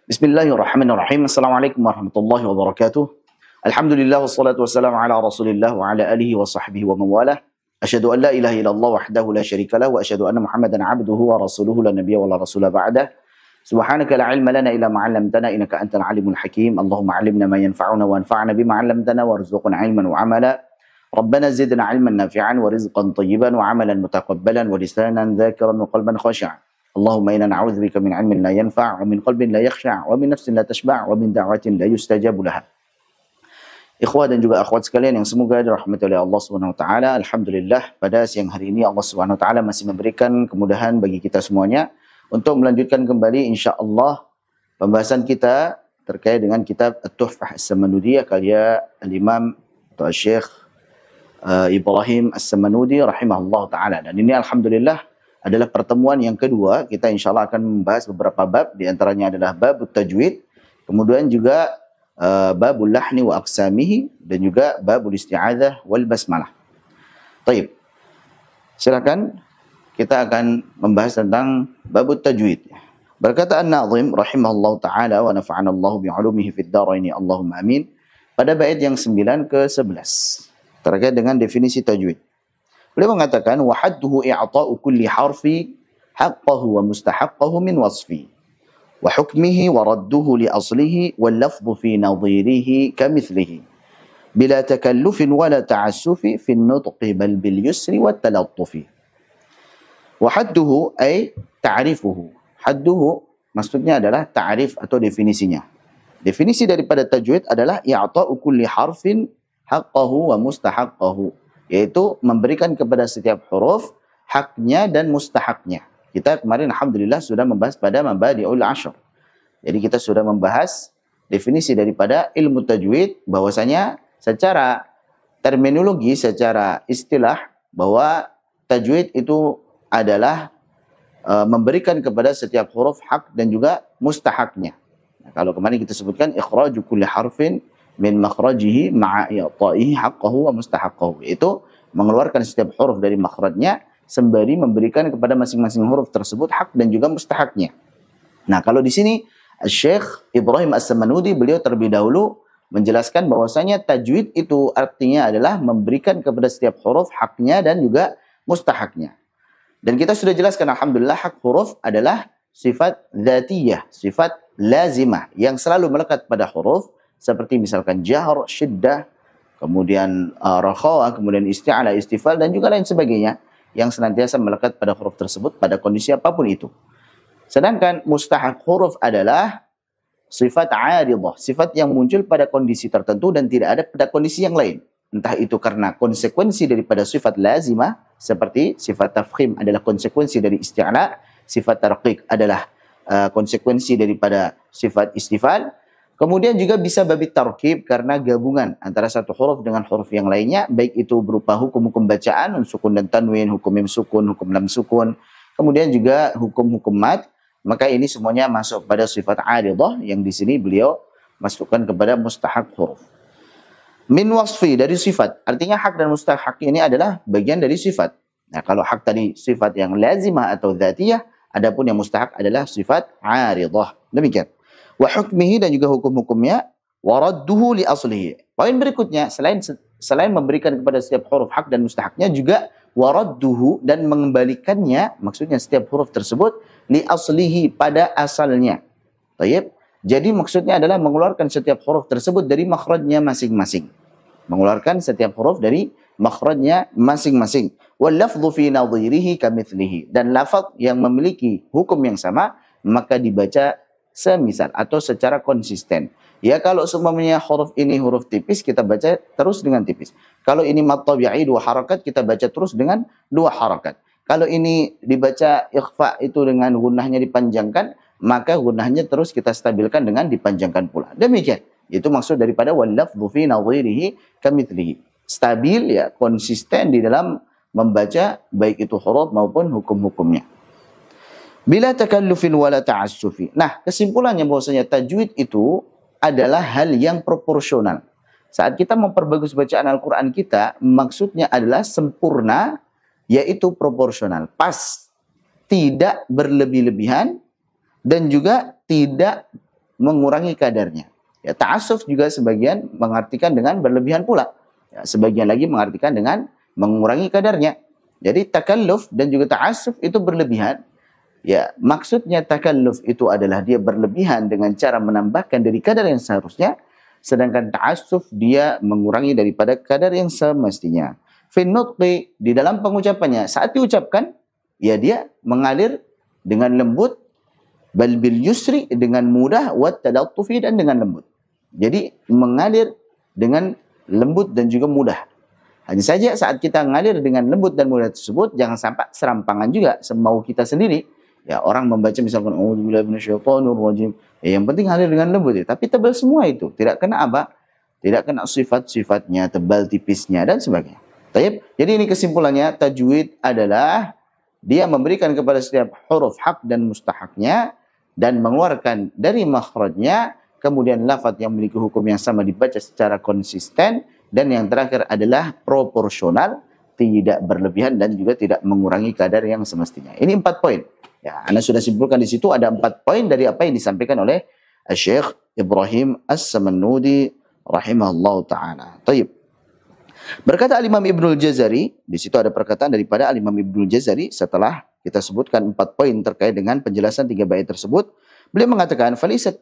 Bismillahirrahmanirrahim. Assalamualaikum warahmatullahi wabarakatuh. Alhamdulillah wassalatu wassalamu ala Rasulillah wa ala alihi wa sahbihi wa mawalah. Asyhadu an la ilaha illallah wahdahu la syarikalah wa asyhadu anna Muhammadan abduhu wa rasuluhu la nabiyya wa la rasula ba'dah. Subhanaka la ilma lana illa ma 'allamtana innaka antal alimul hakim. Allahumma 'allimna ma yanfa'una wa anfa'na bima 'allamtana warzuqna 'ilman wa 'amala. Rabbana zidna 'ilman nafi'an wa rizqan thayyiban wa 'amalan mutaqabbalan wa lisanan dzakiran wa qalban khashi'an. Allahumma inna na'udzubika min 'ilmin la yanfa' wa min qalbin la yakhsha' wa min nafsin la tashba' wa min da'watin la yustajabu laha. Ikhwah dan juga akhwat sekalian yang semoga dirahmati oleh Allah Subhanahu wa taala. Alhamdulillah pada siang hari ini Allah Subhanahu wa taala masih memberikan kemudahan bagi kita semuanya untuk melanjutkan kembali insyaallah pembahasan kita terkait dengan kitab At-Tuhfah As-Samanudiyah karya Al-Imam atau Syekh Ibrahim As-Samanudi rahimahullah taala. Dan ini alhamdulillah adalah pertemuan yang kedua. Kita insyaallah akan membahas beberapa bab, di antaranya adalah bab tajwid, kemudian juga babul lahni wa aqsamihi, dan juga babul isti'adzah wal basmalah. Baik. Silakan kita akan membahas tentang babut tajwid. Berkata An-Nazim rahimahullah taala wa nafa'ana Allah bi 'ulumihi fid dharain Allahumma amin. Pada bait yang 9 ke 11 terkait dengan definisi tajwid. Beliau mengatakan wa hadduhu i'ta'u kulli harfi haqqahu wa mustahaqqahu min wasfi wa hukmihi wa radduhu li aslihi wal lafdhu fi nadhirihi kamithlihi bila takallufin wala ta'assufi fi an-nutqi bal bil yusri wat talattufi. Wa hadduhu ay ta'rifuhu. Hadduhu maksudnya adalah ta'rif atau definisinya. Definisi daripada tajwid adalah i'ta'u kulli harfin haqqahu wa mustahaqqahu, yaitu memberikan kepada setiap huruf haknya dan mustahaknya. Kita kemarin alhamdulillah sudah membahas pada mabadi'ul ashr. Jadi kita sudah membahas definisi daripada ilmu tajwid, bahwasanya secara terminologi, secara istilah, bahwa tajwid itu adalah memberikan kepada setiap huruf hak dan juga mustahaknya. Nah, kalau kemarin kita sebutkan ikhraju kulli harfin min makhrajihi ma'a i'ta'ihi haqqahu wa mustahaqqahu, yaitu mengeluarkan setiap huruf dari makhrajnya sembari memberikan kepada masing-masing huruf tersebut hak dan juga mustahaknya. Nah, kalau di sini Syekh Ibrahim As-Samanudi beliau terlebih dahulu menjelaskan bahwasanya tajwid itu artinya adalah memberikan kepada setiap huruf haknya dan juga mustahaknya. Dan kita sudah jelaskan alhamdulillah hak huruf adalah sifat dzatiyah, sifat lazimah yang selalu melekat pada huruf, seperti misalkan jahr, syiddah, kemudian rakhawa, kemudian isti'ala, istifal, dan juga lain sebagainya yang senantiasa melekat pada huruf tersebut pada kondisi apapun itu. Sedangkan mustahak huruf adalah sifat 'aridah, sifat yang muncul pada kondisi tertentu dan tidak ada pada kondisi yang lain. Entah itu karena konsekuensi daripada sifat lazimah, seperti sifat tafkhim adalah konsekuensi dari isti'ala, sifat tarqiq adalah konsekuensi daripada sifat istifal. Kemudian juga bisa babi tarkib karena gabungan antara satu huruf dengan huruf yang lainnya, baik itu berupa hukum-hukum bacaan, sukun dan tanwin, hukum mim sukun, hukum lam sukun, kemudian juga hukum-hukum mad. Maka ini semuanya masuk pada sifat 'aridah yang di sini beliau masukkan kepada mustahak huruf. Min wasfi, dari sifat. Artinya hak dan mustahak ini adalah bagian dari sifat. Nah, kalau hak tadi sifat yang lazimah atau dzatiyah, adapun yang mustahak adalah sifat 'aridah. Demikian. Wa hukmihi, dan juga hukum-hukumnya, wa radduhu li aslihi. Poin berikutnya, selain memberikan kepada setiap huruf hak dan mustahaknya, juga wa radduhu, dan mengembalikannya, maksudnya setiap huruf tersebut, li aslihi, pada asalnya. Baik. Jadi maksudnya adalah mengeluarkan setiap huruf tersebut dari makhrajnya masing-masing. Mengeluarkan setiap huruf dari makhrajnya masing-masing. Wal lafdhu fi nadhirihi kamithlihi, dan lafaz yang memiliki hukum yang sama maka dibaca semisal atau secara konsisten. Ya, kalau semuanya huruf ini huruf tipis, kita baca terus dengan tipis. Kalau ini mad tabi'i 2 harakat, kita baca terus dengan 2 harakat. Kalau ini dibaca ikhfa itu dengan gunnahnya dipanjangkan, maka gunnahnya terus kita stabilkan dengan dipanjangkan pula. Demikian. Itu maksud daripada wal lafdhu fi nadhirihi kamithlihi. Stabil, ya, konsisten di dalam membaca baik itu huruf maupun hukum-hukumnya. Bila takallufin wala ta'assufi. Nah, kesimpulannya bahwasanya tajwid itu adalah hal yang proporsional. Saat kita memperbagus bacaan Al-Quran kita, maksudnya adalah sempurna, yaitu proporsional. Pas. Tidak berlebih-lebihan, dan juga tidak mengurangi kadarnya. Ya, ta'assuf juga sebagian mengartikan dengan berlebihan pula. Ya, sebagian lagi mengartikan dengan mengurangi kadarnya. Jadi takalluf dan juga ta'assuf itu berlebihan. Ya, maksudnya takalluf itu adalah dia berlebihan dengan cara menambahkan dari kadar yang seharusnya, sedangkan ta'assuf dia mengurangi daripada kadar yang semestinya. Fin nutqi, di dalam pengucapannya, saat diucapkan, ya dia mengalir dengan lembut, bal bil yusri, dengan mudah, wat talattufi, dan dengan lembut. Jadi mengalir dengan lembut dan juga mudah. Hanya saja saat kita mengalir dengan lembut dan mudah tersebut, jangan sampai serampangan juga semau kita sendiri. Ya, orang membaca misalkan auzubillahi minasyaitonirrajim. Ya, yang penting hadir dengan lembut ya, tapi tebal semua itu. Tidak kena apa? Tidak kena sifat-sifatnya, tebal tipisnya dan sebagainya. Baik. Jadi ini kesimpulannya, tajwid adalah dia memberikan kepada setiap huruf hak dan mustahaknya dan mengeluarkan dari makhrajnya, kemudian lafaz yang memiliki hukum yang sama dibaca secara konsisten, dan yang terakhir adalah proporsional, tidak berlebihan dan juga tidak mengurangi kadar yang semestinya. Ini 4 poin. Ya, Anda sudah simpulkan di situ ada 4 poin dari apa yang disampaikan oleh Syekh Ibrahim As-Samannudi rahimahullah taala. Baik. Berkata Al-Imam Ibnul Jazari, di situ ada perkataan daripada Al-Imam Ibnul Jazari setelah kita sebutkan 4 poin terkait dengan penjelasan 3 bait tersebut. Beliau mengatakan, "Falisa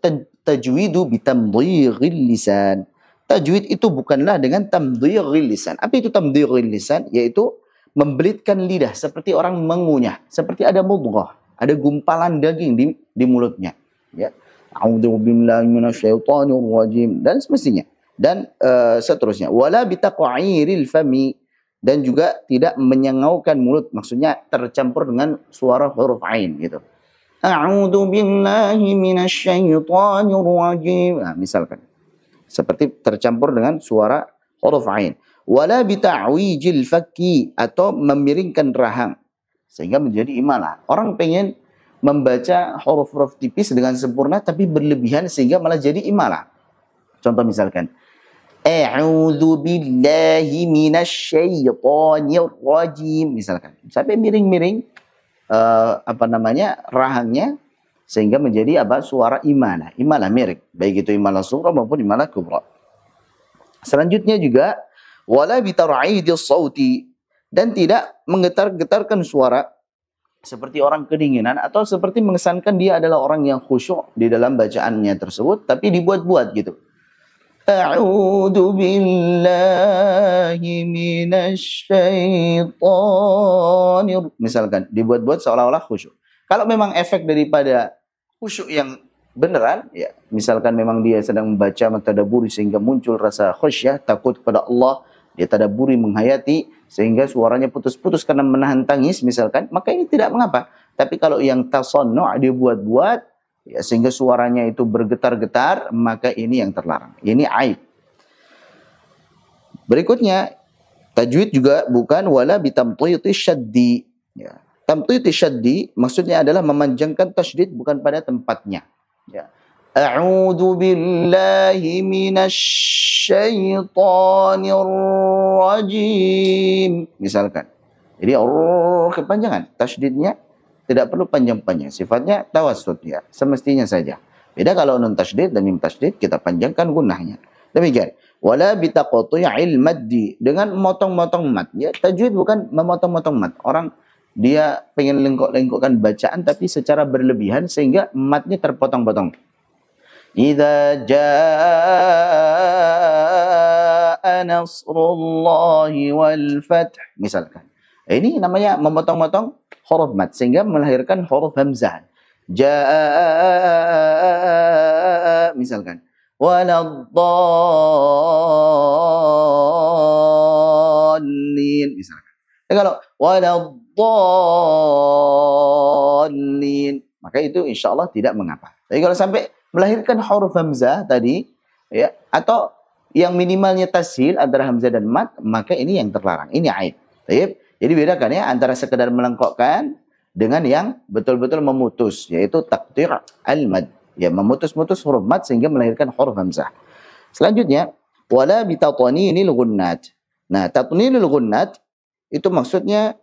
tajwidu bitamdhighil lisan." Tajwid itu bukanlah dengan tamdhighil lisan. Apa itu tamdhighil lisan? Yaitu membelitkan lidah seperti orang mengunyah, seperti ada mudghah, ada gumpalan daging di mulutnya. Ya. A'udzubillahi minasyaitonirrajim dan semestinya. Dan seterusnya. Wala bitaqa'iril fami, dan juga tidak menyengaukan mulut, maksudnya tercampur dengan suara huruf ain gitu. A'udzubillahi minasyaitonirrajim. Nah, misalkan seperti tercampur dengan suara huruf ain. Wala bita'wijil fakki, atau memiringkan rahang sehingga menjadi imalah. Orang pengen membaca huruf-huruf tipis dengan sempurna tapi berlebihan sehingga malah jadi imalah. Contoh misalkan, a'udzu billahi minasyaitonir rajim, misalkan. Sampai miring-miring rahangnya sehingga menjadi suara imalah. Imalah miring, baik itu imalah sughra maupun imalah kubra. Selanjutnya juga wala bitar'idis sauti, dan tidak menggetar-getarkan suara seperti orang kedinginan atau seperti mengesankan dia adalah orang yang khusyuk di dalam bacaannya tersebut tapi dibuat-buat gitu. A'udzu billahi minasyaitonir, misalkan dibuat-buat seolah-olah khusyuk. Kalau memang efek daripada khusyuk yang beneran, ya misalkan memang dia sedang membaca mentadabburi sehingga muncul rasa khusyah, takut kepada Allah, dia tadabburi menghayati sehingga suaranya putus-putus karena menahan tangis misalkan, maka ini tidak mengapa. Tapi kalau yang tasannu' dia buat-buat ya, sehingga suaranya itu bergetar-getar, maka ini yang terlarang. Ini aib. Berikutnya, tajwid juga bukan wala bitamtiti syaddi. Ya. Tamtiti syaddi maksudnya adalah memanjangkan tasydid bukan pada tempatnya. Ya. A'udzu billahi minasyaitonir rajim, misalkan. Jadi kepanjangan tasydidnya tidak perlu panjang-panjang, sifatnya tawassut ya, semestinya saja. Beda kalau nun tasydid dan mim tasydid kita panjangkan gunnahnya. Demikian. Wala bitaqati'il maddi, dengan memotong-motong mat. Ya, tajwid bukan memotong-motong mat. Orang dia pengen lengkok-lengkokkan bacaan tapi secara berlebihan sehingga matnya terpotong-potong. Idza jaa nasrullahi wal fath, misalkan. Ini namanya memotong-motong huruf mat sehingga melahirkan huruf hamzah. Jaa, misalkan. Waladdallin, misalkan. Kalau waladdallin, maka itu insya Allah tidak mengapa. Tapi kalau sampai melahirkan huruf hamzah tadi, ya, atau yang minimalnya tashil antara hamzah dan mat, maka ini yang terlarang. Ini aib. Baik. Jadi bedakan ya antara sekedar melengkokkan dengan yang betul-betul memutus, yaitu taqtir al-mad. Ya, memutus-mutus huruf mat sehingga melahirkan huruf hamzah. Selanjutnya, wala bitatanil gunnat. Nah, tatnilul gunnat itu maksudnya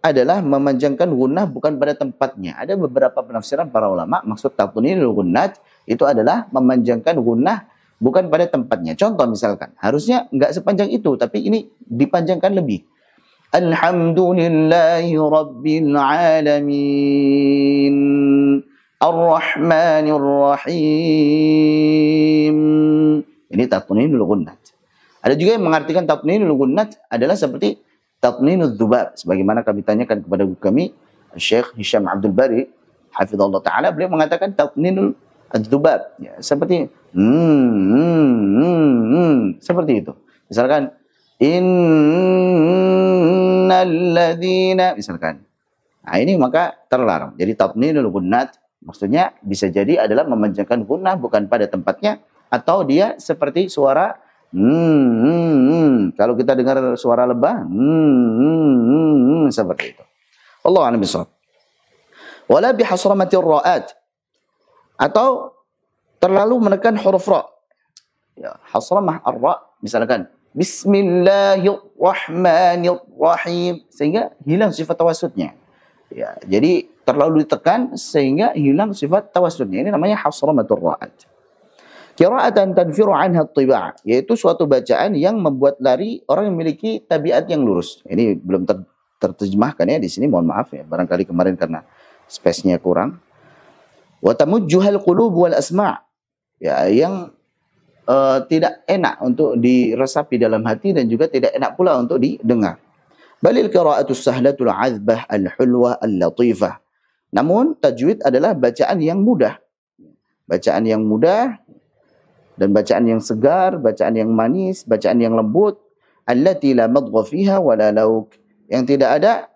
adalah memanjangkan gunnah bukan pada tempatnya. Ada beberapa penafsiran para ulama, maksud tatnilul gunnat itu adalah memanjangkan gunnah bukan pada tempatnya. Contoh misalkan, harusnya nggak sepanjang itu, tapi ini dipanjangkan lebih. Alhamdulillahi Rabbil Alamin Ar-Rahmanir Rahim. Ini tatninul gunnat. Ada juga yang mengartikan tatninul gunnat adalah seperti tatninul dzubab. Sebagaimana kami tanyakan kepada guru kami, Syekh Hisham Abdul Bari, hafizallahu ta'ala, beliau mengatakan tatninul dzubab. Ya, seperti seperti itu. Misalkan innalladzina, misalkan. Nah, ini maka terlarang. Jadi tatninul gunnat maksudnya bisa jadi adalah memanjangkan gunnah bukan pada tempatnya, atau dia seperti suara kalau kita dengar suara lebah seperti itu. Wallahu a'lam bishawab. Wala bihasramatir ra'at, atau terlalu menekan huruf ra. Ya, hasramah ar-ra, misalkan Bismillahirrahmanirrahim, sehingga hilang sifat tawassutnya. Ya, jadi terlalu ditekan sehingga hilang sifat tawassutnya. Ini namanya hasramatur ra'at. Qira'atan tanfiru anha at-tiba', yaitu suatu bacaan yang membuat lari orang yang memiliki tabiat yang lurus. Ini belum terjemahkan ya di sini, mohon maaf ya, barangkali kemarin karena space-nya kurang. Wa tamujjuhal qulub wal asma', ya, yang tidak enak untuk diresapi dalam hati dan juga tidak enak pula untuk didengar. Balil qira'atus sahlatul 'azbah al-hulwa al-latifah. Namun tajwid adalah bacaan yang mudah. Bacaan yang mudah dan bacaan yang segar, bacaan yang manis, bacaan yang lembut, allati la madgha fiha wala lauk, yang tidak ada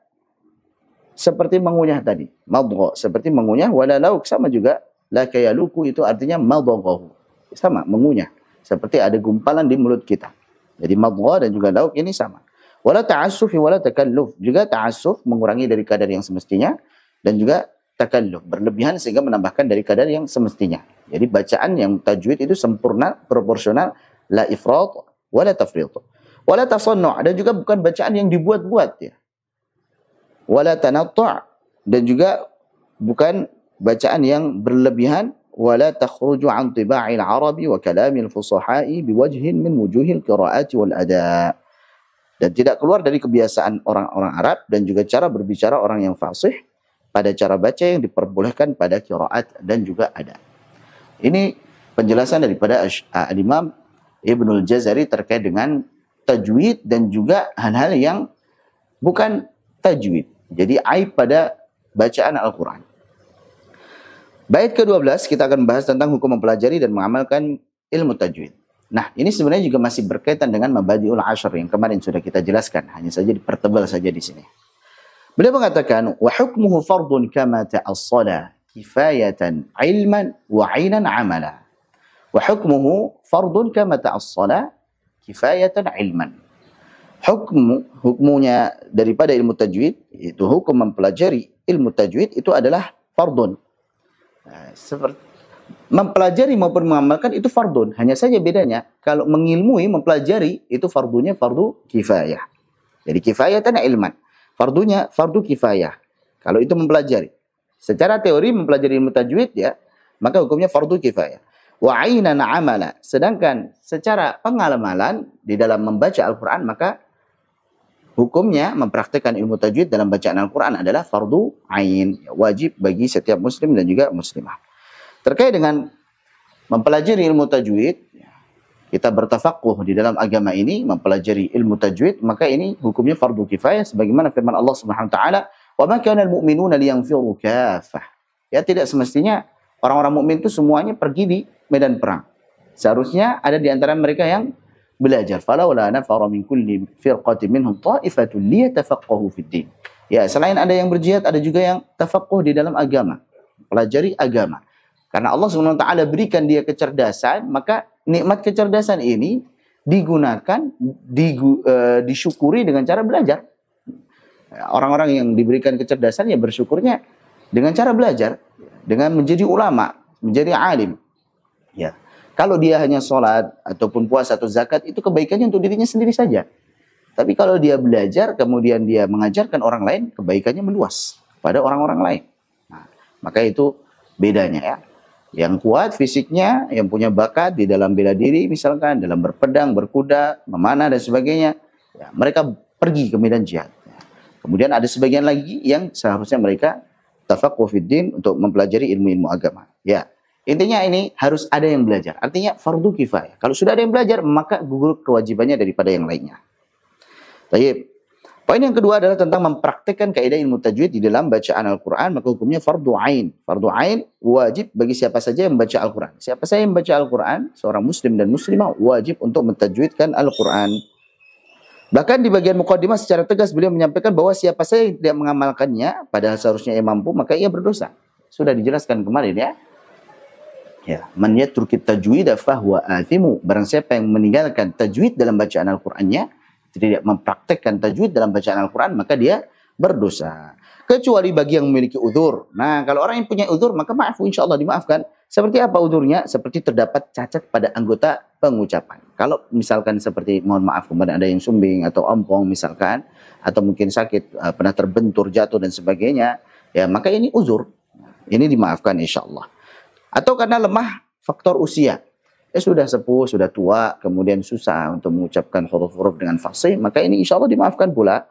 seperti mengunyah tadi. Madgha seperti mengunyah, wala lauk sama juga, la kayaluku itu artinya madghahu. Sama, mengunyah. Seperti ada gumpalan di mulut kita. Jadi madgha dan juga lauk ini sama. Wala ta'assuf wala takalluf. Juga ta'assuf mengurangi dari kadar yang semestinya, dan juga takalluf berlebihan sehingga menambahkan dari kadar yang semestinya. Jadi bacaan yang tajwid itu sempurna, proporsional, la ifrat wala tafrit. Wala tasannu', dan juga bukan bacaan yang dibuat-buat ya. Wala tanattu', dan juga bukan bacaan yang berlebihan. Wala takhruju an tiba'il arabi wa kalamil fusaha'i biwajhin min wujuhil qira'ati wal ada'. Dan tidak keluar dari kebiasaan orang-orang Arab dan juga cara berbicara orang yang fasih pada cara baca yang diperbolehkan pada qiraat dan juga ada. Ini penjelasan daripada Imam Ibnul Jazari terkait dengan tajwid dan juga hal-hal yang bukan tajwid. Jadi aib pada bacaan Al-Quran. Bait ke-12 kita akan membahas tentang hukum mempelajari dan mengamalkan ilmu tajwid. Nah, ini sebenarnya juga masih berkaitan dengan Mabadi'ul Ashr yang kemarin sudah kita jelaskan, hanya saja dipertebal saja di sini. Beliau mengatakan, wa hukmuhu fardun kama ta'assala kifayatan ilman wa 'ainan 'amala. Wa hukmuhu fardun kama ta'assala kifayatan ilman. Hukmunya daripada ilmu tajwid, itu hukum mempelajari ilmu tajwid itu adalah fardun. Seperti mempelajari maupun mengamalkan itu fardun. Hanya saja bedanya, kalau mengilmui, mempelajari, itu fardunya fardu kifayah. Jadi kifayatan ilman. Fardunya fardu kifayah. Kalau itu mempelajari. Secara teori mempelajari ilmu tajwid ya, maka hukumnya fardu kifayah. Wa 'ainan 'amala. Sedangkan secara pengamalan di dalam membaca Al-Qur'an, maka hukumnya mempraktikkan ilmu tajwid dalam bacaan Al-Qur'an adalah fardu 'ain. Wajib bagi setiap muslim dan juga muslimah. Terkait dengan mempelajari ilmu tajwid, kita bertafakuh di dalam agama ini, mempelajari ilmu tajwid, maka ini hukumnya fardu kifayah sebagaimana firman Allah Subhanahu wa taala, "Wa ma kana al-mu'minuna liyanfiru kaffah." Ya, tidak semestinya orang-orang mukmin itu semuanya pergi di medan perang. Seharusnya ada di antara mereka yang belajar. Falaula nafara min kulli firqatin minhum ta'ifatun liyatafaqahu fid din. Ya, selain ada yang berjihad, ada juga yang tafaqquh di dalam agama, pelajari agama. Karena Allah Subhanahu wa taala berikan dia kecerdasan, maka nikmat kecerdasan ini digunakan, disyukuri dengan cara belajar. Orang-orang yang diberikan kecerdasan ya bersyukurnya dengan cara belajar, dengan menjadi ulama, menjadi alim. Ya. Kalau dia hanya sholat ataupun puasa atau zakat, itu kebaikannya untuk dirinya sendiri saja. Tapi kalau dia belajar kemudian dia mengajarkan orang lain, kebaikannya meluas pada orang-orang lain. Nah, maka itu bedanya ya. Yang kuat fisiknya, yang punya bakat di dalam bela diri misalkan, dalam berpedang, berkuda, memanah dan sebagainya. Ya, mereka pergi ke medan jihad. Kemudian ada sebagian lagi yang seharusnya mereka tafaqquh fid din untuk mempelajari ilmu-ilmu agama. Ya. Intinya ini harus ada yang belajar. Artinya fardu kifayah. Kalau sudah ada yang belajar, maka gugur kewajibannya daripada yang lainnya. Baik. Poin yang kedua adalah tentang mempraktikkan kaidah ilmu tajwid di dalam bacaan Al-Quran, maka hukumnya fardu ain. Fardu ain wajib bagi siapa saja yang membaca Al-Quran. Siapa saja yang membaca Al-Quran, seorang muslim dan muslimah wajib untuk mentajwidkan Al-Quran. Bahkan di bagian muqaddimah secara tegas beliau menyampaikan bahwa siapa saja yang tidak mengamalkannya, padahal seharusnya ia mampu, maka ia berdosa. Sudah dijelaskan kemarin ya. Ya, man yatrukit tajwid fahuwa athimu. Barang siapa yang meninggalkan tajwid dalam bacaan Al-Qur'annya, tidak mempraktekkan tajwid dalam bacaan Al-Qur'an, maka dia berdosa. Kecuali bagi yang memiliki uzur. Nah, kalau orang yang punya uzur, maka maaf, insyaallah dimaafkan. Seperti apa uzurnya? Seperti terdapat cacat pada anggota pengucapan. Kalau misalkan seperti, mohon maaf, kemudian ada yang sumbing atau ompong misalkan, atau mungkin sakit, pernah terbentur, jatuh dan sebagainya, ya maka ini uzur. Ini dimaafkan insyaallah. Atau karena lemah faktor usia. Sudah sepuh, sudah tua, kemudian susah untuk mengucapkan huruf-huruf dengan fasih, maka ini insya Allah dimaafkan pula.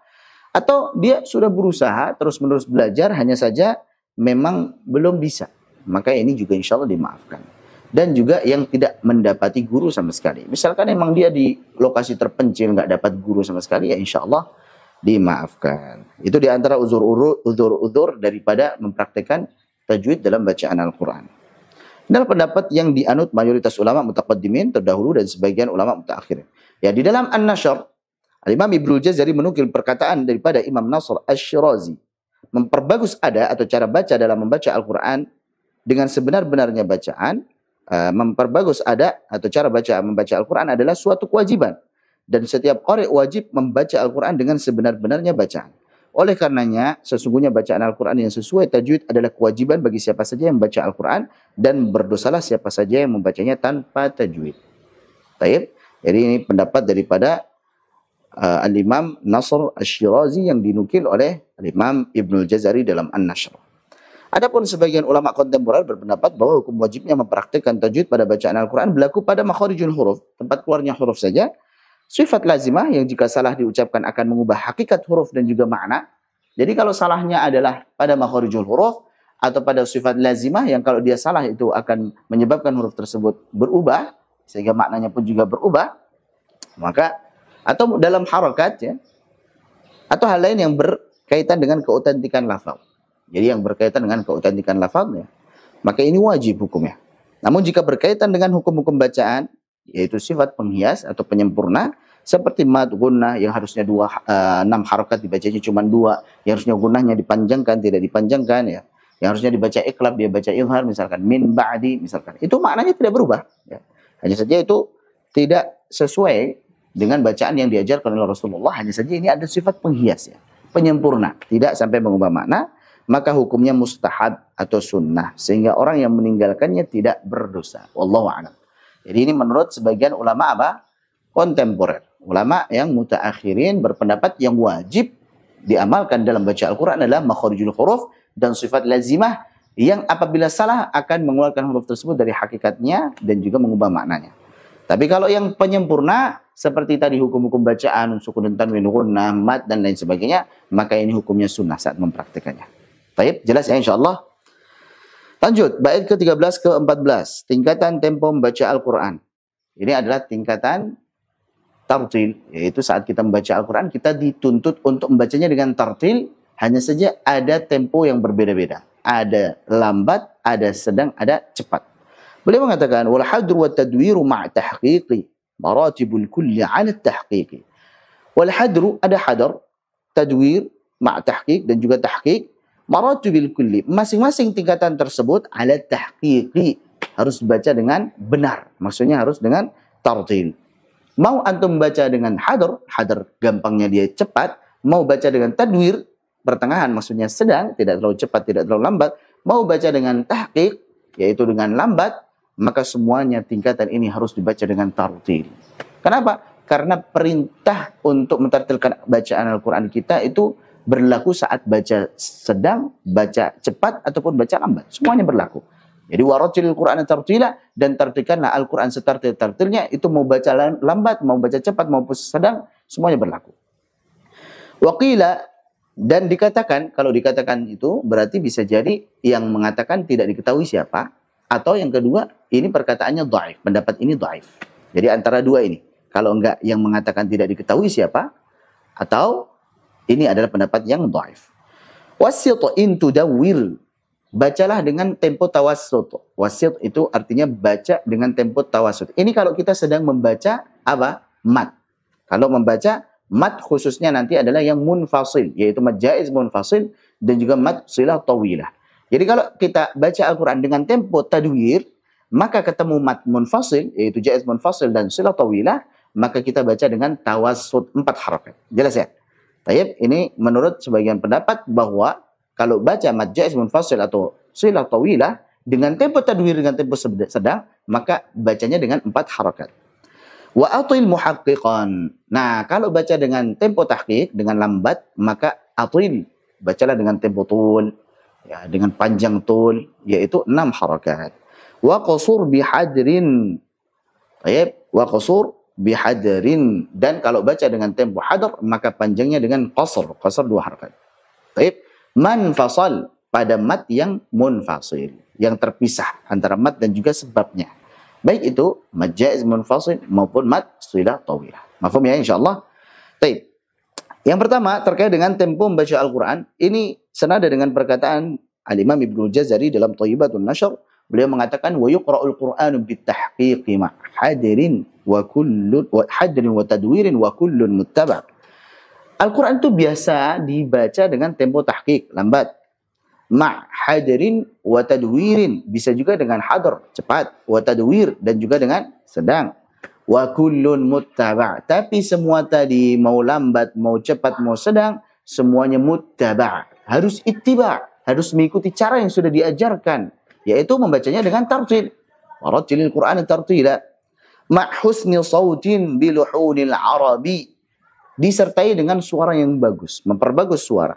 Atau dia sudah berusaha terus-menerus belajar, hanya saja memang belum bisa, maka ini juga insya Allah dimaafkan. Dan juga yang tidak mendapati guru sama sekali. Misalkan memang dia di lokasi terpencil, nggak dapat guru sama sekali, ya insya Allah dimaafkan. Itu diantara uzur-uzur daripada mempraktekkan tajwid dalam bacaan Al-Quran. Adalah pendapat yang dianut mayoritas ulama mutaqaddimin terdahulu dan sebagian ulama mutaakhirin. Ya, di dalam An-Nashr, Imam Ibnul Jazari menukil perkataan daripada Imam Nasr Asy-Syirazi, memperbagus ada atau cara baca dalam membaca Al-Quran dengan sebenar-benarnya bacaan, memperbagus ada atau cara membaca Al-Quran adalah suatu kewajiban. Dan setiap qari wajib membaca Al-Quran dengan sebenar-benarnya bacaan. Oleh karenanya, sesungguhnya bacaan Al-Quran yang sesuai tajwid adalah kewajiban bagi siapa saja yang membaca Al-Quran, dan berdosalah siapa saja yang membacanya tanpa tajwid. Baik. Jadi ini pendapat daripada Al-Imam Nasr Asy-Syirazi yang dinukil oleh Al-Imam Ibnul Jazari dalam An-Nashr. Adapun sebagian ulama kontemporer berpendapat bahwa hukum wajibnya mempraktikkan tajwid pada bacaan Al-Quran berlaku pada makharijul huruf, tempat keluarnya huruf saja. Sifat lazimah yang jika salah diucapkan akan mengubah hakikat huruf dan juga makna. Jadi kalau salahnya adalah pada makharijul huruf atau pada sifat lazimah yang kalau dia salah itu akan menyebabkan huruf tersebut berubah sehingga maknanya pun juga berubah, maka atau dalam harakat ya, atau hal lain yang berkaitan dengan keautentikan lafaz. Jadi yang berkaitan dengan keautentikan lafaznya, maka ini wajib hukumnya. Namun jika berkaitan dengan hukum-hukum bacaan, yaitu sifat penghias atau penyempurna, seperti mad gunnah yang harusnya 6 harakat dibacanya cuma 2, yang harusnya gunnahnya dipanjangkan tidak dipanjangkan ya, yang harusnya dibaca iqlab dia baca izhar misalkan, min ba'di misalkan, itu maknanya tidak berubah ya. Hanya saja itu tidak sesuai dengan bacaan yang diajarkan oleh Rasulullah, hanya saja ini ada sifat penghias ya, penyempurna, tidak sampai mengubah makna, maka hukumnya mustahab atau sunnah, sehingga orang yang meninggalkannya tidak berdosa. Wallahu a'lam. Jadi ini menurut sebagian ulama apa? Kontemporer. Ulama yang mutaakhirin berpendapat yang wajib diamalkan dalam baca Al-Quran adalah makharijul huruf dan sifat lazimah yang apabila salah akan mengeluarkan huruf tersebut dari hakikatnya dan juga mengubah maknanya. Tapi kalau yang penyempurna seperti tadi hukum-hukum bacaan, sukun dan tanwin, gunnah, mad dan lain sebagainya, maka ini hukumnya sunnah saat mempraktikannya. Baik, jelas ya insyaallah. Lanjut, bait ke-13 ke-14, tingkatan tempo membaca Al-Quran. Ini adalah tingkatan tartil, yaitu saat kita membaca Al-Quran, kita dituntut untuk membacanya dengan tartil, hanya saja ada tempo yang berbeda-beda. Ada lambat, ada sedang, ada cepat. Beliau mengatakan, wal hadru wa tadwiru ma'a tahqiqi, maratibul kulli 'ala tahqiqi. Wal hadru, ada hadar, tadwir, ma'a tahqiq, dan juga tahqiq, maratibil kulli, masing-masing tingkatan tersebut ala tahqiqi, harus dibaca dengan benar, maksudnya harus dengan tartil. Mau antum baca dengan hadar gampangnya dia cepat, mau baca dengan tadwir pertengahan, maksudnya sedang, tidak terlalu cepat, tidak terlalu lambat, mau baca dengan tahqiq, yaitu dengan lambat, maka semuanya tingkatan ini harus dibaca dengan tartil. Kenapa? Karena perintah untuk mentartilkan bacaan Al-Quran kita itu berlaku saat baca sedang, baca cepat, ataupun baca lambat. Semuanya berlaku. Jadi warattilil Qur'ana tartila, dan tartilkanlah Al-Qur'an setartil-tartilnya. Itu mau baca lambat, mau baca cepat, mau sedang, semuanya berlaku. Waqila, dan dikatakan, kalau dikatakan itu berarti bisa jadi yang mengatakan tidak diketahui siapa, atau yang kedua ini perkataannya dhaif, pendapat ini dhaif. Jadi antara dua ini, kalau enggak yang mengatakan tidak diketahui siapa, atau ini adalah pendapat yang dhaif. Wasit in tudawwir, bacalah dengan tempo tawassut. Wasit itu artinya baca dengan tempo tawassut. Ini kalau kita sedang membaca apa? Mat. Kalau membaca mat khususnya nanti adalah yang munfasil, yaitu mat jaiz munfasil dan juga mat silah tawilah. Jadi kalau kita baca Al-Quran dengan tempo tadwir, maka ketemu mat munfasil, yaitu jaiz munfasil dan silah tawilah, maka kita baca dengan tawassut 4 harakat. Jelas ya? Tayyib, ini menurut sebagian pendapat bahwa kalau baca mad jaiz munfasil atau silah tawilah dengan tempo tadwir, dengan tempo sedang, maka bacanya dengan 4 harakat. Wa atil muhaqqiqan. Nah, kalau baca dengan tempo tahqiq, dengan lambat, maka atil, bacalah dengan tempo tul, ya, dengan panjang tul, yaitu 6 harakat. Wa qasur bihadrin. Tayyib, wa qasur bihadrin. Dan kalau baca dengan tempo hadar, maka panjangnya dengan qasr, qasr 2 harakat. Tayyib, manfasal, pada mat yang munfasil, yang terpisah antara mat dan juga sebabnya. Baik itu mad jaiz munfasil maupun mad silah tawilah. Mafhum ya insyaallah. Baik. Yang pertama terkait dengan tempo membaca Al-Qur'an, ini senada dengan perkataan Al-Imam Ibnu Jazari dalam Thayyibatun Nashr. Beliau mengatakan wa yuqra'ul Qur'anu bitahqiqi ma hadirin wa tadwirin wa kullun muttaba'. Al-Qur'an itu biasa dibaca dengan tempo tahqiq, lambat. Hadirin wa tadwirin, bisa juga dengan hadar, cepat, wa tadwir, dan juga dengan sedang. Wa kullun muttaba', tapi semua tadi mau lambat, mau cepat, mau sedang, semuanya muttaba', harus ittiba', harus mengikuti cara yang sudah diajarkan, yaitu membacanya dengan tartil. Warattilil Qur'ana tartila. Husni sautin biluhunil arabi, disertai dengan suara yang bagus, memperbagus suara.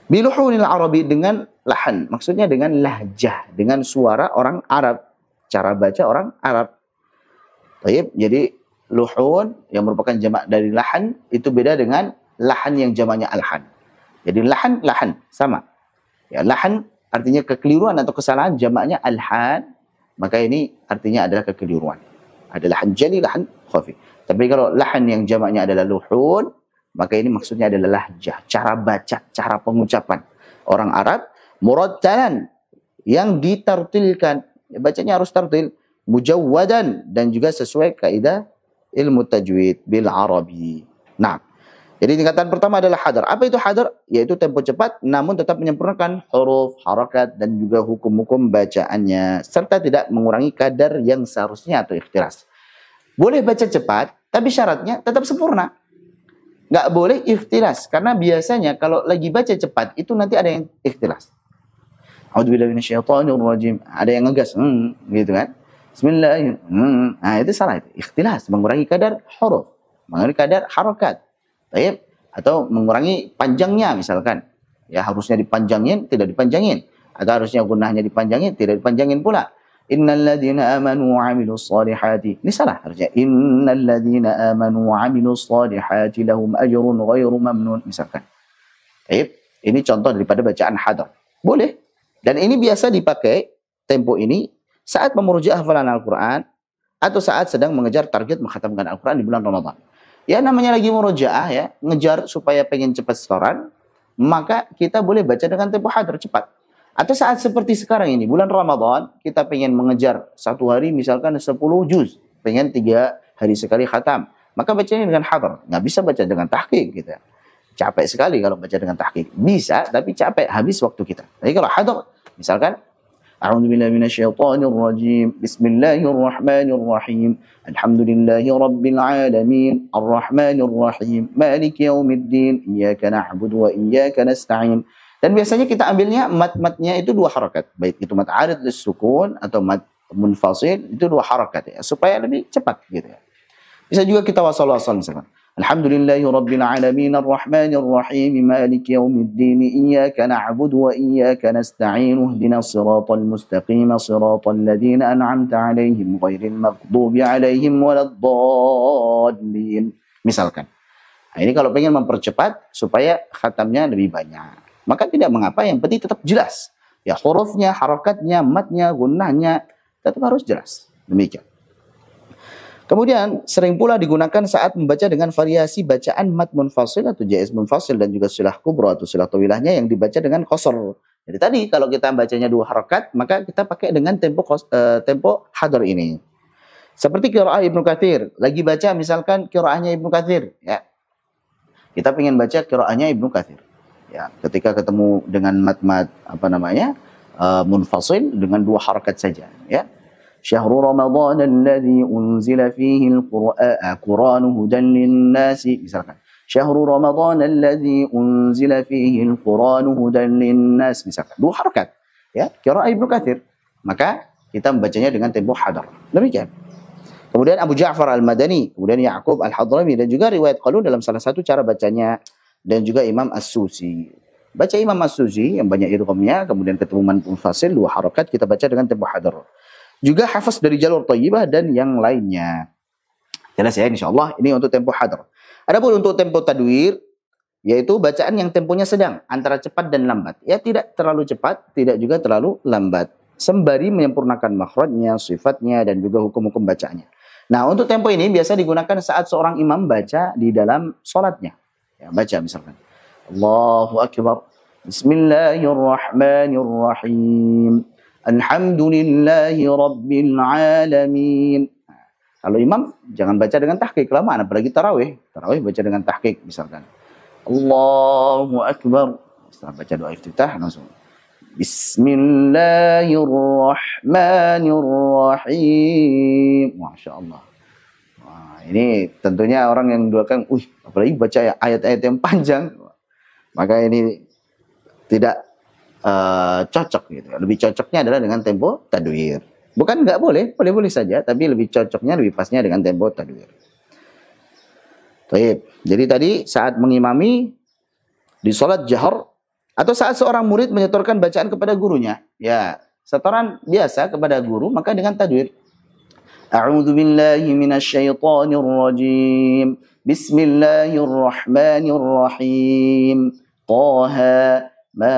Biluhunil arabi, dengan lahan, maksudnya dengan lahjah, dengan suara orang Arab, cara baca orang Arab. Baik, jadi luhun yang merupakan jamak dari lahan itu beda dengan lahan yang jamaknya alhan. Jadi lahan sama. Ya, lahan artinya kekeliruan atau kesalahan, jamaknya alhan, maka ini artinya adalah kekeliruan. Ada lahan jali, lahan khafi. Tapi kalau lahan yang jamaknya adalah luhun, maka ini maksudnya adalah lahjah, cara baca, cara pengucapan orang Arab, murattalan, yang ditartilkan, ya, bacanya harus tartil, mujawwadan, dan juga sesuai kaidah ilmu tajwid bil arabi. Nah, jadi tingkatan pertama adalah hadar. Apa itu hadar? Yaitu tempo cepat namun tetap menyempurnakan huruf, harakat, dan juga hukum-hukum bacaannya, serta tidak mengurangi kadar yang seharusnya atau ikhtiras. Boleh baca cepat, tapi syaratnya tetap sempurna. Nggak boleh ikhtilas, karena biasanya kalau lagi baca cepat itu nanti ada yang ikhtilas. A'udzubillahi minasyaitonirrajim, ada yang ngegas, gitu kan? Bismillahirrahmanirrahim. Nah, itu salah, itu ikhtilas, mengurangi kadar huruf, mengurangi kadar harakat. Baik, atau mengurangi panjangnya misalkan. Ya, harusnya dipanjangin, tidak dipanjangin. Atau harusnya gunahnya dipanjangin, tidak dipanjangin pula. Innalladzina amanu wa 'amilus solihati. Ini salah harusnya. Innalladzina amanu wa 'amilus solihati lahum ajrun ghairu mamnun misalkan. Baik, ini contoh daripada bacaan hadar. Boleh. Dan ini biasa dipakai tempo ini saat memurojaah hafalan Al-Qur'an atau saat sedang mengejar target mengkhatamkan Al-Qur'an di bulan Ramadan. Ya, namanya lagi murojaah, ya, ngejar supaya pengen cepat setoran, maka kita boleh baca dengan tempo hadar, cepat. Atau saat seperti sekarang ini, bulan Ramadan, kita pengen mengejar satu hari misalkan 10 juz, pengen 3 hari sekali khatam, maka bacanya dengan hadar. Nggak bisa baca dengan tahqiq gitu. Capek sekali kalau baca dengan tahqiq. Bisa, tapi capek, habis waktu kita. Tapi kalau hadar, misalkan A'udzubillahi minasyaitonirrajim. Bismillahirrahmanirrahim. Alhamdulillahi rabbil alamin. Arrahmanirrahim. Maliki yaumiddin. Iyyaka na'budu wa iyyaka nasta'in. Dan biasanya kita ambilnya mat-matnya itu 2 harakat. Baik itu mat arid lis-sukun atau mat munfasil, itu 2 harakat ya, supaya lebih cepat gitu ya. Bisa juga kita wasal-wasal misalkan. Alhamdulillahi rabbil alamin arrahmanir rahim maliki yaumiddin iyyaka na'budu wa iyyaka nasta'in ihdinas siratal mustaqim siratal ladzina an'amta 'alaihim ghairil maghdubi 'alaihim waladdallin. Misalkan. Nah, ini kalau pengen mempercepat supaya khatamnya lebih banyak. Maka tidak mengapa, yang penting tetap jelas. Ya, hurufnya, harakatnya, matnya, gunnahnya tetap harus jelas. Demikian. Kemudian sering pula digunakan saat membaca dengan variasi bacaan mat munfasil atau jaiz munfasil dan juga silah kubra atau silah tawilahnya yang dibaca dengan qasr. Jadi tadi kalau kita bacanya 2 harakat, maka kita pakai dengan tempo hadar ini. Seperti qiraah Ibnu Katsir, lagi baca misalkan qiraahnya Ibnu Katsir, ya. Kita ingin baca qiraahnya Ibnu Katsir. Ya, ketika ketemu dengan mat-mat munfasil dengan 2 harakat saja, ya. Syahrul Ramadan alladzi unzila fihi al-Qur'an hudan lin-nasi, misalkan. Syahrul Ramadan alladzi unzila fihi al-Qur'an hudan lin-nas, misalkan. 2 harakat, ya, qiraah Ibnu Katsir. Maka kita membacanya dengan tempo hadar. Demikian. Kemudian Abu Ja'far Al-Madani, kemudian Ya'qub Al-Hadrami, dan juga riwayat Qalun dalam salah satu cara bacanya, dan juga Imam As-Susi. Baca Imam As-Susi yang banyak idghamnya, kemudian ketemu mat munfasil 2 harakat, kita baca dengan tempo hadar. Juga hafaz dari jalur thayyibah dan yang lainnya. Jelas ya, insyaallah ini untuk tempo hadar. Adapun untuk tempo tadwir, yaitu bacaan yang temponya sedang antara cepat dan lambat. Ya, tidak terlalu cepat, tidak juga terlalu lambat. Sembari menyempurnakan makhrajnya, sifatnya, dan juga hukum-hukum bacaannya. Nah, untuk tempo ini biasa digunakan saat seorang imam baca di dalam sholatnya. Ya, baca misalkan. Allahu Akbar. Bismillahirrahmanirrahim. Alhamdulillahi Rabbil Alamin. Kalau imam, jangan baca dengan tahqiq, kelamaan, apalagi tarawih. Tarawih baca dengan tahqiq, misalkan. Allahu Akbar. Setelah baca doa iftitah, langsung. Bismillahirrahmanirrahim. Masya Allah. Wah, ini tentunya orang yang doakan, apalagi baca ayat-ayat yang panjang, maka ini tidak cocok gitu. Lebih cocoknya adalah dengan tempo tadwir. Bukan nggak boleh, boleh-boleh saja, tapi lebih cocoknya, lebih pasnya dengan tempo tadwir. Baik. Jadi tadi saat mengimami di sholat jahar atau saat seorang murid menyetorkan bacaan kepada gurunya, ya setoran biasa kepada guru, maka dengan tadwir. A'udzu billahi minasyaitonir rajim. Bismillahirrahmanirrahim. Taha ma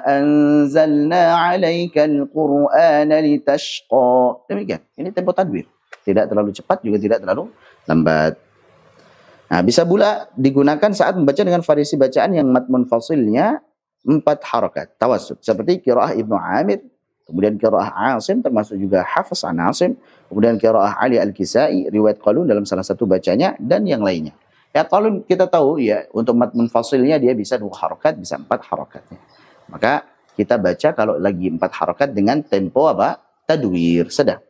anzalna 'alaikal Qur'ana litashqa. Demikian. Ini tempo tadwir. Tidak terlalu cepat juga tidak terlalu lambat. Nah, bisa pula digunakan saat membaca dengan variasi bacaan yang mat munfasilnya 4 harakat tawassut, seperti qiraah Ibnu Amir, kemudian qiraah Asim, termasuk juga Hafs an Asim, kemudian qiraah Ali Al-Kisai, riwayat Qalun dalam salah satu bacanya, dan yang lainnya. Ya, Qalun kita tahu ya, untuk mat munfasilnya dia bisa 2 harakat, bisa 4 harakatnya. Maka kita baca kalau lagi 4 harakat dengan tempo apa? Tadwir, sedang.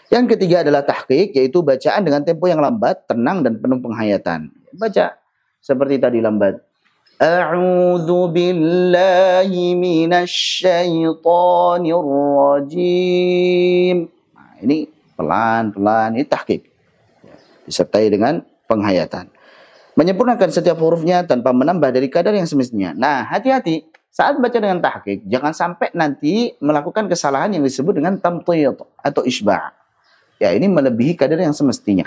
Yang ketiga adalah tahqiq, yaitu bacaan dengan tempo yang lambat, tenang, dan penuh penghayatan. Baca seperti tadi lambat. A'udzu billahi minasyaitonir rajim. Nah, ini pelan-pelan, ini tahqiq. Disertai dengan penghayatan. Menyempurnakan setiap hurufnya tanpa menambah dari kadar yang semestinya. Nah, hati-hati saat baca dengan tahqiq, jangan sampai nanti melakukan kesalahan yang disebut dengan tamtid atau isba'. Ya, ini melebihi kadar yang semestinya.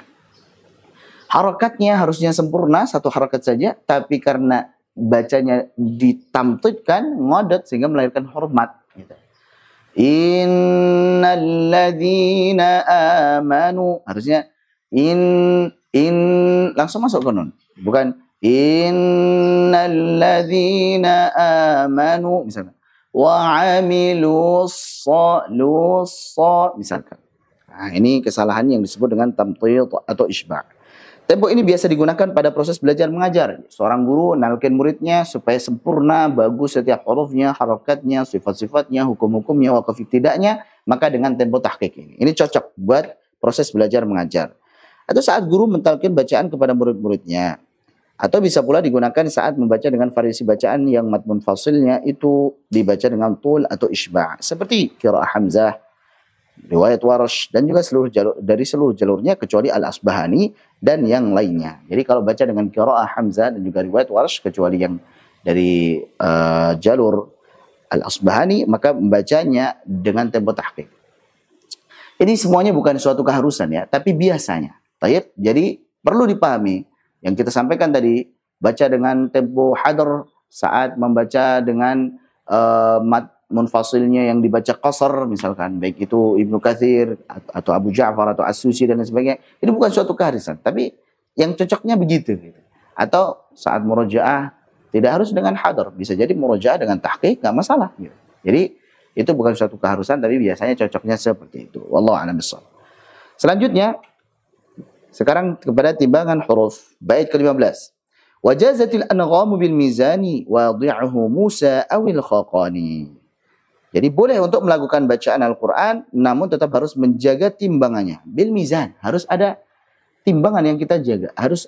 Harakatnya harusnya sempurna, 1 harakat saja, tapi karena bacanya ditamtidkan, ngodot, sehingga melahirkan huruf mat. Gitu. Innalladzina amanu. Harusnya in langsung masuk ke nun. Bukan innalladzina amanu, misalnya. Wa amilus misalkan. Nah, ini kesalahan yang disebut dengan tamtid atau isba'. Tempo ini biasa digunakan pada proses belajar mengajar. Seorang guru nalkin muridnya supaya sempurna, bagus setiap hurufnya, harakatnya, sifat-sifatnya, hukum-hukumnya, waqaf tidaknya, maka dengan tempo tahqiq ini. Ini cocok buat proses belajar mengajar. Atau saat guru mentalkin bacaan kepada murid-muridnya. Atau bisa pula digunakan saat membaca dengan variasi bacaan yang mat munfasilnya itu dibaca dengan tul atau isba'. Seperti qiraah Hamzah, riwayat Warsh, dan juga seluruh jalurnya kecuali Al-Asbahani dan yang lainnya. Jadi kalau baca dengan qiraah Hamzah dan juga riwayat Warsh, kecuali yang dari jalur Al-Asbahani, maka membacanya dengan tempo tahqiq. Ini semuanya bukan suatu keharusan ya, tapi biasanya. Taib, jadi perlu dipahami yang kita sampaikan tadi, baca dengan tempo hadar saat membaca dengan mad munfasilnya yang dibaca qasar misalkan, baik itu Ibnu Katsir atau Abu Ja'far atau As-Susi dan lain sebagainya. Ini bukan suatu keharusan, tapi yang cocoknya begitu gitu. Atau saat murojaah tidak harus dengan hadar, bisa jadi murojaah dengan tahqiq enggak masalah gitu. Jadi itu bukan suatu keharusan, tapi biasanya cocoknya seperti itu. Wallahu a'lam bishawab. Selanjutnya, sekarang kepada timbangan huruf. Bait ke-15. Wajazatil anghamu bil mizani wadi'uhu Musa awil khaqani. Jadi boleh untuk melakukan bacaan Al-Quran, namun tetap harus menjaga timbangannya. Bil mizan, harus ada timbangan yang kita jaga. Harus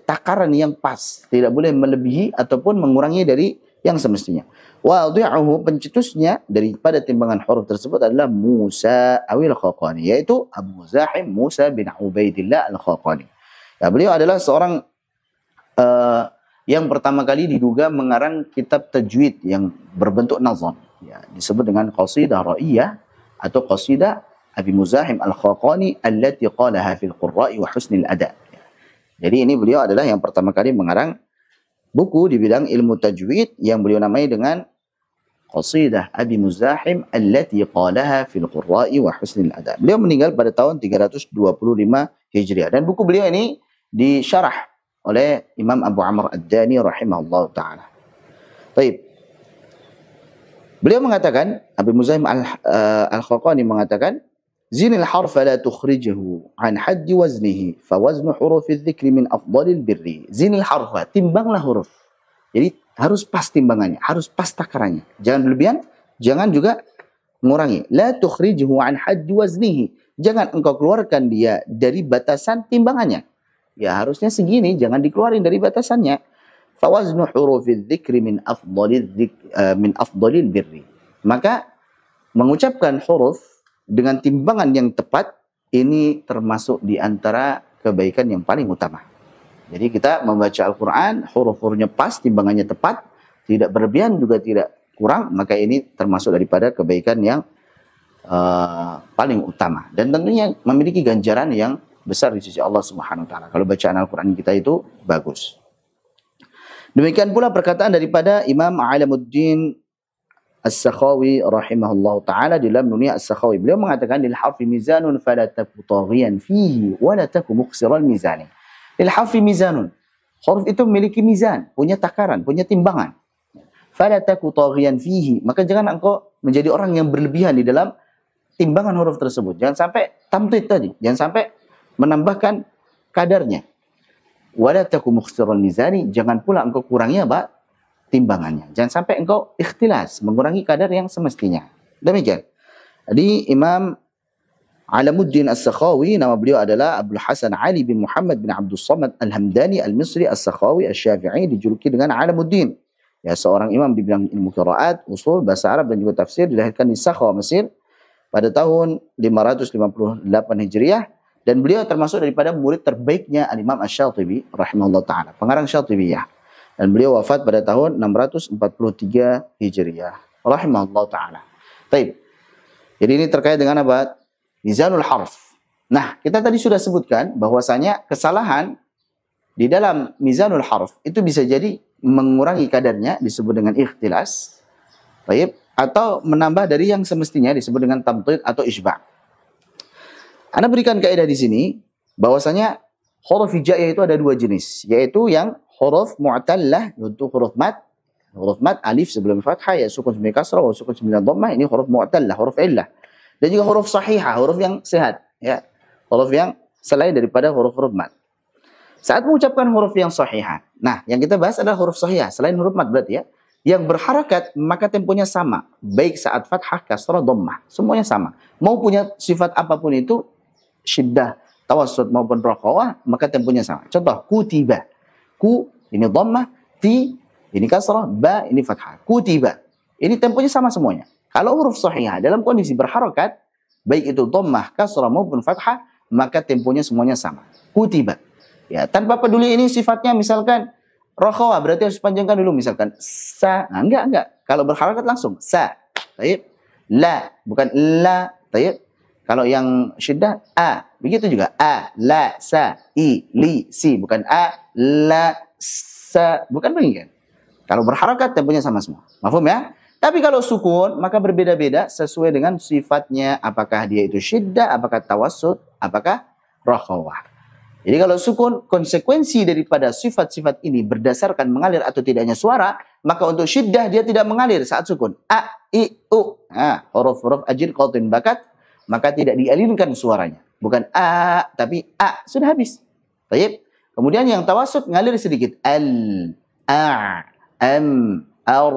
takaran yang pas. Tidak boleh melebihi ataupun mengurangi dari yang semestinya. Wadi'uhu, pencetusnya daripada timbangan huruf tersebut adalah Musa awil khaqani, yaitu Abu Zahim Musa bin Ubaidillah al-Khaqani. Ya, beliau adalah seorang yang pertama kali diduga mengarang kitab tajwid yang berbentuk nazam. Ya, disebut dengan qasidah ra'iyah atau qasidah Abi Muzahim al-Khaqani allati qalaha fil qurra'i wa husnil ada. Ya. Jadi ini beliau adalah yang pertama kali mengarang buku di bidang ilmu tajwid yang beliau namai dengan qasidah Abi Muzahim allati qalaha fil qurra'i wa husnil ada. Beliau meninggal pada tahun 325 Hijriah, dan buku beliau ini disyarah oleh Imam Abu Amr Ad-Dani rahimahullah ta'ala. Baik. Beliau mengatakan, Abu Muzahim al-Khaqani mengatakan, zinil harfa la tukhrijahu an haddi waznihi, fa waznu hurufi dzikri min afdalil birri. Zinil harfa, timbanglah huruf. Jadi harus pas timbangannya, harus pas takarannya. Jangan berlebihan, jangan juga mengurangi. La tukhrijahu an haddi waznihi. Jangan engkau keluarkan dia dari batasan timbangannya. Ya harusnya segini, jangan dikeluarin dari batasannya. Fawaznu hurufi dzikri min afdalil birri. Maka mengucapkan huruf dengan timbangan yang tepat ini termasuk di antara kebaikan yang paling utama. Jadi kita membaca Al-Qur'an, huruf-hurufnya pas, timbangannya tepat, tidak berlebihan juga tidak kurang, maka ini termasuk daripada kebaikan yang paling utama, dan tentunya memiliki ganjaran yang besar di sisi Allah Subhanahu wa taala kalau bacaan Al-Qur'an kita itu bagus. Demikian pula perkataan daripada Imam Alamuddin As-Sakhawi rahimahullahu taala di dalam Nunia As-Sakhawi. Beliau mengatakan lil harfi mizanun fala taku taghiyan fihi wa la taku muqsiral mizani. Lil harfi mizanun. Huruf itu memiliki mizan, punya takaran, punya timbangan. Fala taku taghiyan fihi, maka jangan engkau menjadi orang yang berlebihan di dalam timbangan huruf tersebut. Jangan sampai tamtid tadi, jangan sampai menambahkan kadarnya. Wala taku mukhsiral mizani, jangan pula engkau kurangi apa? Timbangannya. Jangan sampai engkau ikhtilas, mengurangi kadar yang semestinya. Demikian. Jadi Imam Alamuddin As-Sakhawi, nama beliau adalah Abdul Hasan Ali bin Muhammad bin Abdul Samad Al-Hamdani Al-Misri As-Sakhawi Asy-Syafi'i, dijuluki dengan Alamuddin. Ya, seorang imam di bidang ilmu qiraat, usul, bahasa Arab dan juga tafsir, dilahirkan di Sakhawa, Mesir pada tahun 558 Hijriah. Dan beliau termasuk daripada murid terbaiknya Al-Imam Asy-Syatibi rahimahullah ta'ala, pengarang Syatibiyah. Dan beliau wafat pada tahun 643 Hijriah rahimahullah ta'ala. Baik. Jadi ini terkait dengan apa? Mizanul harf. Nah, kita tadi sudah sebutkan bahwasanya kesalahan di dalam mizanul harf itu bisa jadi mengurangi kadarnya, disebut dengan ikhtilas. Baik. Atau menambah dari yang semestinya, disebut dengan tamtid atau isba'. Anda berikan kaidah di sini bahwasanya huruf hijaiyah itu ada dua jenis, yaitu yang huruf mu'tallah, yaitu huruf mad alif sebelum fathah, ya sukun sebelum kasrah, wa sukun sebelum dhammah, ini huruf mu'tallah, huruf illah. Dan juga huruf sahihah, huruf yang sehat, ya. Huruf yang selain daripada huruf-huruf mad. Saat mengucapkan huruf yang sahihah. Nah, yang kita bahas adalah huruf sahihah, selain huruf mad berarti ya. Yang berharakat maka temponya sama, baik saat fathah, kasrah, dhammah, semuanya sama. Mau punya sifat apapun itu, syiddah, tawassut maupun raqawah, maka temponya sama. Contoh, kutiba. Ku ini dhammah, ti ini kasrah, ba ini fathah. Kutiba. Ini temponya sama semuanya. Kalau huruf sahihah dalam kondisi berharakat, baik itu dhammah, kasrah maupun fathah, maka temponya semuanya sama. kutiba. Ya, tanpa peduli ini sifatnya misalkan rokhawah, berarti harus panjangkan dulu misalkan sa. Nah, enggak. Kalau berharakat langsung sa. Baik. La, bukan la. Baik. Kalau yang syiddah a, begitu juga a, la, sa, i, li, si, bukan a, la, sa, bukan demikian. Kalau berharakat temponya sama semua. Mafhum ya? Tapi kalau sukun maka berbeda-beda sesuai dengan sifatnya, apakah dia itu syiddah, apakah tawassut, apakah rokhawah. Jadi kalau sukun, konsekuensi daripada sifat-sifat ini berdasarkan mengalir atau tidaknya suara, maka untuk syiddah dia tidak mengalir saat sukun. A, I, U. Nah, huruf-huruf ajin, qatin, bakat, maka tidak dialirkan suaranya. Bukan A, tapi A. Sudah habis. Baik. Kemudian yang tawassut ngalir sedikit. Al, A, M, Ar,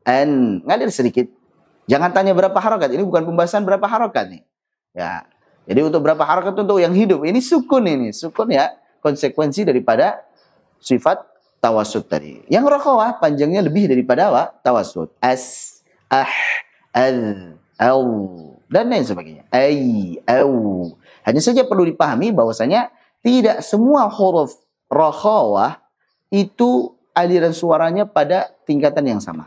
An. Ngalir sedikit. Jangan tanya berapa harakat. Ini bukan pembahasan berapa harakat nih. Ya. Jadi untuk berapa harakat untuk yang hidup. Ini sukun ini. Sukun ya konsekuensi daripada sifat tawassut tadi. Yang rokhawah panjangnya lebih daripada apa? Tawassut. As, ah, al, au, dan lain sebagainya. Ai, au. Hanya saja perlu dipahami bahwasanya tidak semua huruf rokhawah itu aliran suaranya pada tingkatan yang sama.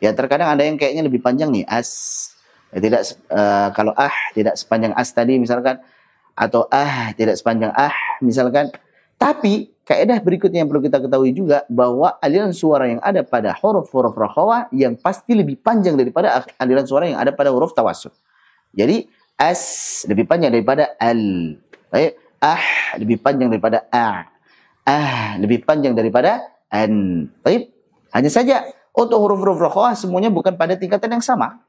Ya terkadang ada yang kayaknya lebih panjang nih. As. Tidak kalau tidak sepanjang as tadi misalkan, atau tidak sepanjang misalkan. Tapi kaidah berikutnya yang perlu kita ketahui juga bahwa aliran suara yang ada pada huruf-huruf rokhawah yang pasti lebih panjang daripada aliran suara yang ada pada huruf tawassut. Jadi as lebih panjang daripada al. Baik, lebih panjang daripada lebih panjang daripada an. Baik, hanya saja untuk huruf-huruf rokhawah semuanya bukan pada tingkatan yang sama.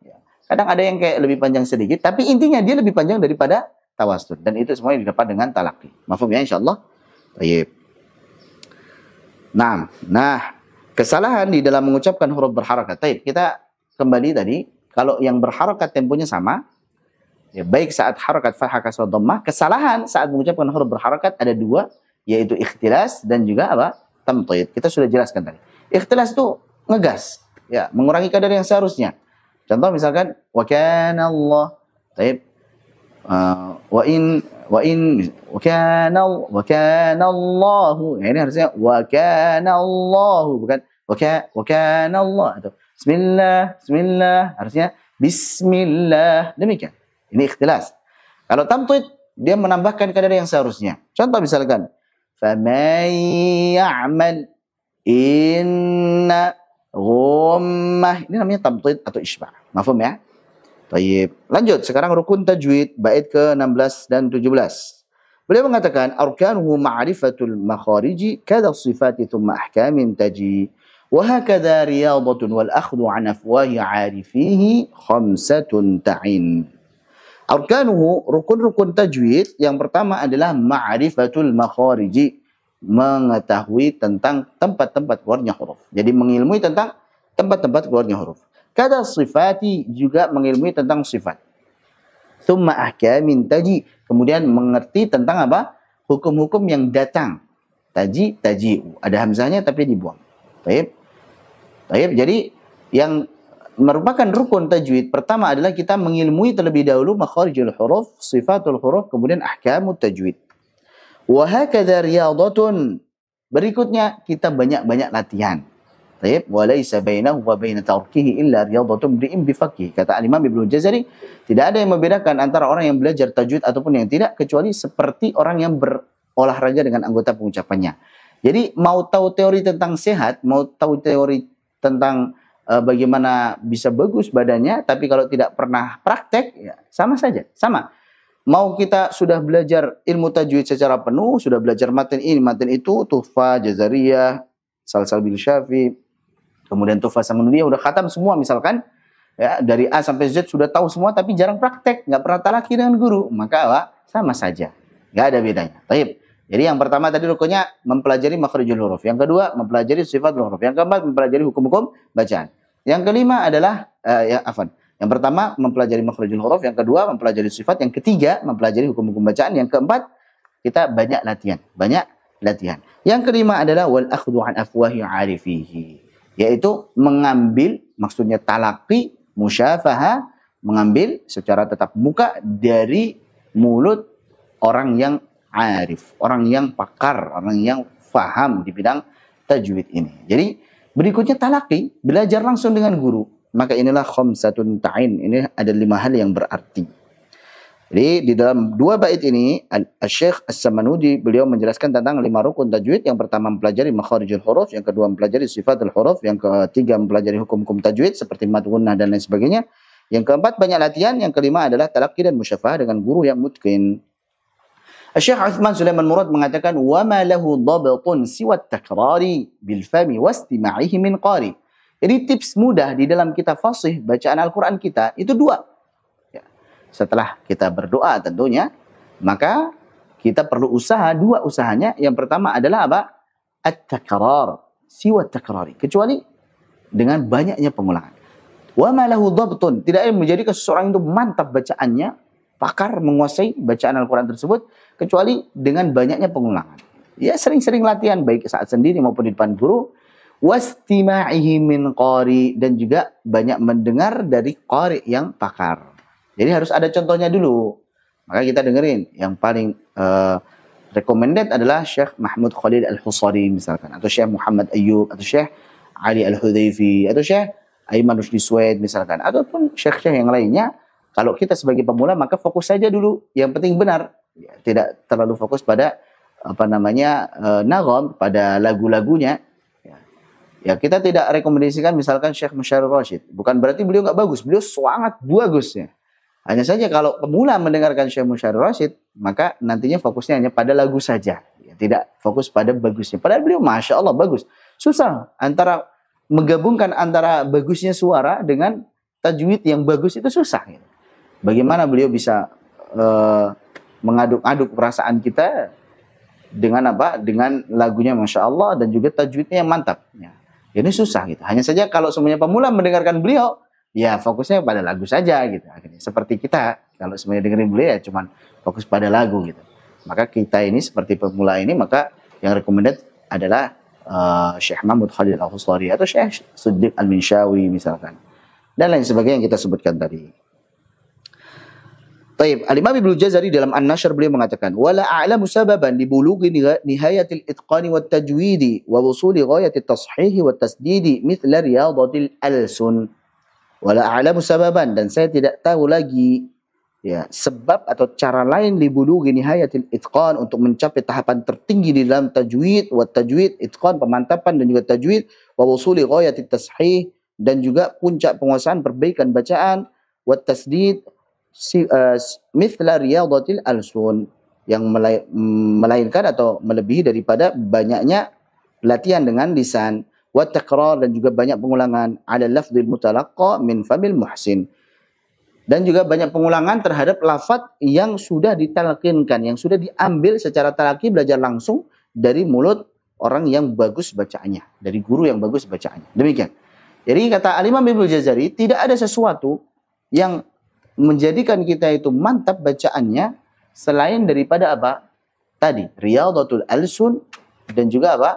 Kadang ada yang kayak lebih panjang sedikit, tapi intinya dia lebih panjang daripada tawassut. Dan itu semuanya didapat dengan talaqi. Mafhum ya insyaallah? Baik. Nah, kesalahan di dalam mengucapkan huruf berharakat. Baik, kita kembali tadi, kalau yang berharakat temponya sama, ya baik saat harakat fathah kasrah dhammah, kesalahan saat mengucapkan huruf berharakat ada dua, yaitu ikhtilas dan juga apa? Tamtid. Kita sudah jelaskan tadi. Ikhtilas itu ngegas, ya, mengurangi kadar yang seharusnya. Contoh misalkan wa kana Allah, baik, wa kana Allah. Ya, ini harusnya wa kana Allah, bukan wa kana Allah. Atau bismillah harusnya bismillah. Demikian. Ini ikhtilas. Kalau tamtid dia menambahkan kadar yang seharusnya. Contoh misalkan faman ya'mal inna ghammah, ini namanya tamtid atau isbah. Mafhum ya? Baik. Lanjut, sekarang rukun tajwid bait ke-16 dan 17. Beliau mengatakan arkanuhu ma'rifatul makhariji kadha sifati thumma ahkamin taji wa hakadha riyadatun wal akhdhu an afwahi 'arifihi khamsatun ta'in. Arkanuhu, rukun-rukun tajwid yang pertama adalah ma'rifatul makhariji, mengetahui tentang tempat-tempat keluarnya huruf. Jadi mengilmui tentang tempat-tempat keluarnya huruf. Kada sifati, juga mengilmui tentang sifat. Thumma ahkamin taji, kemudian mengerti tentang apa? Hukum-hukum yang datang. Taji, taji'u. Ada hamzahnya tapi dibuang. Baik. Jadi yang merupakan rukun tajwid pertama adalah kita mengilmui terlebih dahulu makharijul huruf, sifatul huruf, kemudian ahkamut tajwid. Wa hakadha riyadatun. Berikutnya kita banyak-banyak latihan. Baik, wa laisa bainahu wa bain tarkihi illa riyadatun bi'im bifaqih. Kata Imam Ibnu Jazari, tidak ada yang membedakan antara orang yang belajar tajwid ataupun yang tidak, kecuali seperti orang yang berolahraga dengan anggota pengucapannya. Jadi mau tahu teori tentang sehat, mau tahu teori tentang bagaimana bisa bagus badannya, tapi kalau tidak pernah praktek, ya sama saja, sama. Mau kita sudah belajar ilmu tajwid secara penuh, sudah belajar maten ini, maten itu, Tuhfah, Jazariyah, Salsal bil Syafi, kemudian Tuhfah Samanudiyah, udah khatam semua misalkan, ya dari A sampai Z sudah tahu semua, tapi jarang praktek, nggak pernah talaki dengan guru, maka apa? Sama saja, nggak ada bedanya. Baik. Jadi yang pertama tadi rukunnya mempelajari makhrijul huruf, yang kedua mempelajari sifatul huruf, yang keempat mempelajari hukum-hukum bacaan, yang kelima adalah yang pertama mempelajari makhrijul huruf, yang kedua mempelajari sifat, yang ketiga mempelajari hukum-hukum bacaan, yang keempat kita banyak latihan. Yang kelima adalah wal akhdhu an afwahi 'arifihi, yaitu mengambil, maksudnya talaqi, musyafaha, mengambil secara tatap muka dari mulut orang yang arif, orang yang pakar, orang yang faham di bidang tajwid ini. Jadi berikutnya talaqi, belajar langsung dengan guru. Maka inilah khamsatun ta'in. Ini ada 5 hal yang berarti. Jadi di dalam 2 bait ini Syekh As-Samanudi beliau menjelaskan tentang 5 rukun tajwid. Yang pertama mempelajari makharijul huruf, yang kedua mempelajari sifatul huruf, yang ketiga mempelajari hukum-hukum tajwid seperti mad, gunnah dan lain sebagainya. Yang keempat banyak latihan, yang kelima adalah talaqqi dan musyafahah dengan guru yang mutqin. Syekh Utsman Sulaiman Murad mengatakan wa ma lahu dhabtun siwa takrari bil fami wastima'ihi min qari. Jadi tips mudah di dalam kita fasih bacaan Al-Qur'an kita itu 2. Setelah kita berdoa tentunya, maka kita perlu usaha, 2 usahanya. Yang pertama adalah apa? At-takrar, siwa takrari. Kecuali dengan banyaknya pengulangan. Wa ma lahu dhabtun, tidak ada menjadikan seseorang itu mantap bacaannya, pakar menguasai bacaan Al-Quran tersebut, kecuali dengan banyaknya pengulangan. Ya sering-sering latihan, baik saat sendiri maupun di depan guru. Wastima'ihi min qari, dan juga banyak mendengar dari qari yang pakar. Jadi harus ada contohnya dulu. Maka kita dengerin. Yang paling recommended adalah Syekh Mahmud Khalil Al-Husari misalkan. Atau Syekh Muhammad Ayyub. Atau Syekh Ali Al-Hudhaifi. Atau Syekh Aiman Rusdi Suwaid misalkan. Ataupun Syekh-Syekh yang lainnya. Kalau kita sebagai pemula maka fokus saja dulu. Yang penting benar. Ya, tidak terlalu fokus pada nagom, pada lagu-lagunya. Ya, kita tidak rekomendasikan misalkan Syekh Musyarir Rasyid. Bukan berarti beliau nggak bagus. Beliau sangat bagus ya. Hanya saja kalau pemula mendengarkan Syekh Musyarir Rasyid, maka nantinya fokusnya hanya pada lagu saja. Ya, tidak fokus pada bagusnya. Padahal beliau Masya Allah bagus. Susah antara menggabungkan antara bagusnya suara dengan tajwid yang bagus itu susah. Ya. Bagaimana beliau bisa mengaduk-aduk perasaan kita dengan apa? Dengan lagunya Masya Allah dan juga tajwidnya yang mantap. Ya. Ini susah gitu. Hanya saja kalau semuanya pemula mendengarkan beliau, ya fokusnya pada lagu saja gitu. Akhirnya seperti kita kalau semuanya dengerin beliau ya cuman fokus pada lagu gitu. Maka kita ini seperti pemula ini, maka yang recommended adalah Syekh Mahmud Khalil Al-Husari atau Syekh Siddiq Al-Minshawi misalkan. Dan lain sebagainya yang kita sebutkan tadi. Taib, Al-Imam Ibnu Jazari dalam An-Nashr beliau mengatakan wala a'lamu sababan li bulughi nihayatil itqani wat tajwidi wa wusuli ghayatit tashih wat tasdidi mithla riyadatil alsun. Wala a'lamu sababan, dan saya tidak tahu lagi ya sebab atau cara lain li bulughi nihayatil itqan, untuk mencapai tahapan tertinggi di dalam tajwid wat tajwid, itqan pemantapan dan juga tajwid, wa wusuli ghayatit tashih, dan juga puncak penguasaan perbaikan bacaan, wat tasdid mithla riyadatil alsun, yang melainkan atau melebihi daripada banyaknya latihan dengan lisan, wa takrar, dan juga banyak pengulangan, ala lafdzil mutalaqqa min famil muhsin, dan juga banyak pengulangan terhadap lafaz yang sudah ditalqinkan, yang sudah diambil secara talaqi, belajar langsung dari mulut orang yang bagus bacaannya, dari guru yang bagus bacaannya. Demikian. Jadi kata Al-Imam Ibnu Jazari, tidak ada sesuatu yang menjadikan kita itu mantap bacaannya selain daripada apa? Tadi, riyadatul alsun, dan juga apa?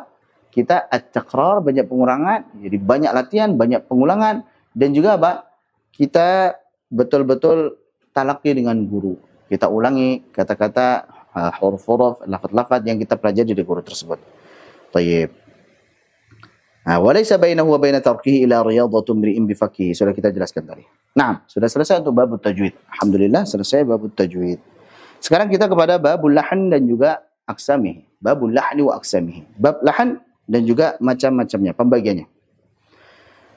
Kita at-takrar, banyak pengulangan, jadi banyak latihan, banyak pengulangan, dan juga apa? Kita betul-betul talaqi dengan guru. Kita ulangi kata-kata, huruf-huruf, lafaz-lafaz yang kita pelajari dari guru tersebut. Tayyib. Walaysa bainahu wa baina tarkihi ila riyadatu mri'in bifaqihi. Sudah kita jelaskan tadi. Nah, sudah selesai untuk babut tajwid. Alhamdulillah selesai babut tajwid. Sekarang kita kepada babul lahan dan juga aqsamihi. Babul lahni wa aqsamihi. Bab lahan dan juga macam-macamnya, pembagiannya.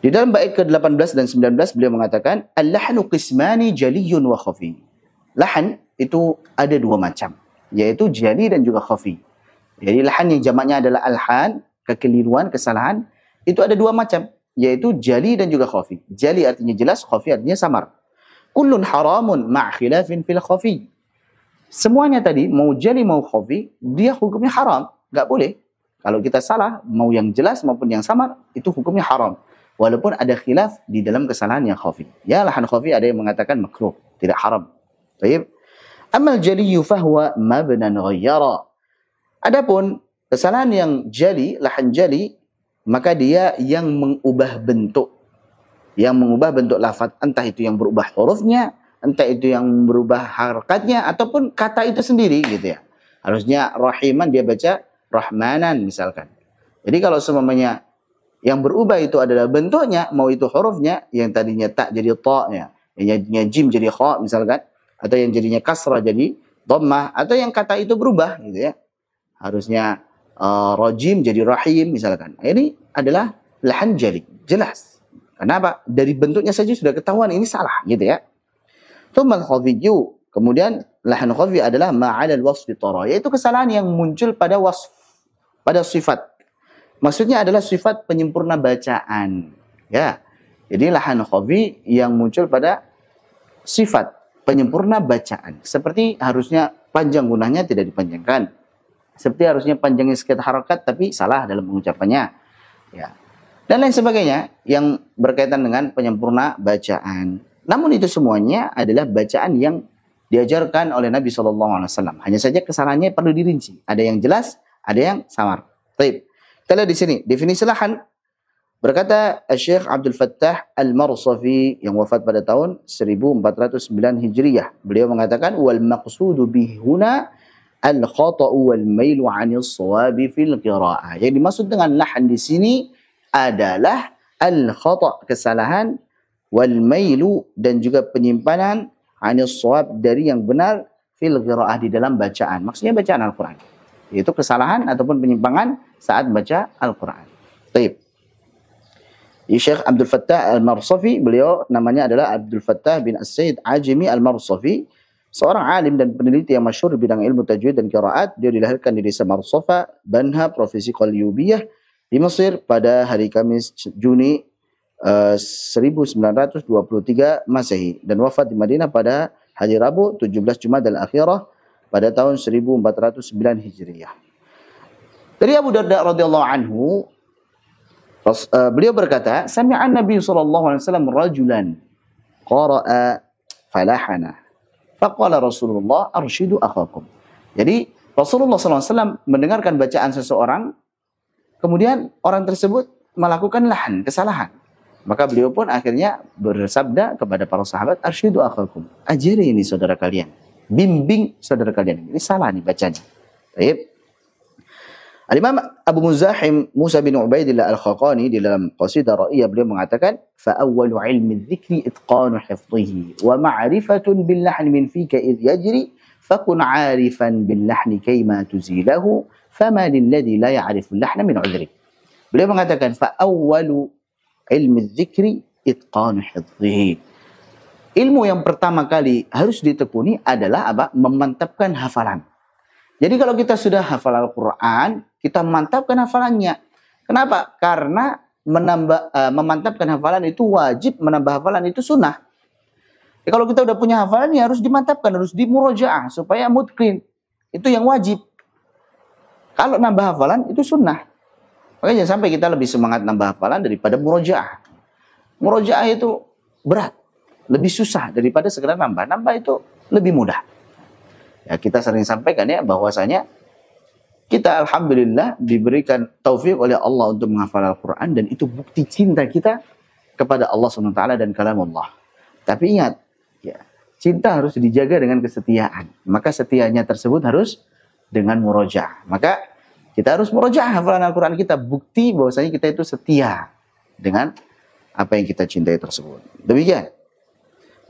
Di dalam bait ke-18 dan 19 beliau mengatakan al-lahnu qismani jaliyun wa khafi. Lahan itu ada 2 macam, yaitu jali dan juga khafi. Jadi lahan yang jamaknya adalah alhan, kekeliruan, kesalahan, itu ada 2 macam, yaitu jali dan juga khafi. Jali artinya jelas, khafi artinya samar. Kullun haramun ma' khilafin fil khafi. Semuanya tadi, mau jali mau khafi, dia hukumnya haram, enggak boleh. Kalau kita salah, mau yang jelas maupun yang samar, itu hukumnya haram. Walaupun ada khilaf di dalam kesalahan yang khafi. Ya, lahan khafi ada yang mengatakan makruh, tidak haram. Baik. Amal jaliyu fahuwa mabnan ghayyara. Adapun kesalahan yang jali, lahan jali, maka dia yang mengubah bentuk. Yang mengubah bentuk lafaz, entah itu yang berubah hurufnya, entah itu yang berubah harakatnya, ataupun kata itu sendiri gitu ya. Harusnya rahiman dia baca rahmanan misalkan. Jadi kalau semuanya yang berubah itu adalah bentuknya, mau itu hurufnya yang tadinya ta jadi ta ya, yang jadinya jim jadi kha misalkan, atau yang jadinya kasrah jadi dhammah, atau yang kata itu berubah gitu ya. Harusnya rajim jadi rahim misalkan. Ini adalah lahan jali, jelas. Kenapa? Dari bentuknya saja sudah ketahuan ini salah gitu ya. Tsumma al-khafiyyu, kemudian lahan khafi adalah ma'ala al-wasfi tara, yaitu kesalahan yang muncul pada wasf, pada sifat. Maksudnya adalah sifat penyempurna bacaan. Ya. Jadi lahan khafi yang muncul pada sifat penyempurna bacaan. Seperti harusnya panjang gunanya tidak dipanjangkan. Seperti harusnya panjangnya sekitar harakat tapi salah dalam pengucapannya. Ya. Dan lain sebagainya yang berkaitan dengan penyempurna bacaan. Namun itu semuanya adalah bacaan yang diajarkan oleh Nabi SAW. Hanya saja kesalahannya perlu dirinci. Ada yang jelas, ada yang samar. Baik. Kita lihat di sini. Definisi lahan. Berkata Syekh Abdul Fattah Al-Marsafi yang wafat pada tahun 1409 Hijriyah. Beliau mengatakan, wal maqsudu bihuna al-khata'u wal mailu 'anil shawabi fil qira'ah. Yang dimaksud dengan lahan di sini adalah al-khata', kesalahan, wal mailu, dan juga penyimpanan, 'anil shawab, dari yang benar, fil qira'ah, di dalam bacaan. Maksudnya bacaan Al-Qur'an. Yaitu kesalahan ataupun penyimpangan saat baca Al-Qur'an. Baik. Syekh Abdul Fattah Al-Marsafi, beliau namanya adalah Abdul Fattah bin As-Sayyid Ajami Al-Marsafi, seorang alim dan peneliti yang masyhur di bidang ilmu tajwid dan qiraat. Dia dilahirkan di desa Marsafa, Banha, Provinsi Qalyubiyah di Mesir pada hari Kamis Juni 1923 Masehi, dan wafat di Madinah pada hari Rabu 17 Jumadil Akhirah pada tahun 1409 Hijriyah. Dari Abu Darda radhiyallahu anhu, beliau berkata, sami'an Nabi sallallahu alaihi wasallam rajulan qara'a falahana faqala Rasulullah arshidu akhakum. Jadi Rasulullah SAW mendengarkan bacaan seseorang, kemudian orang tersebut melakukan lahan, kesalahan. Maka beliau pun akhirnya bersabda kepada para sahabat, arshidu akhakum, ajari ini saudara kalian, bimbing saudara kalian, ini salah nih bacanya. Baik. Al-Imam Abu Muzahim Musa bin Ubaidillah Al-Khaqani di dalam qasidah Ra'iyah beliau mengatakan, fa awwalu ilmi dzikri itqanu hifdhihi wa ma'rifatun bil lahni min fika id yajri fakun 'arifan bil lahni kayma tuzilahu fama lil ladzi la ya'rifu al-lahna min 'udhri. Beliau mengatakan, fa awwalu ilmi dzikri itqanu hifdhihi. Ilmu yang pertama kali harus ditekuni adalah apa? Memantapkan hafalan. Jadi kalau kita sudah hafal Al-Quran, kita mantapkan hafalannya. Kenapa? Karena memantapkan hafalan itu wajib, menambah hafalan itu sunnah. Ya, kalau kita udah punya hafalan ya harus dimantapkan, harus dimurojaah supaya mutqin. Itu yang wajib. Kalau nambah hafalan itu sunnah. Makanya jangan sampai kita lebih semangat nambah hafalan daripada murojaah. Murojaah itu berat, lebih susah daripada sekedar nambah. Nambah itu lebih mudah. Ya, kita sering sampaikan ya bahwasanya kita alhamdulillah diberikan taufik oleh Allah untuk menghafal Al-Quran, dan itu bukti cinta kita kepada Allah SWT dan kalam Allah. Tapi ingat, ya, cinta harus dijaga dengan kesetiaan. Maka setianya tersebut harus dengan murojaah. Maka kita harus murojaah hafalan Al-Quran kita, bukti bahwasanya kita itu setia dengan apa yang kita cintai tersebut. Demikian.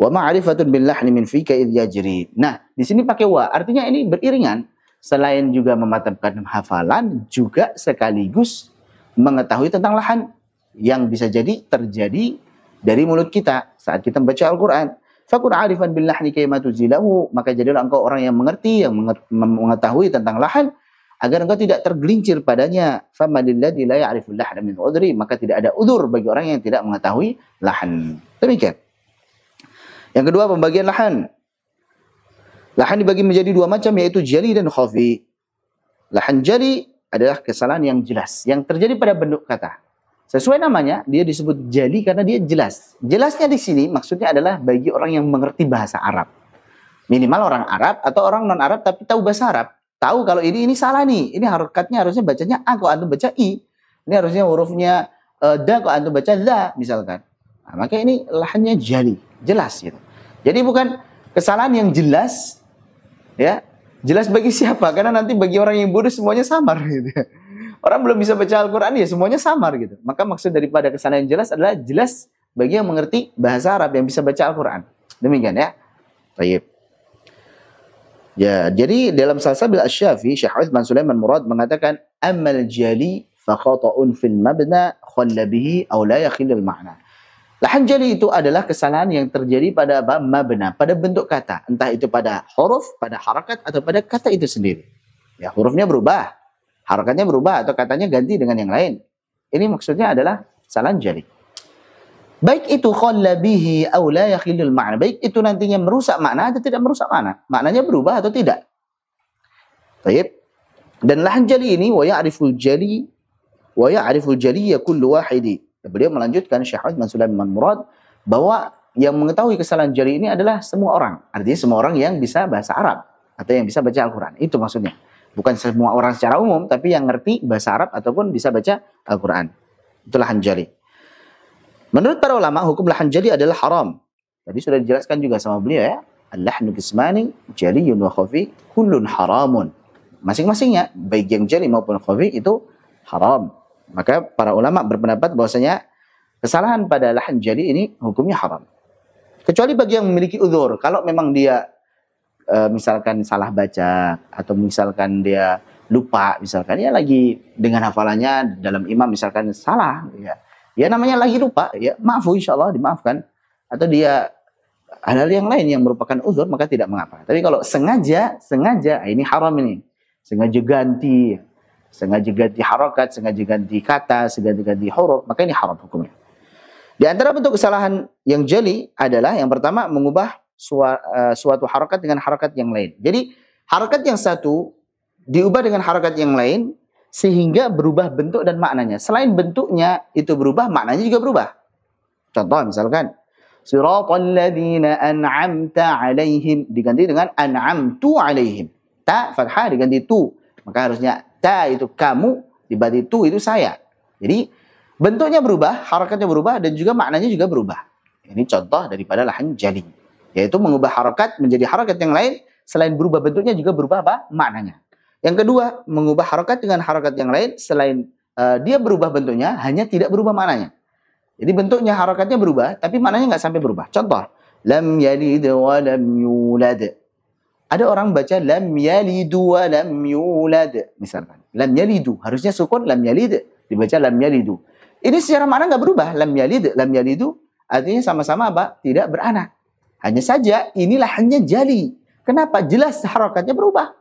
Wa ma'rifatun bil lahni min fika idh yajri. Nah, di sini pakai wa, artinya ini beriringan. Selain juga memantapkan hafalan, juga sekaligus mengetahui tentang lahan yang bisa jadi terjadi dari mulut kita saat kita membaca Al-Quran. Fakun 'arifan bil lahni kayma tuzilahu, maka jadilah engkau orang yang mengerti, yang mengetahui tentang lahan, agar engkau tidak tergelincir padanya. Famanil ladzi la ya'riful lahna min udhri, maka tidak ada udzur bagi orang yang tidak mengetahui lahan. Demikian. Yang kedua, pembagian lahan. Lahan dibagi menjadi dua macam, yaitu jali dan khafi. Lahan jali adalah kesalahan yang jelas, yang terjadi pada bentuk kata. Sesuai namanya, dia disebut jali karena dia jelas. Jelasnya di sini maksudnya adalah bagi orang yang mengerti bahasa Arab. Minimal orang Arab atau orang non-Arab tapi tahu bahasa Arab. Tahu kalau ini salah nih. Ini harokatnya harusnya bacanya A, kok antum baca I. Ini harusnya hurufnya da, kok antum baca za, misalkan. Nah, maka ini lahannya jali, jelas gitu. Jadi bukan kesalahan yang jelas, ya, Jelas bagi siapa? Karena nanti bagi orang yang bodoh semuanya samar gitu. Orang belum bisa baca Al-Quran ya semuanya samar gitu. Maka maksud daripada kesalahan yang jelas adalah jelas bagi yang mengerti bahasa Arab yang bisa baca Al-Quran. Demikian ya. Baik. Ya, jadi dalam Salsabil Asy-Syafi, Syekh Utsman Sulaiman Murad mengatakan amal jali fa khata'un fil mabna khalla bihi aw la yakhilul ma'na. Lahan jali itu adalah kesalahan yang terjadi pada mabna, pada bentuk kata, entah itu pada huruf, pada harakat atau pada kata itu sendiri. Ya, hurufnya berubah, harakatnya berubah atau katanya ganti dengan yang lain. Ini maksudnya adalah kesalahan jali. Baik itu khalla bihi aw la yakhilul ma'na, baik itu nantinya merusak makna atau tidak merusak makna. Maknanya berubah atau tidak. Baik. Dan lahan jali ini wa ya'riful jali ya kullu wahidi. Beliau melanjutkan Syekh Utsman Sulaiman Murad bahwa yang mengetahui kesalahan jali ini adalah semua orang. Artinya semua orang yang bisa bahasa Arab atau yang bisa baca Al-Quran. Itu maksudnya. Bukan semua orang secara umum, tapi yang ngerti bahasa Arab ataupun bisa baca Al-Quran. Itulah lahan jali. Menurut para ulama, hukum lahan jali adalah haram. Tadi sudah dijelaskan juga sama beliau ya. Al-lahnu qismani jaliyun wa khafi kullun haramun. Masing-masingnya, baik yang jali maupun khafi itu haram. Maka para ulama berpendapat bahwasanya kesalahan pada lahan jali ini hukumnya haram. Kecuali bagi yang memiliki uzur. Kalau memang dia misalkan salah baca atau misalkan dia lupa, misalkan ya lagi dengan hafalannya dalam imam misalkan salah, ya namanya lagi lupa, ya maafu insyaallah dimaafkan. Atau dia hal-hal yang lain yang merupakan uzur maka tidak mengapa. Tapi kalau sengaja ini haram ini. Sengaja ganti harakat, sengaja ganti kata, sengaja ganti huruf, maka ini haram hukumnya. Di antara bentuk kesalahan yang jeli adalah yang pertama mengubah suatu harakat dengan harakat yang lain. Jadi harakat yang satu diubah dengan harakat yang lain sehingga berubah bentuk dan maknanya. Selain bentuknya itu berubah, maknanya juga berubah. Contoh misalkan siratal ladzina an'amta 'alaihim diganti dengan an'amtu 'alaihim. Ta fathah diganti tu. Maka harusnya ta itu kamu, diganti tu itu saya. Jadi bentuknya berubah, harakatnya berubah dan juga maknanya juga berubah. Ini contoh daripada lahan jali, yaitu mengubah harakat menjadi harakat yang lain, selain berubah bentuknya juga berubah apa? Maknanya. Yang kedua, mengubah harakat dengan harakat yang lain, selain dia berubah bentuknya, hanya tidak berubah maknanya. Jadi bentuknya, harakatnya berubah, tapi maknanya nggak sampai berubah. Contoh, lam yalid wa lam yulad. Ada orang baca lam yalidu wa lam yulad. Misalkan, lam yalidu, harusnya sukun lam yalid, dibaca lam yalidu. Ini secara makna nggak berubah, lam yalid, lam yalidu, artinya sama-sama apa? Tidak beranak. Hanya saja inilah hanya jali. Kenapa? Jelas harakatnya berubah.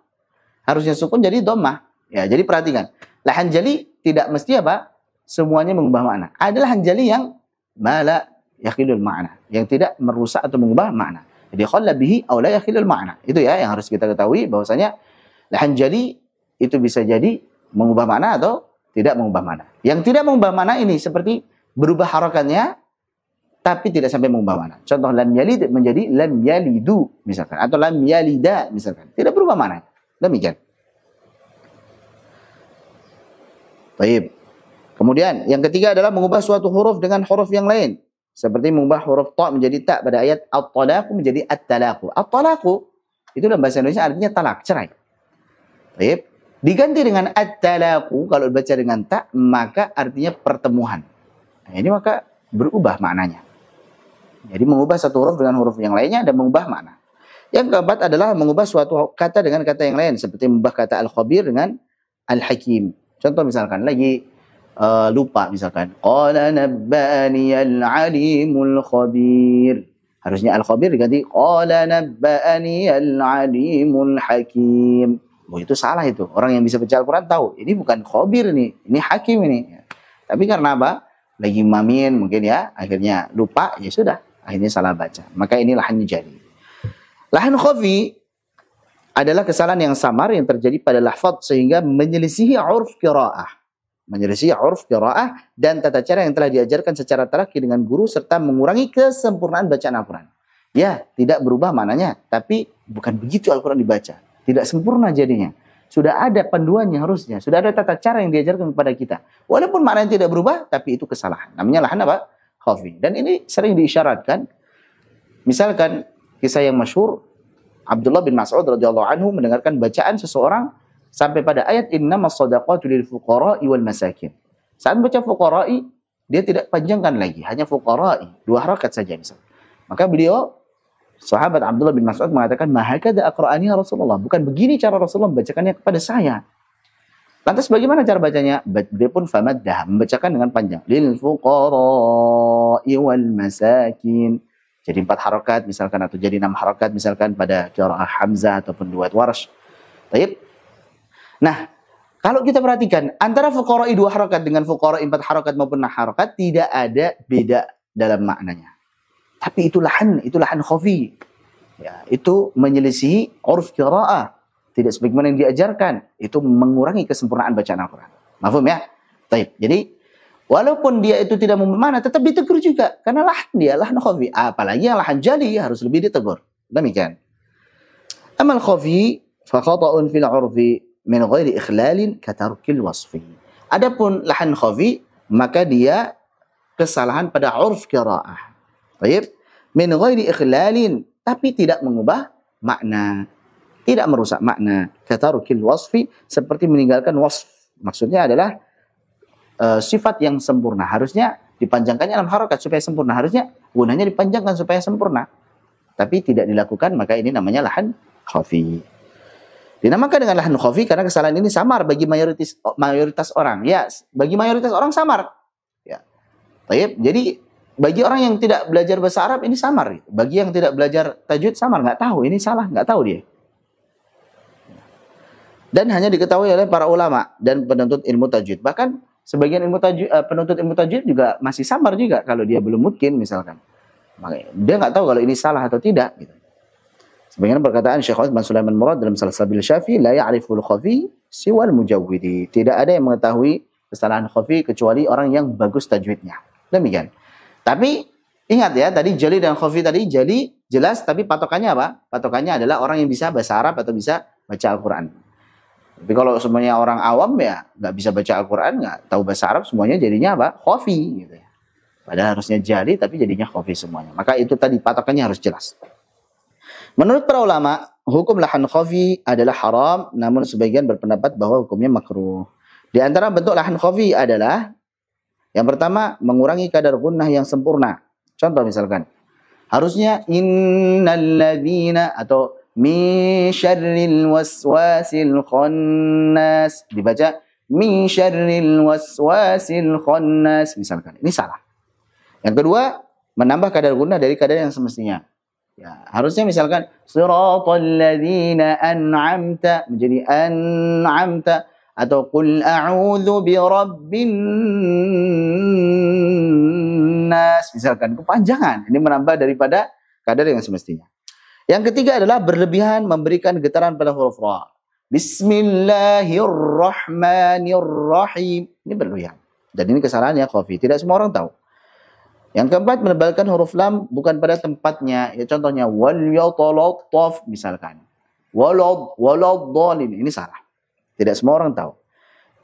Harusnya sukun jadi dhammah. Ya, jadi perhatikan. Lahan jali tidak mesti apa? Semuanya mengubah makna. Ada lahan jali yang mala yakhilul ma'na, yang tidak merusak atau mengubah makna. Jadi khalla bihi aw la yakhilul ma'na. Itu ya yang harus kita ketahui bahwasanya lahan jali itu bisa jadi mengubah makna atau tidak mengubah makna. Yang tidak mengubah makna ini seperti berubah harakatnya tapi tidak sampai mengubah makna. Contoh lam yalid menjadi lam yalidu misalkan, atau lam yalida misalkan. Tidak berubah makna. Demikian. Baik. Kemudian yang ketiga adalah mengubah suatu huruf dengan huruf yang lain. Seperti mengubah huruf ta menjadi ta pada ayat at-talaqu menjadi at-talaqu. At-talaqu itu dalam bahasa Indonesia artinya talak, cerai. Baik. Diganti dengan at-talaqu, kalau dibaca dengan ta maka artinya pertemuan. Nah, ini maka berubah maknanya. Jadi mengubah satu huruf dengan huruf yang lainnya dan mengubah makna. Yang keempat adalah mengubah suatu kata dengan kata yang lain. Seperti mengubah kata al-khabir dengan al-hakim. Contoh misalkan lagi lupa misalkan. Qala nabba'ani al-alimul khabir. Harusnya al-khabir diganti qala nabba'ani al-alimul hakim. Oh, itu salah itu. Orang yang bisa baca Al-Quran tahu. Ini bukan khabir ini. Ini hakim ini. Tapi karena apa? Lagi mamin mungkin ya. Akhirnya lupa. Ya sudah. Akhirnya salah baca. Maka ini lahan jadi. Lahan khafi adalah kesalahan yang samar yang terjadi pada lafaz sehingga menyelisihi urf qiraah. Menyelisihi urf qiraah dan tata cara yang telah diajarkan secara talaqi dengan guru serta mengurangi kesempurnaan bacaan Al-Quran. Ya, tidak berubah maknanya, tapi bukan begitu Al-Quran dibaca. Tidak sempurna jadinya. Sudah ada panduannya harusnya, sudah ada tata cara yang diajarkan kepada kita. Walaupun maknanya tidak berubah, tapi itu kesalahan. Namanya lahan apa? Khafi. Dan ini sering diisyaratkan. Misalkan kisah yang masyhur, Abdullah bin Mas'ud radhiyallahu anhu mendengarkan bacaan seseorang sampai pada ayat innamas shadaqatu lil fuqara'i wal masakin. Saat baca fuqara'i, dia tidak panjangkan lagi, hanya fuqara'i, 2 harakat saja misalnya. Maka beliau, sahabat Abdullah bin Mas'ud mengatakan, "Ma hakadha aqra'ani ya Rasulullah." Bukan begini cara Rasulullah membacakannya kepada saya. Lantas bagaimana cara bacanya? Beliau pun famaddah, membacakan dengan panjang. Lil fuqara'i wal masakin. Jadi 4 harakat misalkan, atau jadi 6 harakat misalkan pada qiraah Hamzah ataupun riwayat Warsh. Baik. Nah, kalau kita perhatikan antara fuqara'i 2 harakat dengan fuqara'i 4 harakat maupun 6 harakat tidak ada beda dalam maknanya. Tapi itu lahan khafi. Ya, itu menyelisihi urf qiraah. Tidak sebagaimana yang diajarkan, itu mengurangi kesempurnaan bacaan Al-Qur'an. Mafhum ya? Baik. Jadi walaupun dia itu tidak bermakna, tetap ditegur juga karena lahan khafi. Apalagi yang lahan jali harus lebih ditegur. Demikian. Amal khafi fa khata'un fil 'urfi min ghairi ikhlalin ka tarkil wasfi. Adapun lahan khafi maka dia kesalahan pada urf qiraah. Baik. Min ghairi ikhlalin, tapi tidak mengubah makna. Tidak merusak makna. Katarukil wasfi, seperti meninggalkan wasf. Maksudnya adalah sifat yang sempurna. Harusnya dipanjangkannya dalam harakat supaya sempurna. Harusnya gunanya dipanjangkan supaya sempurna. Tapi tidak dilakukan, maka ini namanya lahan khafi. Dinamakan dengan lahan khafi karena kesalahan ini samar bagi mayoritas orang. Ya, bagi mayoritas orang samar. Ya. Baik, jadi bagi orang yang tidak belajar bahasa Arab ini samar. Bagi yang tidak belajar tajwid samar, nggak tahu ini salah, nggak tahu dia. Dan hanya diketahui oleh para ulama dan penuntut ilmu tajwid. Bahkan sebagian penuntut ilmu tajwid juga masih samar juga kalau dia belum mungkin misalkan. Makanya dia nggak tahu kalau ini salah atau tidak. Gitu. Sebagian perkataan Syekh Utsman Sulaiman Murad dalam Salsabil Syafi, la ya'riful khafi siwal mujawwidi. Tidak ada yang mengetahui kesalahan khafi kecuali orang yang bagus tajwidnya. Demikian. Tapi ingat ya, tadi jali dan khafi tadi, jali jelas tapi patokannya apa? Patokannya adalah orang yang bisa bahasa Arab atau bisa baca Al-Qur'an. Tapi kalau semuanya orang awam ya nggak bisa baca Al-Quran, nggak tahu bahasa Arab, semuanya jadinya apa? Khafi gitu ya. Padahal harusnya jali tapi jadinya khafi semuanya. Maka itu tadi patokannya harus jelas. Menurut para ulama, hukum lahan khafi adalah haram, namun sebagian berpendapat bahwa hukumnya makruh. Di antara bentuk lahan khafi adalah yang pertama, mengurangi kadar gunnah yang sempurna. Contoh misalkan, harusnya innalladzina atau min syarril waswasil khannas, dibaca min syarril waswasil khannas misalkan. Ini salah. Yang kedua, menambah kadar gunnah dari kadar yang semestinya. Ya, harusnya misalkan siratal ladzina an'amta menjadi an'amta, atau qul a'udzu birabbin nas misalkan. Kepanjangan. Ini menambah daripada kadar yang semestinya. Yang ketiga adalah berlebihan memberikan getaran pada huruf ra. Bismillahirrahmanirrahim. Ini berlebihan. Dan ini kesalahan ya khafi. Tidak semua orang tahu. Yang keempat, menebalkan huruf lam bukan pada tempatnya. Ya, contohnya wal yatalattaf misalkan. Waladhdallin. Ini salah. Tidak semua orang tahu.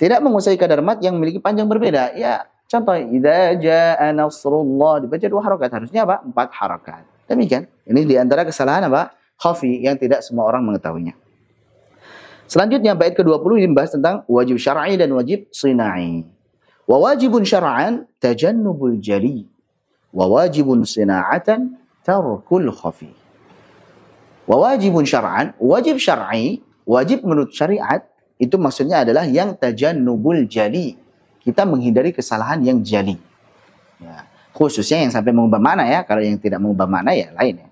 Tidak menguasai kadar mat yang memiliki panjang berbeda. Ya, contoh idza jaa nasrullah dibaca 2 harakat. Harusnya apa? 4 harakat. Demikian. Ini diantara kesalahan apa? Khafi yang tidak semua orang mengetahuinya. Selanjutnya bait ke-20 ini membahas tentang wajib syar'i dan wajib sinai. Wa wajibun syar'an tajannubul jali. Wa wajibun sina'atan tarkul khafi. Wa wajibun syar'an, wajib syar'i, wajib menurut syariat itu maksudnya adalah yang tajannubul jali. Kita menghindari kesalahan yang jali. Ya. Khususnya yang sampai mengubah makna ya. Kalau yang tidak mengubah makna ya lain ya.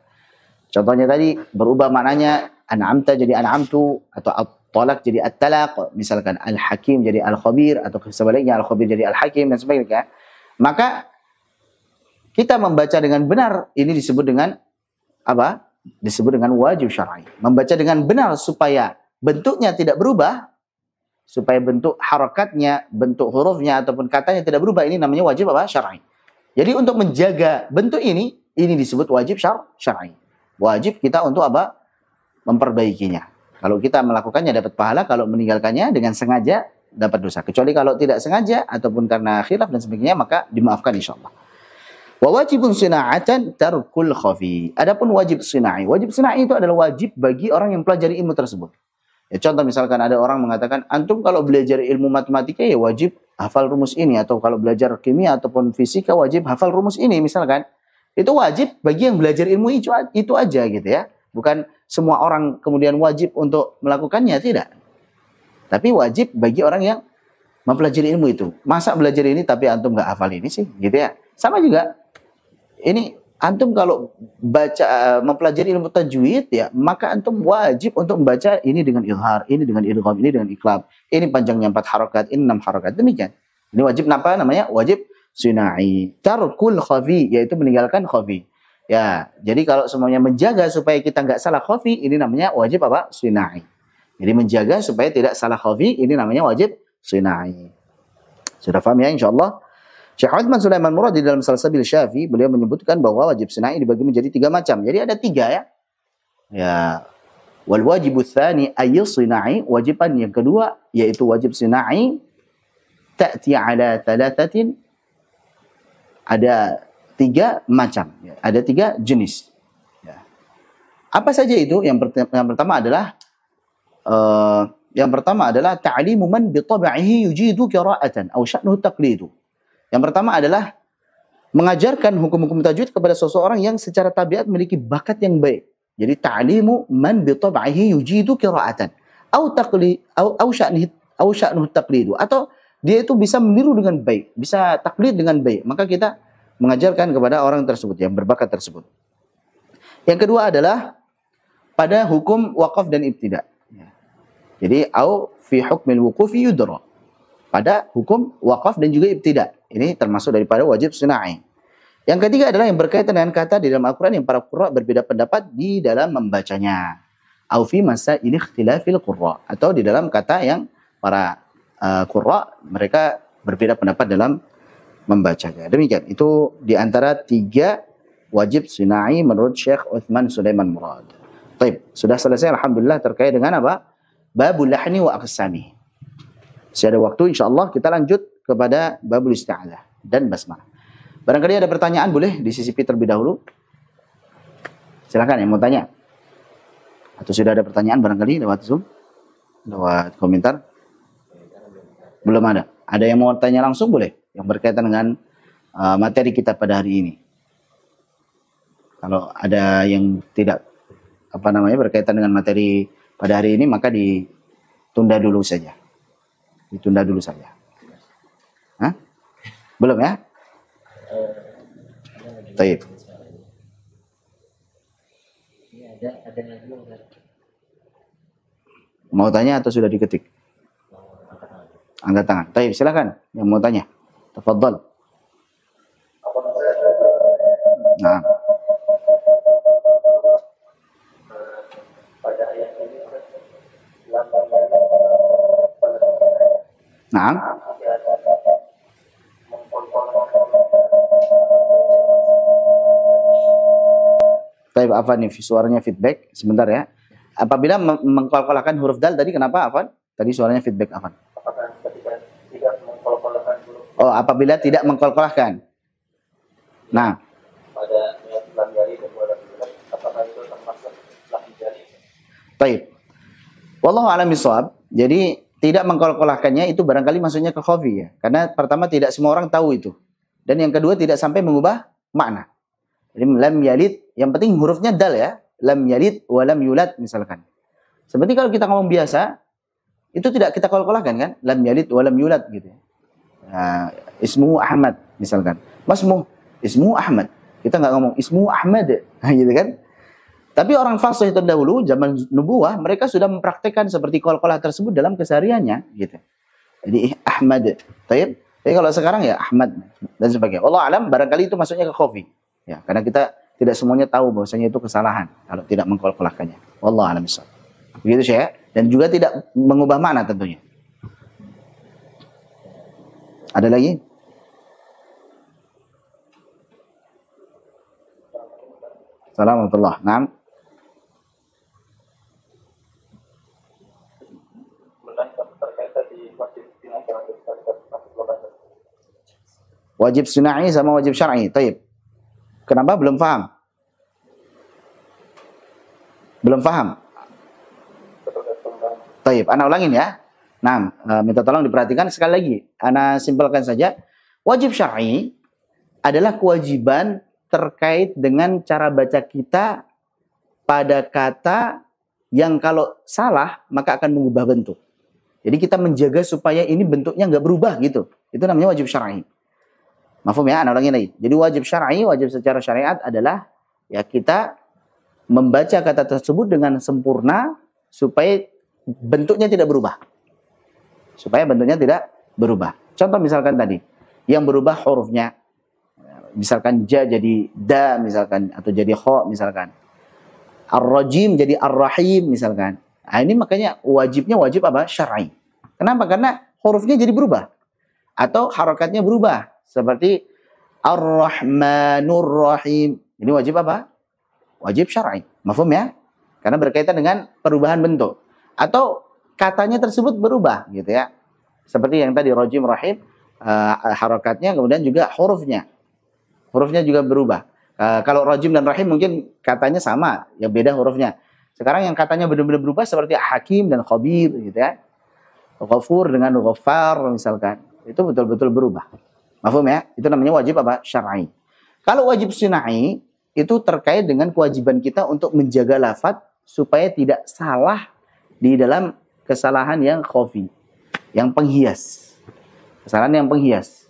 Contohnya tadi berubah maknanya an'amta jadi an'amtu, atau at-talaq jadi at-talaq, misalkan al-hakim jadi al-khabir, atau sebaliknya al-khabir jadi al-hakim dan sebagainya. Maka kita membaca dengan benar ini disebut dengan apa? Disebut dengan wajib syar'i. Membaca dengan benar supaya bentuknya tidak berubah, supaya bentuk harakatnya, bentuk hurufnya ataupun katanya tidak berubah, ini namanya wajib apa? Syar'i. Jadi untuk menjaga bentuk ini disebut wajib syar'i. Wajib kita untuk apa? Memperbaikinya. Kalau kita melakukannya dapat pahala, kalau meninggalkannya dengan sengaja dapat dosa. Kecuali kalau tidak sengaja ataupun karena khilaf dan sebagainya, maka dimaafkan insyaallah. Wa wajibun sina'atan tarkul khafi. Adapun wajib sina'i. Wajib sina'i itu adalah wajib bagi orang yang pelajari ilmu tersebut. Ya, contoh misalkan ada orang mengatakan, antum kalau belajar ilmu matematika ya wajib hafal rumus ini. Atau kalau belajar kimia ataupun fisika wajib hafal rumus ini misalkan. Itu wajib bagi yang belajar ilmu itu aja gitu ya. Bukan semua orang kemudian wajib untuk melakukannya, tidak. Tapi wajib bagi orang yang mempelajari ilmu itu. Masa belajar ini tapi antum nggak hafal ini sih, gitu ya. Sama juga. Ini antum kalau baca mempelajari ilmu tajwid ya, maka antum wajib untuk membaca ini dengan izhar, ini dengan idgham, ini dengan iqlab. Ini panjangnya 4 harakat, ini 6 harakat. Demikian. Ini wajib apa namanya? Wajib sina'i. Tarkul khafi, yaitu meninggalkan khafi. Ya, jadi kalau semuanya menjaga supaya kita nggak salah khafi, ini namanya wajib apa? Sina'i. Jadi menjaga supaya tidak salah khafi, ini namanya wajib sina'i. Sudah paham ya insyaallah? Syekh Uthman Sulaiman Murad di dalam Salsabil Syafi, beliau menyebutkan bahwa wajib sina'i dibagi menjadi 3 macam. Jadi ada 3 ya. Ya. Wal wajibu tsani ay sina'i, wajiban yang kedua yaitu wajib sina'i ta'ti ala thalathatin, ada 3 macam, ya. Ada 3 jenis. Ya. Apa saja itu? Yang pertama adalah ta'limu man bi tab'ihi yujidu qira'atan aw sya'nuhu taqlidu. Yang pertama adalah mengajarkan hukum-hukum tajwid kepada seseorang yang secara tabiat memiliki bakat yang baik. Jadi ta'limu man bi tab'ihi yujidu qira'atan aw taqli aw sya'nuhu taqlidu, atau dia itu bisa meniru dengan baik, bisa taklid dengan baik. Maka kita mengajarkan kepada orang tersebut yang berbakat tersebut. Yang kedua adalah pada hukum waqaf dan ibtida. Jadi au fi hukmil wuqufi yudra. Pada hukum waqaf dan juga ibtida. Ini termasuk daripada wajib sina'i. Yang ketiga adalah yang berkaitan dengan kata di dalam Al-Quran yang para qurra berbeda pendapat di dalam membacanya. Au fi masail ikhtilafil qurra, atau di dalam kata yang para qurra mereka berbeda pendapat dalam membacanya. Demikian. Itu di antara 3 wajib sina'i menurut Syekh Uthman Sulaiman Murad. Baik, sudah selesai alhamdulillah terkait dengan apa? Babul lahni wa aqsami. Masih ada waktu, insyaallah kita lanjut kepada babul isti'adzah dan basmalah. Barangkali ada pertanyaan, boleh disisipi terlebih dahulu. Silakan yang mau tanya. Atau sudah ada pertanyaan barangkali lewat Zoom, lewat komentar? Belum ada. Ada yang mau tanya langsung boleh, yang berkaitan dengan materi kita pada hari ini. Kalau ada yang tidak berkaitan dengan materi pada hari ini, maka ditunda dulu saja. Ditunda dulu saja. Hah? Belum ya? Baik. Mau tanya atau sudah diketik? Angkat tangan. Baik, silakan yang mau tanya. Tafadhal. Nah. Nah. Baik, Afan nih suaranya feedback sebentar ya. Apabila mengkolkolahkan huruf dal tadi kenapa Afan? Tadi suaranya feedback Afan. Oh, apabila tidak mengkolkolahkan. Nah. Pada lam jari dan lam jari, apakah itu termasuk lam jari? Baik. Wallahu a'lam bishawab. Jadi tidak mengkolkolahkannya itu barangkali maksudnya ke khafi ya. Karena pertama tidak semua orang tahu itu. Dan yang kedua tidak sampai mengubah makna. Jadi lam yalid, yang penting hurufnya dal ya. Lam yalid wa lam yulad misalkan. Seperti kalau kita ngomong biasa, itu tidak kita kolkolahkan kan? Lam yalid wa lam yulad gitu. Nah, ismu Ahmad misalkan. Masmu ismu Ahmad. Kita nggak ngomong ismu Ahmad gitu kan? Tapi orang fasih terdahulu zaman nubuwah mereka sudah mempraktekkan seperti qalqalah tersebut dalam kesehariannya gitu. Jadi Ahmad. Baik. Tapi kalau sekarang ya Ahmad dan sebagainya. Wallahu alam, barangkali itu maksudnya ke khafi. Ya, karena kita tidak semuanya tahu bahwasanya itu kesalahan kalau tidak mengkolkolahkannya. Wallahu a'lam bishawab. Begitu Syekh, dan juga tidak mengubah makna tentunya. Ada lagi? Assalamualaikum warahmatullahi wabarakatuh. Wajib sina'i sama wajib syar'i. Taib. Kenapa belum paham? Belum paham? Taib, ana ulangin ya. Nah, minta tolong diperhatikan sekali lagi. Ana simpelkan saja. Wajib syar'i adalah kewajiban terkait dengan cara baca kita pada kata yang kalau salah maka akan mengubah bentuk. Jadi kita menjaga supaya ini bentuknya nggak berubah gitu. Itu namanya wajib syar'i. Mafhum ya? Ana ulangin lagi. Jadi wajib syar'i, wajib secara syariat adalah ya kita membaca kata tersebut dengan sempurna supaya bentuknya tidak berubah. Supaya bentuknya tidak berubah. Contoh misalkan tadi, yang berubah hurufnya. Misalkan ja jadi da misalkan, atau jadi kha misalkan. Ar-rajim jadi ar-rahim misalkan. Nah, ini makanya wajibnya wajib apa? Syar'i. Kenapa? Karena hurufnya jadi berubah. Atau harakatnya berubah. Seperti ar-rahmanur rahim. Ini wajib apa? Wajib syar'i. Mafhum ya? Karena berkaitan dengan perubahan bentuk. Atau katanya tersebut berubah gitu ya. Seperti yang tadi rajim rahim, harakatnya kemudian juga hurufnya. Hurufnya juga berubah. Kalau rajim dan rahim mungkin katanya sama, ya beda hurufnya. Sekarang yang katanya benar-benar berubah seperti hakim dan khabir gitu ya. Ghafur dengan ghaffar misalkan. Itu betul-betul berubah. Mafhum ya? Itu namanya wajib apa? Syar'i. Kalau wajib sunai itu terkait dengan kewajiban kita untuk menjaga lafaz supaya tidak salah di dalam kesalahan yang khafi, yang penghias. Kesalahan yang penghias.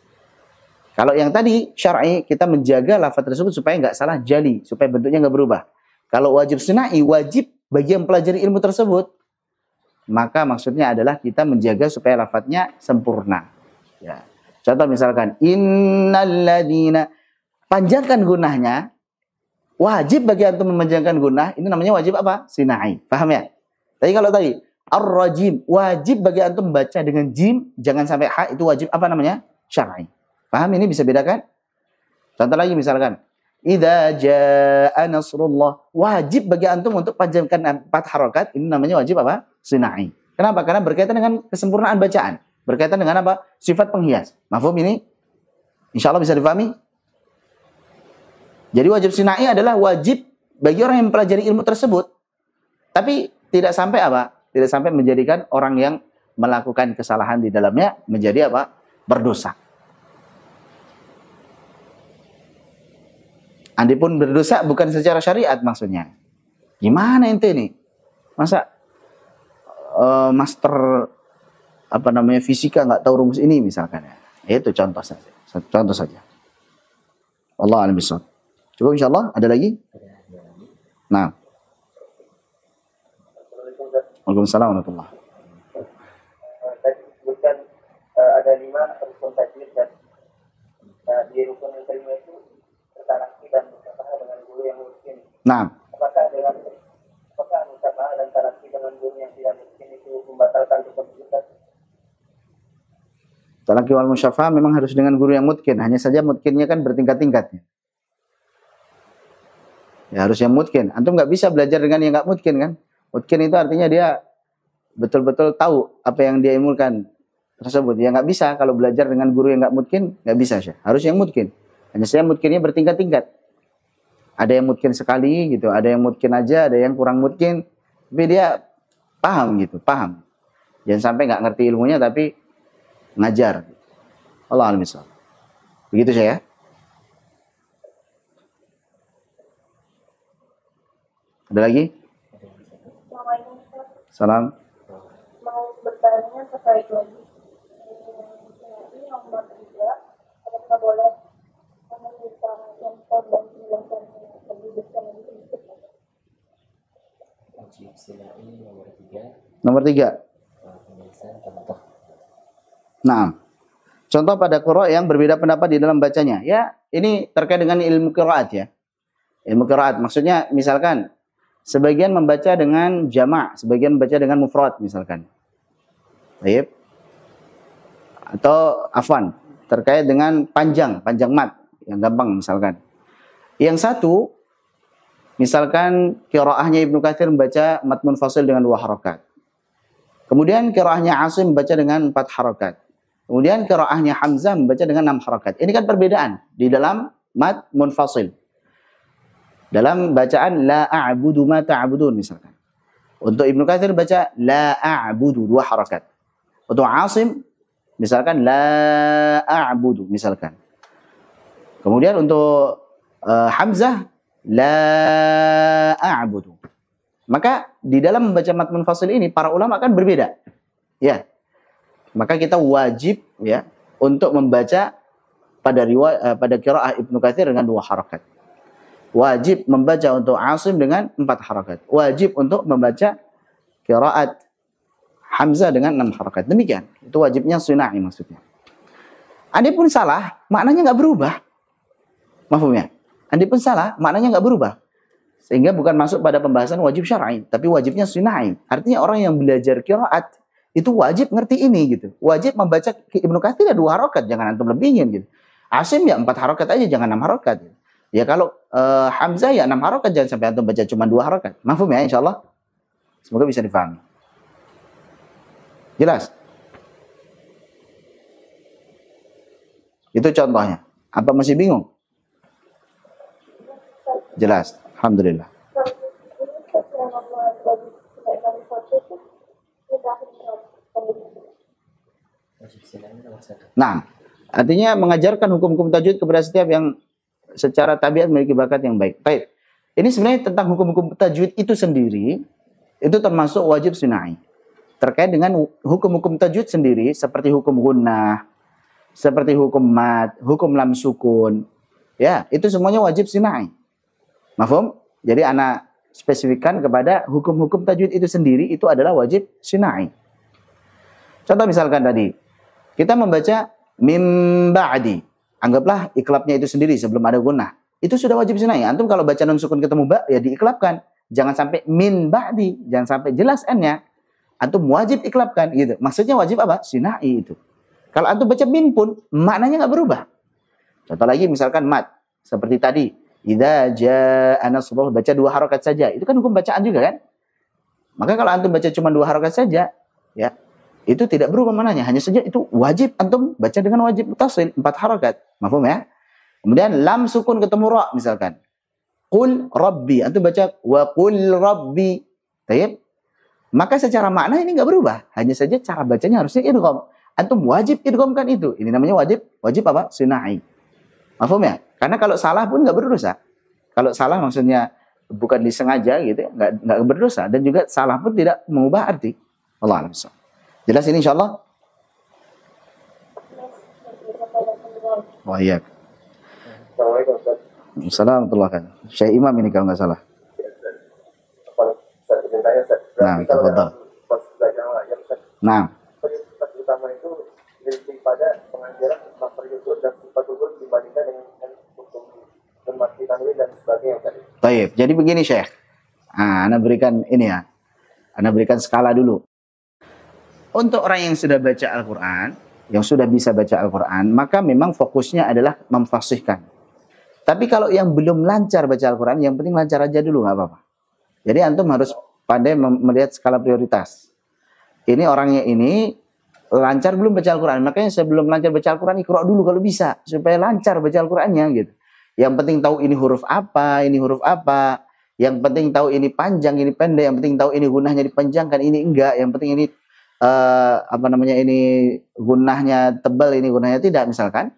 Kalau yang tadi syar'i kita menjaga lafaz tersebut supaya nggak salah jali, supaya bentuknya nggak berubah. Kalau wajib sunai, wajib bagi yang pelajari ilmu tersebut, maka maksudnya adalah kita menjaga supaya lafaznya sempurna. Ya. Contoh misalkan innalladzina, panjangkan gunahnya, wajib bagi antum memanjangkan gunah, ini namanya wajib apa? Sinai. Paham ya? Tapi kalau tadi ar-rajim, wajib bagi antum membaca dengan jim, jangan sampai ha, itu wajib apa namanya? Syar'i. Paham ini bisa bedakan? Contoh lagi misalkan idza jaa nasrullah, wajib bagi antum untuk panjangkan 4 harakat, ini namanya wajib apa? Sinai. Kenapa? Karena berkaitan dengan kesempurnaan bacaan, berkaitan dengan apa? Sifat penghias. Mafhum ini? Insyaallah bisa difahami? Jadi wajib sinai adalah wajib bagi orang yang mempelajari ilmu tersebut. Tapi tidak sampai apa? Tidak sampai menjadikan orang yang melakukan kesalahan di dalamnya menjadi apa? Berdosa. Andipun berdosa bukan secara syariat maksudnya. Gimana ente nih? Masa master apa namanya fisika nggak tahu rumus ini misalkan ya? Itu contoh saja. Contoh saja. Allah a'lam bishawab. Coba insyaallah ada lagi? Nah. Waalaikumsalam warahmatullahi wabarakatuh. Tadi disebutkan ada 5 rukun tajwid dan di rukun yang kelima itu bertarafi dan bersahabat dengan guru yang miskin. Nah. Apakah musafaah dan tarafi dengan guru yang tidak miskin itu membatalkan rukun tajwid? Talaqi wal musyafah memang harus dengan guru yang mutkin. Hanya saja mutkinnya kan bertingkat-tingkat. Ya harus yang mutkin. Antum nggak bisa belajar dengan yang nggak mutkin kan? Mutkin itu artinya dia betul-betul tahu apa yang dia ilmukan tersebut. Ya nggak bisa kalau belajar dengan guru yang nggak mutkin, nggak bisa sih. Harus yang mutkin. Hanya saja mutkinnya bertingkat-tingkat. Ada yang mutkin sekali gitu, ada yang mutkin aja, ada yang kurang mutkin. Tapi dia paham gitu, paham. Jangan sampai nggak ngerti ilmunya tapi ngajar. Allah a'lam bishawab. Begitu saya. Ada lagi? Salam. Mau bertanya terkait lagi ini nomor 3, apakah boleh meminta handphone dan menjelaskan pendidikan ini? Wajib sinai nomor 3. Nomor 3. Penulisan contoh. Nah, contoh pada qira' yang berbeda pendapat di dalam bacanya. Ya, ini terkait dengan ilmu qiraat ya. Ilmu qiraat maksudnya misalkan sebagian membaca dengan jama', sebagian membaca dengan mufrad misalkan. Baik. Atau afwan, terkait dengan panjang mat yang gampang misalkan. Yang satu misalkan qiraahnya Ibnu Katsir membaca mat munfasil dengan 2 harakat. Kemudian qiraahnya Asim membaca dengan 4 harakat. Kemudian qiraahnya Hamzah membaca dengan 6 harakat. Ini kan perbedaan di dalam mat munfasil. Dalam bacaan la a'budu ma ta'budun misalkan. Untuk Ibnu Katsir baca la a'budu, 2 harakat. Untuk Asim misalkan la a'budu misalkan. Kemudian untuk Hamzah la a'budu. Maka di dalam membaca mad munfasil ini para ulama kan berbeda. Ya. Maka kita wajib ya untuk membaca pada qiraah Ibnu Katsir dengan 2 harakat. Wajib membaca untuk Asim dengan 4 harakat. Wajib untuk membaca qiraat Hamzah dengan 6 harakat. Demikian. Itu wajibnya sunai maksudnya. Adapun salah, maknanya nggak berubah. Mafhumnya? Adapun salah, maknanya nggak berubah. Sehingga bukan masuk pada pembahasan wajib syar'i, tapi wajibnya sunai. Artinya orang yang belajar qiraat itu wajib ngerti ini gitu. Wajib membaca Ibnu Katsir ya 2 harakat, jangan antum lebihkan gitu. Asim ya 4 harakat aja, jangan 6 harakat. Gitu. Ya kalau Hamzah ya 6 harakat, jangan sampai antum baca cuma 2 harakat. Mafhum ya insyaallah? Semoga bisa difahami. Jelas? Itu contohnya. Apa masih bingung? Jelas. Alhamdulillah. Wajib silai nomor 1. Nah, artinya mengajarkan hukum-hukum tajwid kepada setiap yang secara tabiat memiliki bakat yang baik. Baik. Ini sebenarnya tentang hukum-hukum tajwid itu sendiri, itu termasuk wajib sunai. Terkait dengan hukum-hukum tajwid sendiri, seperti hukum gunnah, seperti hukum mad, hukum lam sukun. Ya, itu semuanya wajib sunai. Mafhum? Jadi anak spesifikkan kepada hukum-hukum tajwid itu sendiri, itu adalah wajib sunai. Contoh misalkan tadi, kita membaca mim ba'di. Anggaplah iklabnya itu sendiri sebelum ada gunnah. Itu sudah wajib sunai. Antum kalau baca nun sukun ketemu ba, ya diiklabkan. Jangan sampai min ba'di. Jangan sampai jelas n-nya. Antum wajib iklabkan. Gitu. Maksudnya wajib apa? Sunai itu. Kalau antum baca min pun, maknanya nggak berubah. Contoh lagi misalkan mad. Seperti tadi. Idza jaa nasrullah, baca 2 harakat saja. Itu kan hukum bacaan juga kan? Maka kalau antum baca cuma 2 harakat saja, ya, itu tidak berubah maknanya. Hanya saja itu wajib antum baca dengan wajib mutasil 4 harakat. Mafhum ya? Kemudian lam sukun ketemu ra misalkan. Qul rabbi, antum baca wa qul rabbi. Baik? Maka secara makna ini enggak berubah. Hanya saja cara bacanya harusnya idgham. Antum wajib idghamkan itu. Ini namanya wajib apa? Sunai. Mafhum ya? Karena kalau salah pun enggak berdosa. Kalau salah maksudnya bukan disengaja gitu, enggak berdosa, dan juga salah pun tidak mengubah arti. Allah a'lam. Jelas ini insyaallah? Oh iya. Assalamualaikum Ustaz. Assalamualaikum warahmatullahi wabarakatuh. Syekh Imam ini kalau nggak salah. Ustaz, izin tanya Ustaz. Nah, Berarti kalau tafadhal. dalam pas belajar ya Ustaz, Nah, prioritas utama itu lebih pada pengajaran makhluk usul dan sifat usul dibandingkan dengan hukum memastikan dan sebagainya Ustaz. baik. Jadi begini Syekh. Ana berikan ini ya. Ana berikan skala dulu. Untuk orang yang sudah baca Al-Quran, yang sudah bisa baca Al-Quran, maka memang fokusnya adalah memfasihkan. Tapi kalau yang belum lancar baca Al-Quran, yang penting lancar aja dulu, nggak apa-apa. Jadi antum harus pandai melihat skala prioritas. Ini orangnya ini lancar belum baca Al-Quran, makanya sebelum lancar baca Al-Quran, iqra dulu kalau bisa, supaya lancar baca Al-Qurannya gitu. Yang penting tahu ini huruf apa, ini huruf apa. Yang penting tahu ini panjang, ini pendek. Yang penting tahu ini gunnahnya dipanjangkan, ini enggak. Yang penting ini ini gunnahnya tebal, ini gunnahnya tidak misalkan.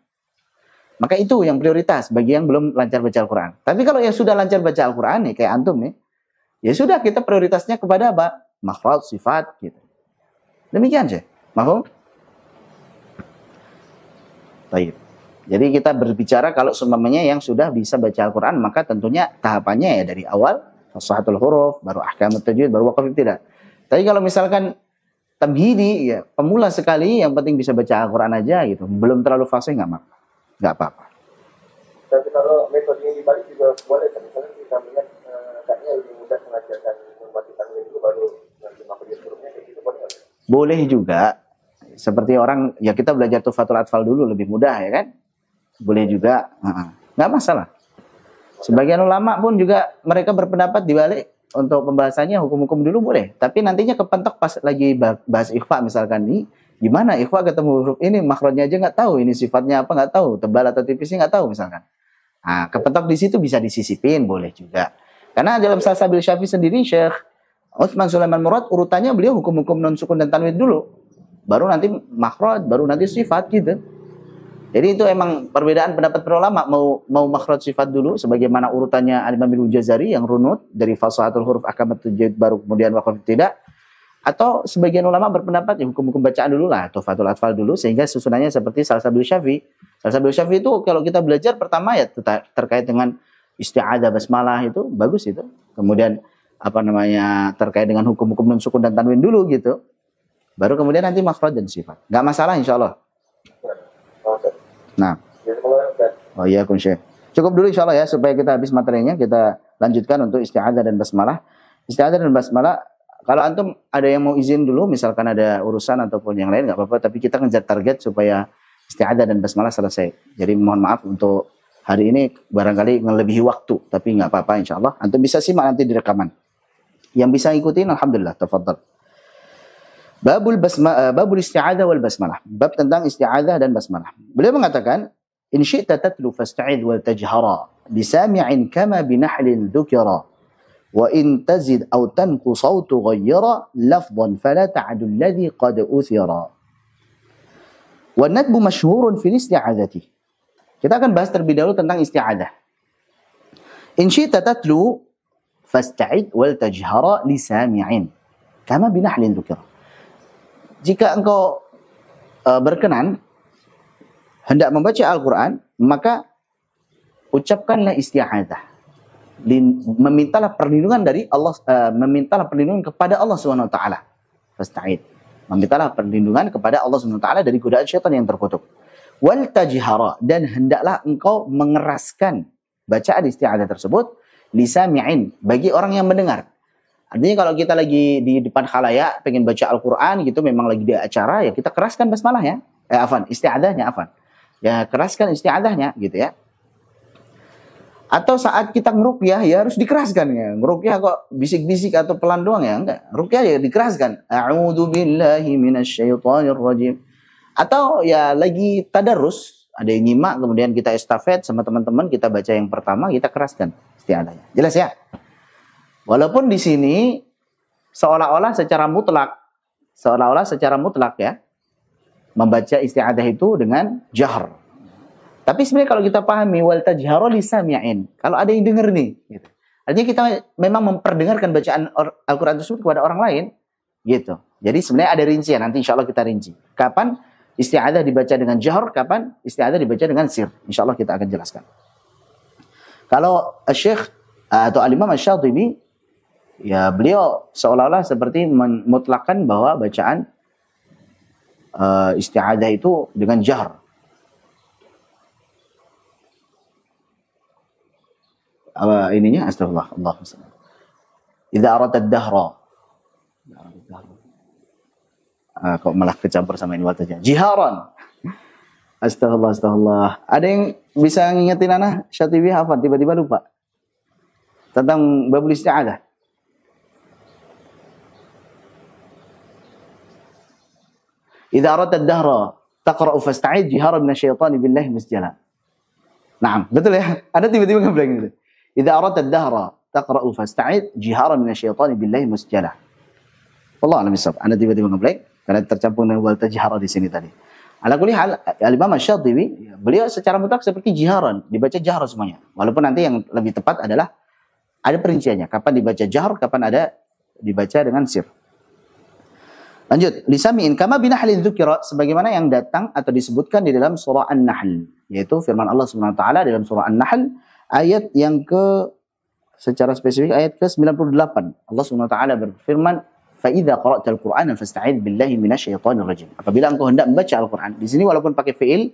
Maka itu yang prioritas bagi yang belum lancar baca Al-Quran. Tapi kalau yang sudah lancar baca Al-Quran nih, kayak antum nih, ya sudah kita prioritasnya kepada apa? Makhraj, sifat gitu. Demikian sih. Mahfum? Baik. Jadi kita berbicara kalau seumpamanya yang sudah bisa baca Al-Quran, maka tentunya tahapannya ya dari awal fasahatul huruf, baru ahkamut tajwid, baru waqaf ibtida. Tapi kalau misalkan tamhidi, ya pemula sekali, yang penting bisa baca Al-Quran aja gitu. Belum terlalu fasih nggak apa-apa. Tapi kalau metode yang dibalik juga boleh, misalnya kita melihat kayaknya lebih mudah mengajarkan mematikan itu baru nanti makhluk hurufnya kayak gitu boleh. Boleh juga. Seperti orang, ya kita belajar Tuhfatul Atfal dulu lebih mudah ya kan. Boleh juga, nggak masalah. Sebagian ulama pun juga mereka berpendapat dibalik untuk pembahasannya hukum-hukum dulu boleh. Tapi nantinya kepentok pas lagi bahas ikhfa misalkan nih, gimana ikhfa ketemu huruf ini makhrajnya aja nggak tahu, ini sifatnya apa nggak tahu, tebal atau tipisnya nggak tahu misalkan. Nah, kepentok di situ bisa disisipin, boleh juga. Karena dalam Salsabil Syafi'i sendiri, Syekh Utsman Sulaiman Murad, urutannya beliau hukum-hukum non sukun dan tanwin dulu. Baru nanti makhraj, baru nanti sifat gitu. Jadi itu emang perbedaan pendapat para ulama, mau makhraj sifat dulu sebagaimana urutannya Al-Imam Al-Jazari yang runut dari fasahatul huruf akamatul jaid baru kemudian waqaf tidak, atau sebagian ulama berpendapat ya hukum-hukum bacaan dulu lah, tuhfatul atfal dulu, sehingga susunannya seperti Salsabil Syafi'i. Salsabil Syafi'i itu kalau kita belajar pertama ya terkait dengan isti'adzah basmalah itu bagus itu. Kemudian apa namanya terkait dengan hukum-hukum non sukun dan tanwin dulu gitu. Baru kemudian nanti makhraj dan sifat. Enggak masalah insyaallah. Nah. Oh iya kun Syekh. Cukup dulu insyaallah ya supaya kita habis materinya, kita lanjutkan untuk isti'adzah dan basmalah. Isti'adzah dan basmalah, kalau antum ada yang mau izin dulu misalkan ada urusan ataupun yang lain enggak apa-apa, tapi kita ngejar target supaya isti'adzah dan basmalah selesai. Jadi mohon maaf untuk hari ini barangkali ngelebihi waktu, tapi nggak apa-apa insyaallah. Antum bisa simak nanti di rekaman. Yang bisa ikutin alhamdulillah, tafadhal. Babul isti'adzah wal basmalah. Bab tentang isti'adzah dan basmalah. Beliau mengatakan, "In syi'ta tatlu fasta'idh wal tajhara bi sami'in kama bi nahlin dzukira. Wa in tazid aw tanqu sawtu ghayyara lafdhan fala ta'du alladhi qad uthira." Wa nadbu masyhurun fil isti'adzati. Kita akan bahas terlebih dahulu tentang isti'adzah. In syi'ta tatlu fasta'id wal tajhara li sami'in kama bi nahlin dzukira. Jika engkau berkenan hendak membaca Al-Quran, maka ucapkanlah isti'adzah. Memintalah perlindungan dari Allah, memintalah perlindungan kepada Allah Subhanahu wa taala. Fasta'id. Memintalah perlindungan kepada Allah Subhanahu wa taala dari godaan syaitan yang terkutuk. Wal tajhara, dan hendaklah engkau mengeraskan bacaan isti'adzah tersebut lisami'in, bagi orang yang mendengar. Artinya kalau kita lagi di depan khalayak pengen baca Al-Qur'an gitu, memang lagi di acara, ya kita keraskan basmalahnya. Isti'adzahnya Ya keraskan isti'adzahnya gitu ya. Atau saat kita ngeruqyah ya harus dikeraskan ya. Ngeruqyah kok bisik-bisik atau pelan doang ya, enggak. Ruqyah ya dikeraskan. A'udzu billahi minasyaitonir rajim. Atau ya lagi tadarus, ada yang nyimak kemudian kita estafet sama teman-teman, kita baca yang pertama, kita keraskan isti'adzahnya. Jelas ya? Walaupun di sini seolah-olah secara mutlak ya membaca isti'adzah itu dengan jahr. Tapi sebenarnya kalau kita pahami wal tajharu lisami'in, kalau ada yang dengar nih gitu. Artinya kita memang memperdengarkan bacaan Al-Qur'an tersebut kepada orang lain gitu. Jadi sebenarnya ada rincian, nanti insyaallah kita rinci. Kapan isti'adzah dibaca dengan jahr, kapan isti'adzah dibaca dengan sir. Insyaallah kita akan jelaskan. Kalau Syekh atau Al-Imam Asy-Syatibi, ya beliau seolah-olah seperti memutlakkan bahwa bacaan isti'adzah itu dengan jahr. Ininya astagfirullah, Allahumma salli. Idza arata ad-dahra. Kok malah kecampur sama ini wal tajhar. Jiharan. Astagfirullah. Ada yang bisa ngingetin ana Syatibi hafal tiba-tiba lupa tentang babul isti'adzah? Idza aradta ad-dahra taqra'u fasta'id jiharan minasyaitani billahi musjala. Naam, betul ya? Ada tiba-tiba ngeblank gitu. Idza aradta ad-dahra taqra'u fasta'id jiharan minasyaitani billahi musjala. Wallahu a'lam bissawab. Ada tiba-tiba ngeblank karena tercampur dengan wal tajhara di sini tadi. Ala kulli hal, Al-Imam Asy-Syatibi beliau secara mutlak seperti jiharan, dibaca jahr semuanya. Walaupun nanti yang lebih tepat adalah ada perinciannya, kapan dibaca jahr, kapan ada dibaca dengan sir. Lanjut, lisami'in kama binahlin dzukira, sebagaimana yang datang atau disebutkan di dalam surah An-Nahl, yaitu firman Allah Subhanahu wa taala dalam surah An-Nahl ayat yang secara spesifik ayat ke-98. Allah Subhanahu wa taala berfirman, "Fa idza qara'tal Qur'ana fasta'idz billahi minasyaitonir rajim." Apabila engkau hendak membaca Al-Qur'an. Di sini walaupun pakai fi'il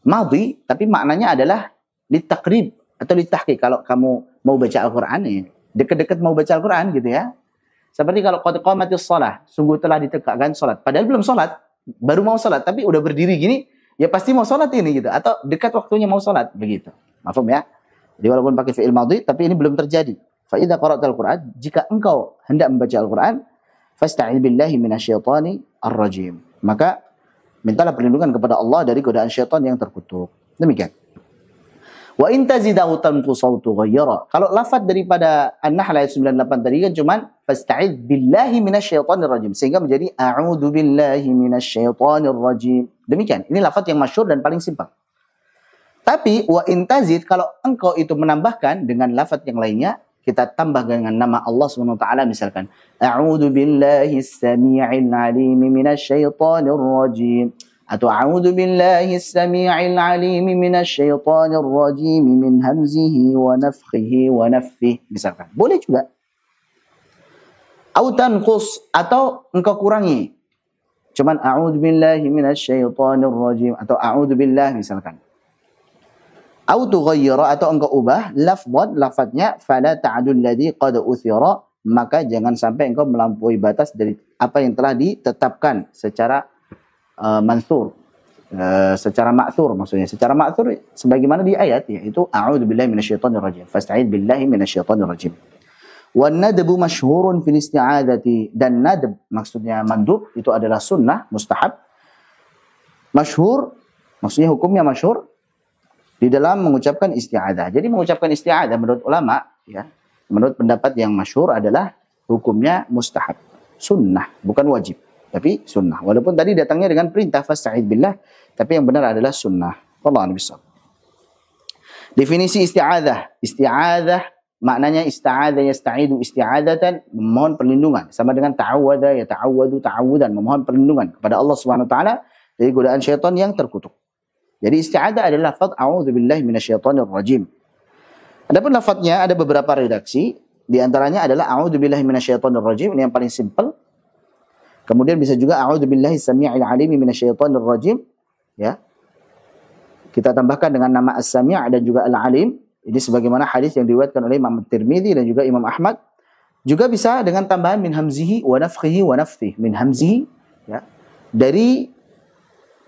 madhi, tapi maknanya adalah litaqrib atau litahqiq. Kalau kamu mau baca Al-Qur'an ya, dekat-dekat mau baca Al-Qur'an gitu ya. Seperti kalau qad qamatis shalah, sungguh telah ditegakkan salat. Padahal belum salat, baru mau salat tapi udah berdiri gini, ya pasti mau salat ini gitu, atau dekat waktunya mau salat begitu. Mafhum ya? Jadi walaupun pakai fi'il madhi tapi ini belum terjadi. Fa idza qara'tal Qur'an, jika engkau hendak membaca Al-Qur'an, fasta'idz billahi minasyaitani ar-rajim. Maka mintalah perlindungan kepada Allah dari godaan syaitan yang terkutuk. Demikian. Wa in tazidahu tanqusaw tughayyara. Kalau lafaz daripada An-Nahl ayat 98 tadi kan cuman fasta'id billahi minasyaitonir rajim, sehingga menjadi a'udzu billahi minasyaitonir rajim. Demikian. Ini lafaz yang masyhur dan paling simpel. Tapi wa in tazid, kalau engkau itu menambahkan dengan lafaz yang lainnya, kita tambah dengan nama Allah Subhanahu wa taala, misalkan a'udzu billahi as-sami'il 'alim minasyaitonir rajim, atau a'udzu billahi as-sami'il 'alim minasyaitonir rajim min hamzihi wa nafthihi wa nafthihi, misalkan. Boleh juga. Au tanqus, atau engkau kurangi. Cuman a'udzu billahi minasyaitonir rajim atau a'udzu billahi misalkan. Au tughayyira, atau engkau ubah lafadznya fala ta'dul ladzi qad uthira, maka jangan sampai engkau melampaui batas dari apa yang telah ditetapkan secara mansur, secara ma'thur, maksudnya secara ma'thur sebagaimana di ayat, yaitu a'udzubillahi minasyaitonir rajim, fasta'id billahi minasyaitonir rajim. Wan nadbu masyhurun fil isti'adzati, dan nadb maksudnya mandub itu adalah sunnah, mustahab. Masyhur maksudnya hukumnya masyhur di dalam mengucapkan isti'adzah. Jadi mengucapkan isti'adzah menurut ulama, ya, menurut pendapat yang masyhur adalah hukumnya mustahab, sunnah, bukan wajib, tapi sunnah. Walaupun tadi datangnya dengan perintah fasta'id billah, tapi yang benar adalah sunnah. Wallahu a'lam. Definisi isti'adzah. Isti'adzah maknanya ista'adha yasta'idu isti'adzatan, memohon perlindungan. Sama dengan ta'awwadha yata'awwadu ta'awudan, memohon perlindungan kepada Allah Subhanahu wa taala dari godaan syaitan yang terkutuk. Jadi isti'adzah adalah lafaz a'udzubillahi minasyaitonir rajim. Adapun lafaznya ada beberapa redaksi, di antaranya adalah a'udzubillahi minasyaitonir rajim, ini yang paling simpel. Kemudian bisa juga a'udzubillahi samii'il 'alim minasyaitonir rajim, ya. Kita tambahkan dengan nama As-Sami' dan juga Al-Alim. Ini sebagaimana hadis yang diriwayatkan oleh Imam Tirmidzi dan juga Imam Ahmad. Juga bisa dengan tambahan min hamzihi wa nafthihi wa nafthihi. Min hamzihi, ya, dari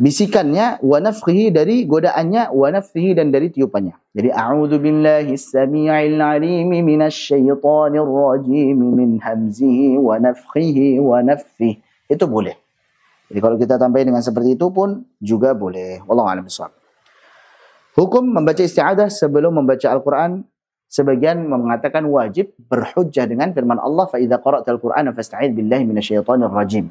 bisikannya, wa nafthihi dari godaannya, wa nafthihi dan dari tiupannya. Jadi a'udzu billahi as-sami'il 'alim minasyaitonir rajim min hamzihi wa nafthihi wa nafthihi. Itu boleh. Jadi kalau kita tambahin dengan seperti itu pun juga boleh. Wallahu a'lam bishawab. Hukum membaca isti'adzah sebelum membaca Al-Quran, sebagian mengatakan wajib berhujjah dengan firman Allah, fa idza qara'tal Qur'ana fasta'idz billahi minasyaitonir rajim.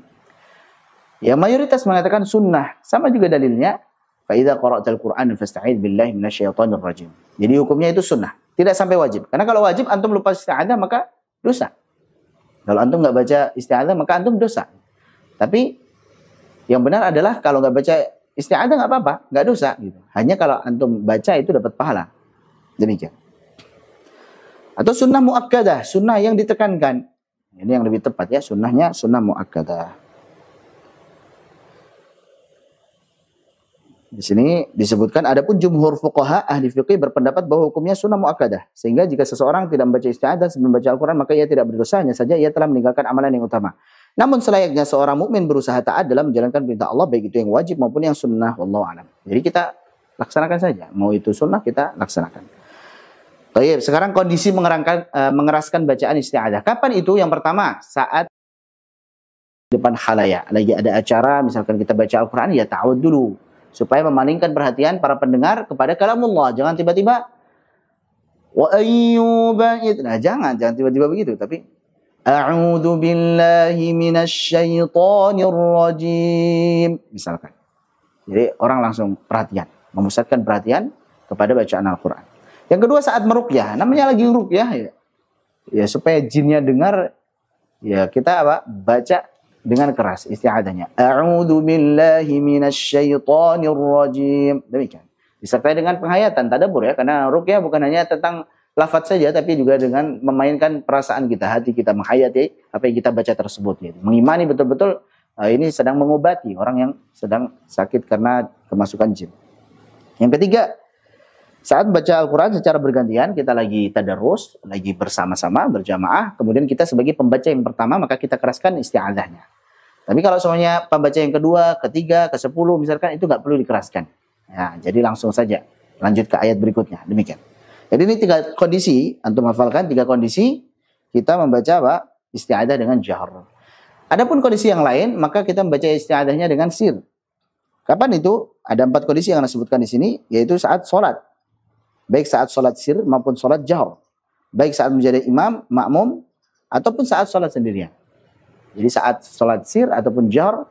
Ya, mayoritas mengatakan sunnah, sama juga dalilnya, fa idza qara'tal Qur'ana fasta'idz billahi minasyaitonir rajim. Jadi hukumnya itu sunnah, tidak sampai wajib. Karena kalau wajib antum lupa isti'adzah maka dosa. Kalau antum nggak baca isti'adzah maka antum dosa. Tapi yang benar adalah kalau nggak baca isti'adzah nggak apa-apa, nggak dosa gitu. Hanya kalau antum baca itu dapat pahala. Demikian. Atau sunnah muakkadah, sunnah yang ditekankan. Ini yang lebih tepat ya, sunnahnya sunnah muakkadah. Di sini disebutkan adapun jumhur fuqaha ahli fikih berpendapat bahwa hukumnya sunnah muakkadah, sehingga jika seseorang tidak membaca isti'adzah sebelum membaca Al-Qur'an maka ia tidak berdosa, hanya saja ia telah meninggalkan amalan yang utama. Namun selayaknya seorang mukmin berusaha taat dalam menjalankan perintah Allah, baik itu yang wajib maupun yang sunnah. Wallahu a'lam. Jadi kita laksanakan saja, mau itu sunnah kita laksanakan. Baik, sekarang kondisi mengeraskan bacaan isti'adzah. Kapan itu? Yang pertama, saat depan khalayak, lagi ada acara, misalkan kita baca Al-Qur'an, ya ta'awud dulu supaya memalingkan perhatian para pendengar kepada kalamullah. Jangan tiba-tiba wa ayyuba. Nah, jangan tiba-tiba begitu, tapi a'udzu billahi minasyaitonir rajim misalkan. Jadi orang langsung perhatian, memusatkan perhatian kepada bacaan Al-Qur'an. Yang kedua, saat meruqyah, namanya lagi ruqyah ya. Ya supaya jinnya dengar, ya kita baca dengan keras isti'adzahnya. A'udzu billahi minasyaitonir rajim. Demikian. Disertai dengan penghayatan, tadabbur ya, karena ruqyah bukan hanya tentang lafaz saja tapi juga dengan memainkan perasaan kita, hati kita menghayati apa yang kita baca tersebut ya. Mengimani betul-betul ini sedang mengobati orang yang sedang sakit karena kemasukan jin. Yang ketiga, saat baca Al-Qur'an secara bergantian, kita lagi tadarrus, lagi bersama-sama, berjamaah, kemudian kita sebagai pembaca yang pertama, maka kita keraskan isti'adzahnya. Tapi kalau semuanya pembaca yang kedua, ketiga, ke-10 misalkan, itu nggak perlu dikeraskan. Ya, jadi langsung saja lanjut ke ayat berikutnya. Demikian. Jadi ini 3 kondisi, antum hafalkan 3 kondisi kita membaca isti'adzah dengan jahr. Adapun kondisi yang lain, maka kita membaca isti'adzahnya dengan sir. Kapan itu? Ada 4 kondisi yang disebutkan di sini, yaitu saat sholat. baik saat salat sir maupun salat jahr, baik saat menjadi imam, makmum, ataupun saat salat sendirian. Jadi saat salat sir ataupun jahr,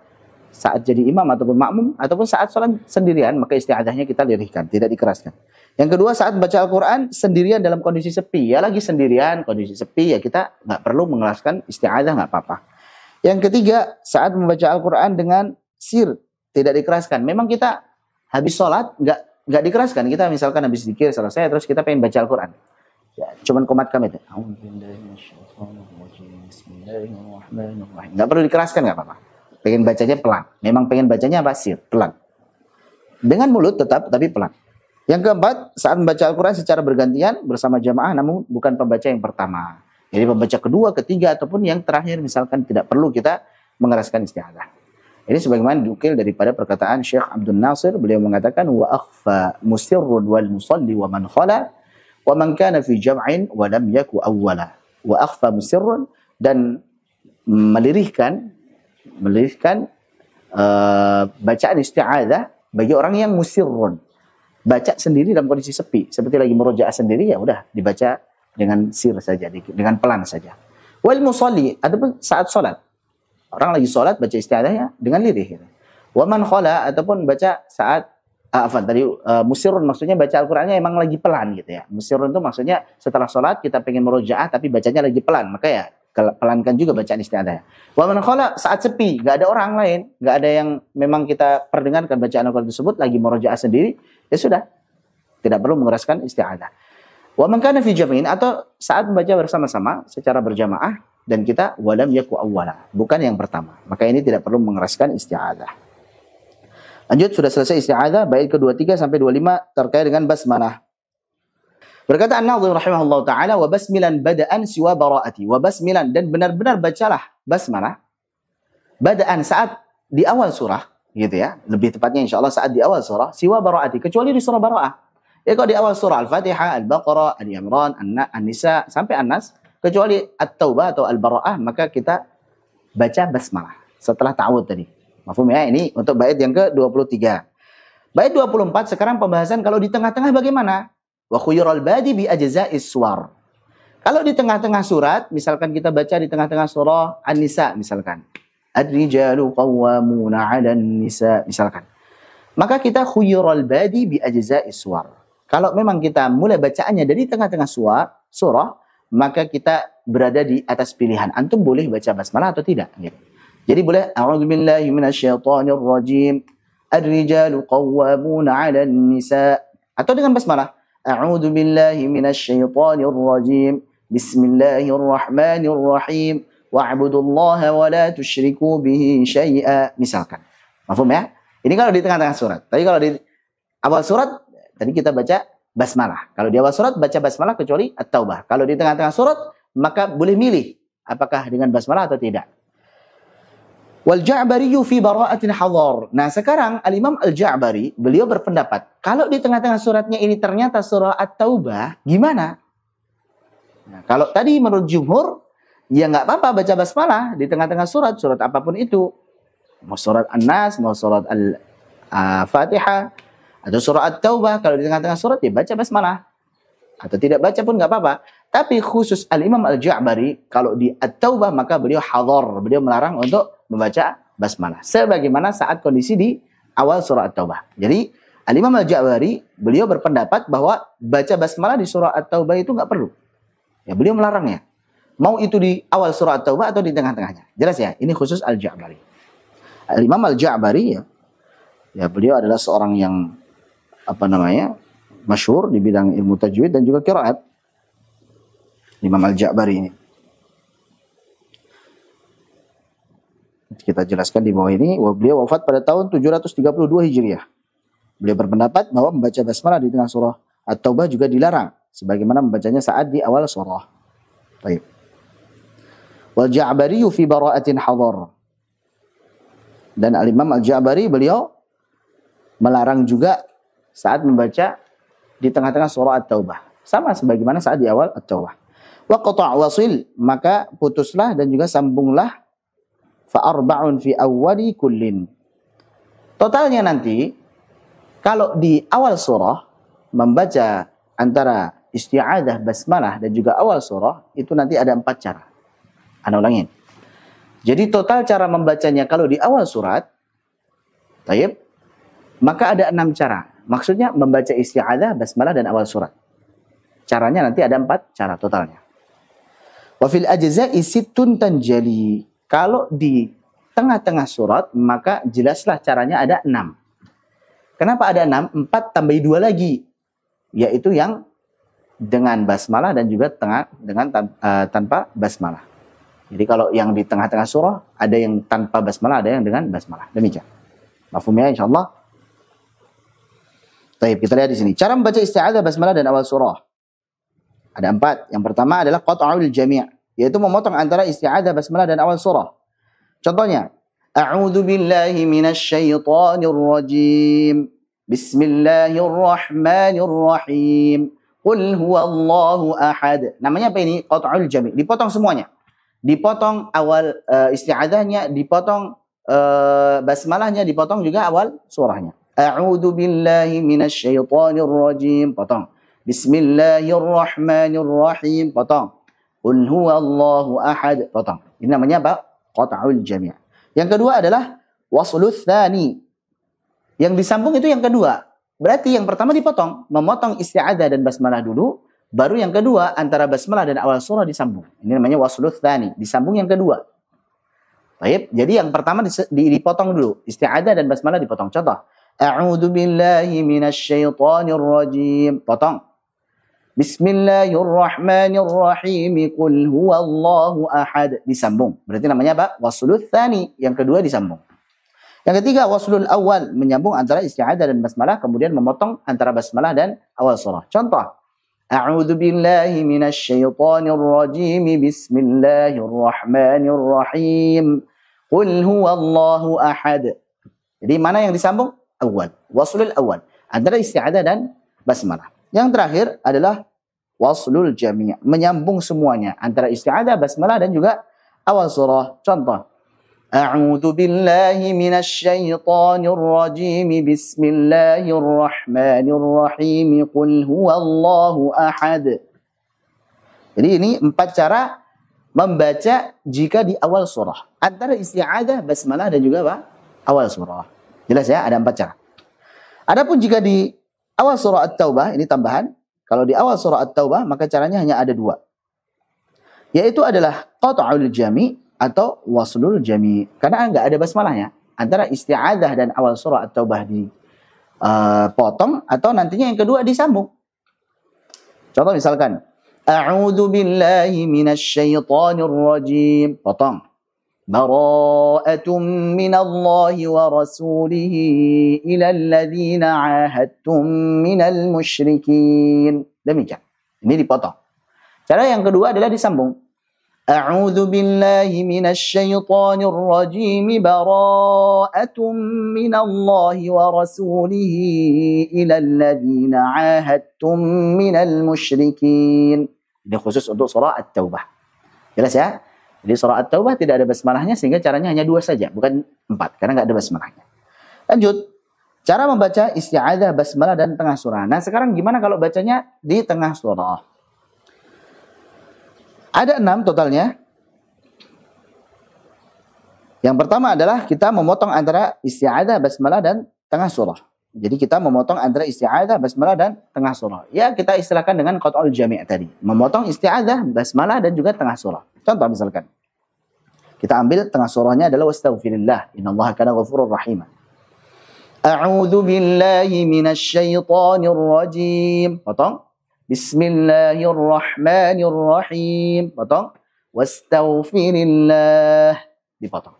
saat jadi imam ataupun makmum, ataupun saat salat sendirian, maka isti'adzahnya kita lirihkan, tidak dikeraskan. Yang kedua, saat baca Al-Quran sendirian dalam kondisi sepi. Ya lagi sendirian, kondisi sepi, ya kita nggak perlu mengeraskan isti'adzah, nggak apa-apa. Yang ketiga, saat membaca Al-Quran dengan sir, tidak dikeraskan. Memang kita habis sholat, nggak dikeraskan. Kita misalkan habis zikir selesai, terus kita pengen baca Al-Quran. Ya, cuman komat kami itu. Nggak perlu dikeraskan, nggak apa-apa. Pengen bacanya pelan. Memang pengen bacanya apa? Sir, pelan. Dengan mulut tetap, tapi pelan. Yang keempat, saat membaca Al-Quran secara bergantian bersama jamaah, namun bukan pembaca yang pertama. Jadi pembaca kedua, ketiga, ataupun yang terakhir, misalkan tidak perlu kita mengeraskan isti'adzah. Ini sebagaimana diukil daripada perkataan Syekh Abdul Nasir, beliau mengatakan, wa akhfa musirrun wal musalli wa man khala, wa man kana fi jam'in wa lam yaku awwala. Wa akhfa musirrun, dan melirihkan bacaan isti'adzah bagi orang yang musirrun. Baca sendiri dalam kondisi sepi, seperti lagi murojaah sendiri, ya udah dibaca dengan sir saja, dengan pelan saja. Wal musalli, ataupun saat sholat, orang lagi sholat baca isti'adzahnya dengan lirih. Wa man khala, ataupun baca saat musirun, maksudnya baca Al-Qur'annya emang lagi pelan gitu ya. Musirun itu maksudnya setelah sholat kita pengen murojaah tapi bacanya lagi pelan, maka ya pelankan juga bacaan isti'adzah. Wa man khala, saat sepi, nggak ada orang lain, nggak ada yang memang kita perdengarkan bacaan Al-Qur'an tersebut, lagi murojaah sendiri, ya sudah, tidak perlu mengeraskan isti'adzah. Wa man kana fi jam'in, atau saat membaca bersama-sama secara berjamaah dan kita walam yaku awwala, bukan yang pertama, maka ini tidak perlu mengeraskan isti'adzah. Lanjut, sudah selesai isti'adzah, bait ke-23 sampai 25 terkait dengan basmalah. Berkata An-Nadhim rahimahullah ta'ala, wa basmilan bada'an siwa bara'ati. Wa basmilan, dan benar-benar bacalah basmalah bada'an saat di awal surah, gitu ya. Lebih tepatnya insyaAllah saat di awal surah, siwa bara'ati, kecuali di surah Bara'ah. Ya kalau di awal surah Al-Fatihah, Al-Baqarah, Al-Imran, An-Nisa, sampai An-Nas, kecuali At-Taubah atau Al-Bara'ah, maka kita baca basmalah setelah ta'awud tadi. Mafhum ya? Ini untuk bait yang ke-23. Bait 24, sekarang pembahasan kalau di tengah-tengah bagaimana? Wa khuyural badi bi ajza'is suwar. Kalau di tengah-tengah surat, misalkan kita baca di tengah-tengah surah An-Nisa misalkan, Ar-rijalu qawwamuna 'alan nisa misalkan. Maka kita khuyural badi bi ajza'is suwar. Kalau memang kita mulai bacaannya dari tengah-tengah surah, maka kita berada di atas pilihan. Antum boleh baca basmalah atau tidak? Jadi boleh a'udzubillahi minasyaitonir rajim. Ar-rijalu qawwamuna 'alan nisa, atau dengan basmalah. A'udzu billahi minasyaitonir rajim. Bismillahirrahmanirrahim. Wa'budullaha wa la tusyriku bihi syai'a. Misalkan. Paham ya? Ini kalau di tengah-tengah surat. Tapi kalau di awal surat tadi kita baca basmalah. Kalau di awal surat baca basmalah kecuali At-Taubah. Kalau di tengah-tengah surat maka boleh milih apakah dengan basmalah atau tidak. Wal Ja'bari fi bara'atin hadar. Nah, sekarang Al-Imam Al-Ja'bari, beliau berpendapat, kalau di tengah-tengah suratnya ini ternyata surah At-Taubah, gimana? Nah, kalau tadi menurut jumhur, ya nggak apa-apa baca basmalah di tengah-tengah surat apapun itu. Mau surat An-Nas, mau surat Al-Fatihah, atau surah At-Taubah, kalau di tengah-tengah surat ya baca basmalah. Atau tidak baca pun nggak apa-apa. Tapi khusus Al-Imam Al-Ja'bari, kalau di At-Taubah maka beliau hadar, beliau melarang untuk membaca basmalah. Sebagaimana saat kondisi di awal surah At-Taubah. Jadi Al-Imam Al-Ja'bari, beliau berpendapat bahwa baca basmalah di surah At-Taubah itu nggak perlu. Ya, beliau melarangnya. Mau itu di awal surah At-Taubah atau di tengah-tengahnya. Jelas ya, ini khusus Al-Ja'bari. Al-Imam Al-Ja'bari ya beliau adalah seorang yang masyhur di bidang ilmu tajwid dan juga qiraat. Imam Al-Ja'bari ini. Kita jelaskan di bawah ini, beliau wafat pada tahun 732 Hijriah. Beliau berpendapat bahwa membaca basmalah di tengah surah At-Taubah juga dilarang, sebagaimana membacanya saat di awal surah. Baik. Wal Ja'bari fi bara'atin hadar. Dan Al-Imam Al-Ja'bari beliau melarang juga saat membaca di tengah-tengah surah At-Taubah. Sama sebagaimana saat di awal At-Taubah. Wa qata' wasil, maka putuslah dan juga sambunglah fa arba'un fi awwali kullin. Totalnya nanti kalau di awal surah membaca antara isti'adzah, basmalah dan juga awal surah itu nanti ada 4 cara. Ana ulangin. Jadi total cara membacanya kalau di awal surat, taib, maka ada 6 cara. Maksudnya membaca isti'adzah, basmalah dan awal surat. Caranya nanti ada 4 cara totalnya. Wa fil ajza'i sittun tanjali. Kalau di tengah-tengah surat maka jelaslah caranya ada 6. Kenapa ada 6? 4 tambah 2 lagi. Yaitu yang dengan basmalah dan juga tanpa basmalah. Jadi kalau yang di tengah-tengah surah ada yang tanpa basmalah, ada yang dengan basmalah. Demikian. Mafhumnya insyaallah. Baik, kita lihat di sini. Cara membaca isti'adzah, basmalah dan awal surah. Ada 4. Yang pertama adalah qat'ul jami', yaitu memotong antara isti'adzah, basmalah dan awal surah. Contohnya, a'udzu billahi minasyaitonir rajim. Bismillahirrahmanirrahim. Qul huwallahu ahad. Namanya apa ini? Qat'ul jami'. Dipotong semuanya. Dipotong awal isti'adzahnya, dipotong basmalahnya, dipotong juga awal surahnya. A'udzu billahi minasyaitonir rajim. Potong. Bismillahirrahmanirrahim. Potong. Qul huwallahu ahad. Potong. Ini namanya apa? Qat'ul jami'. Yang kedua adalah waslus tsani. Yang disambung itu yang kedua. Berarti yang pertama dipotong, memotong isti'adzah dan basmalah dulu, baru yang kedua antara basmalah dan awal surah disambung. Ini namanya waslus tsani, disambung yang kedua. Baik, jadi yang pertama dipotong dulu, isti'adzah dan basmalah dipotong. Contoh, a'udzu billahi minasyaitonir rajim. Potong. Bismillahirrahmanirrahim. Qul huwallahu ahad. Disambung. Berarti namanya apa? Waslul tsani. Yang kedua disambung. Yang ketiga waslul awal, menyambung antara isti'adzah dan basmalah, kemudian memotong antara basmalah dan awal surah. Contoh, a'udzu billahi minasyaitonir rajim. Bismillahirrahmanirrahim. Qul huwallahu ahad. Jadi mana yang disambung? Awal. Waslul awal. Antara isti'adzah dan basmalah. Yang terakhir adalah waslul jami'. Menyambung semuanya. Antara isti'adzah, basmalah dan juga awal surah. Contoh. A'udzu billahi minasyaitonir rajim. Bismillahirrahmanirrahim. Qul huwallahu ahad. Jadi ini 4 cara membaca jika di awal surah. Antara isti'adzah, basmalah dan juga apa? Awal surah. Jelas ya, ada 4 cara. Adapun jika di awal surah At-Taubah, ini tambahan. Kalau di awal surah At-Taubah, maka caranya hanya ada 2. Yaitu adalah qat'ul jami' atau waslul jami'. Karena enggak ada basmalahnya. Antara isti'adzah dan awal surah At-Taubah dipotong, atau nantinya yang kedua disambung. Contoh misalkan, a'udzu billahi minasyaitonir rajim. Potong. Bara'atun minallahi wa rasulihi ilal ladzina 'ahadtum minal musyrikin. Demikian. Ini dipotong. Cara yang kedua adalah disambung. A'udzu billahi minasyaitonir rajim. Bara'atun minallahi wa rasulihi ilal ladzina 'ahadtum minal musyrikin. Ini khusus untuk surah At-Taubah. Jelas ya? Jadi surah At-Taubah tidak ada basmalahnya, sehingga caranya hanya 2 saja, bukan 4, karena nggak ada basmalahnya. Lanjut, cara membaca isti'adzah, basmalah dan tengah surah. Nah sekarang gimana kalau bacanya di tengah surah? Ada 6 totalnya. Yang pertama adalah kita memotong antara isti'adzah, basmalah dan tengah surah. Jadi kita memotong antara isti'adzah, basmalah dan tengah surah. Ya kita istilahkan dengan qat'ul jami' tadi. Memotong isti'adzah, basmalah dan juga tengah surah. Contoh misalkan, kita ambil tengah surahnya adalah wastaghfirillah, innallaha kana ghafurur rahim. A'udzu billahi minasyaitonir rajim. Potong. Bismillahirrahmanirrahim. Potong. Wastaghfirillah. Dipotong.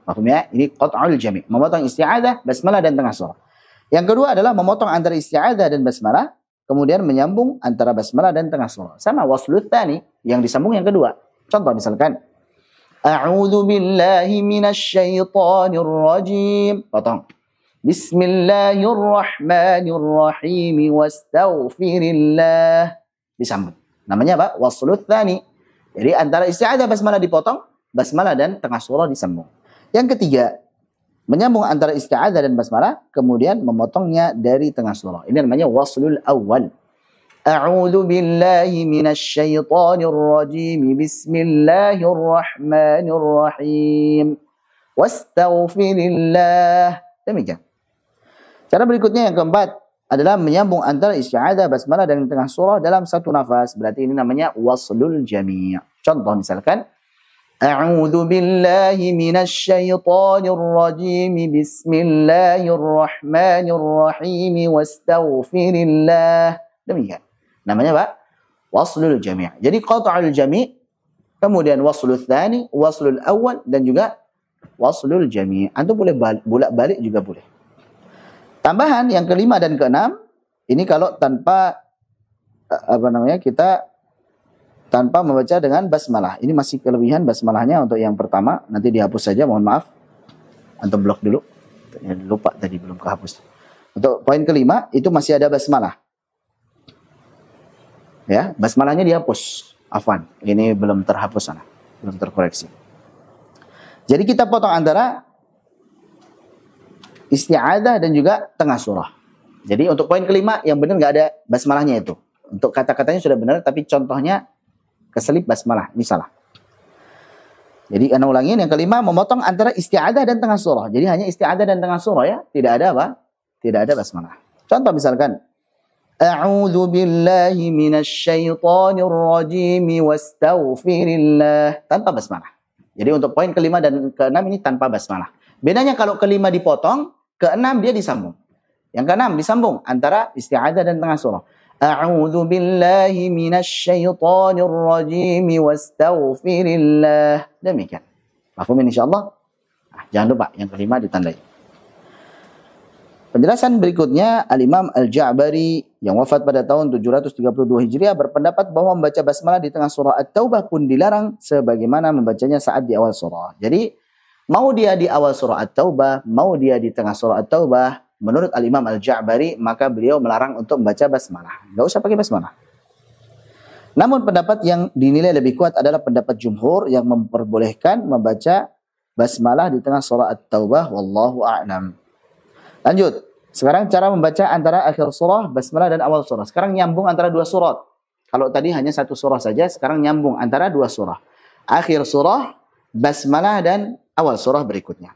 Maksudnya ini qat'ul jami', memotong isti'adzah, basmalah dan tengah surah. Yang kedua adalah memotong antara isti'adzah dan basmalah, kemudian menyambung antara basmalah dan tengah surah. Sama waslul tsani, yang disambung yang kedua. Contoh misalkan, a'udzu billahi minasyaitonir rajim. Potong. Bismillahirrahmanirrahim. Wastaghfirillah. Disambung. Namanya apa? Waslul tsani. Jadi antara isti'adzah, basmalah dipotong, basmalah dan tengah surah disambung. Yang ketiga, menyambung antara isti'adzah dan basmalah, kemudian memotongnya dari tengah surah. Ini namanya waslul awal. A'udzu billahi minasyaitonir rajim. Bismillahirrahmanirrahim. Wastaghfirillah. Demikian. Cara berikutnya yang keempat adalah menyambung antara isti'adzah, basmalah dan tengah surah dalam satu nafas. Berarti ini namanya waslul jami'. Contoh misalkan, A'udzu billahi minasyaitonir rajim. Bismillahirrahmanirrahim. Wastaghfirillah. Demikian. Namanya apa? Waslul jami'. Jadi qat'ul jami', kemudian waslul tsani, waslul awal dan juga waslul jami'. Antum boleh bolak-balik juga boleh. Tambahan yang kelima dan keenam, ini kalau tanpa kita tanpa membaca dengan basmalah. Ini masih kelebihan basmalahnya untuk yang pertama, nanti dihapus saja, mohon maaf. Antum blok dulu. Lupa tadi belum kehapus. Untuk poin kelima itu masih ada basmalah. Ya, basmalahnya dihapus. Afwan, ini belum terhapus sana, belum terkoreksi. Jadi kita potong antara isti'adzah dan juga tengah surah. Jadi untuk poin kelima yang benar nggak ada basmalahnya itu. Untuk kata-katanya sudah benar, tapi contohnya keselip basmalah, ini salah. Jadi ana ulangin, yang kelima memotong antara isti'adzah dan tengah surah. Jadi hanya isti'adzah dan tengah surah ya, tidak ada apa? Tidak ada basmalah. Contoh misalkan, A'udzu billahi minasyaitonir rajim wastaghfirillah, tanpa basmalah. Jadi untuk poin kelima dan keenam ini tanpa basmalah. Bedanya kalau kelima dipotong, keenam dia disambung. Yang keenam disambung antara isti'adzah dan tengah surah. A'udzu billahi minasyaitonir rajim wastaghfirillah. Demikian. Paham insyaallah? Nah, jangan lupa yang kelima ditandai. Penjelasan berikutnya, Al-Imam Al-Ja'bari yang wafat pada tahun 732 Hijriah berpendapat bahwa membaca basmalah di tengah surah At-Taubah pun dilarang sebagaimana membacanya saat di awal surah. Jadi, mau dia di awal surah At-Taubah, mau dia di tengah surah At-Taubah, menurut Al-Imam Al-Ja'bari, maka beliau melarang untuk membaca basmalah. Nggak usah pakai basmalah. Namun pendapat yang dinilai lebih kuat adalah pendapat jumhur yang memperbolehkan membaca basmalah di tengah surah At-Taubah. Wallahu a'lam. Lanjut. Sekarang cara membaca antara akhir surah, basmalah dan awal surah. Sekarang nyambung antara dua surat. Kalau tadi hanya satu surah saja, sekarang nyambung antara dua surah. Akhir surah, basmalah dan awal surah berikutnya.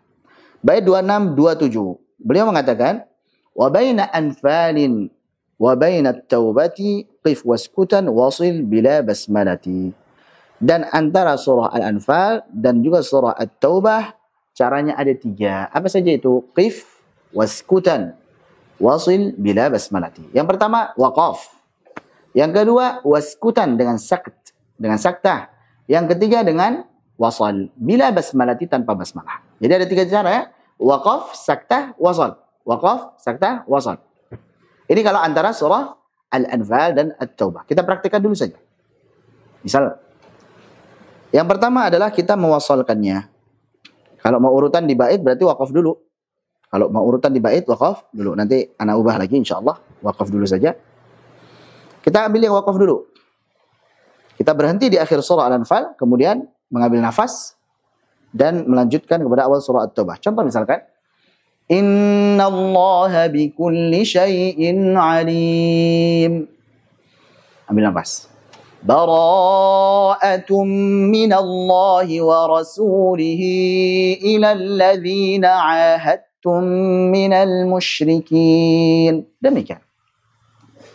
Bait 26, 27. Beliau mengatakan, wa baina anfalin wa baina at-taubati qif waskutan wasil bila basmalati. Dan antara surah Al-Anfal dan juga surah At-Taubah caranya ada tiga. Apa saja itu? Qif waskutan wasil bila basmalati. Yang pertama waqaf. Yang kedua waskutan dengan sakt, dengan saktah. Yang ketiga dengan wasal bila basmalati, tanpa basmalah. Jadi ada tiga cara ya. Waqaf, saktah, wasal. Waqaf, saktah, wasal. Ini kalau antara surah Al-Anfal dan At-Taubah. Kita praktikkan dulu saja. Misal, yang pertama adalah kita mewasalkannya. Kalau mau urutan di bait berarti waqaf dulu. Kalau mau urutan di bait, waqaf dulu. Nanti ana ubah lagi insyaAllah. Waqaf dulu saja. Kita ambil yang waqaf dulu. Kita berhenti di akhir surah Al-Anfal, kemudian mengambil nafas, dan melanjutkan kepada awal surah At-Taubah. Contoh misalkan, Inna Allah bikulli syai'in alim. Ambil nafas. Bara'atum minallahi wa rasulihi ila alladhina ahadtum minal musyrikin. Demikian.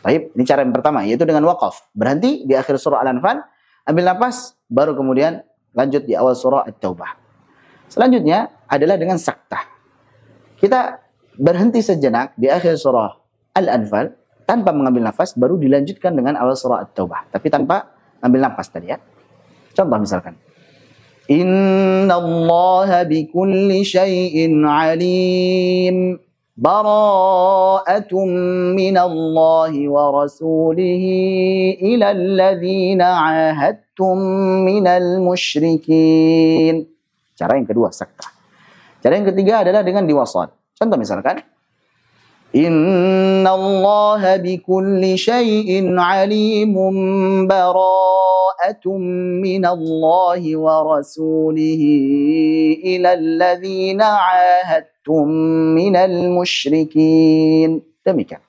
Baik, ini cara yang pertama, yaitu dengan waqaf. Berhenti di akhir surah Al-Anfal, ambil nafas, baru kemudian lanjut di awal surah At-Taubah. Selanjutnya adalah dengan saktah. Kita berhenti sejenak di akhir surah Al-Anfal, tanpa mengambil nafas, baru dilanjutkan dengan awal surah At-Taubah. Tapi tanpa ambil nafas tadi ya. Contoh misalkan, Inna Allah bikulli syai'in alim. Bara'atum minallahi wa rasulihi ila alladhina ahadtum minal musyrikin. Cara yang kedua, saktah. Cara yang ketiga adalah dengan diwasal. Contoh misalkan, Inna Allah bikulli syai'in alimun bara'atum minallahi wa rasulihi ila alladhina ahadtum minal musyrikin. Demikian.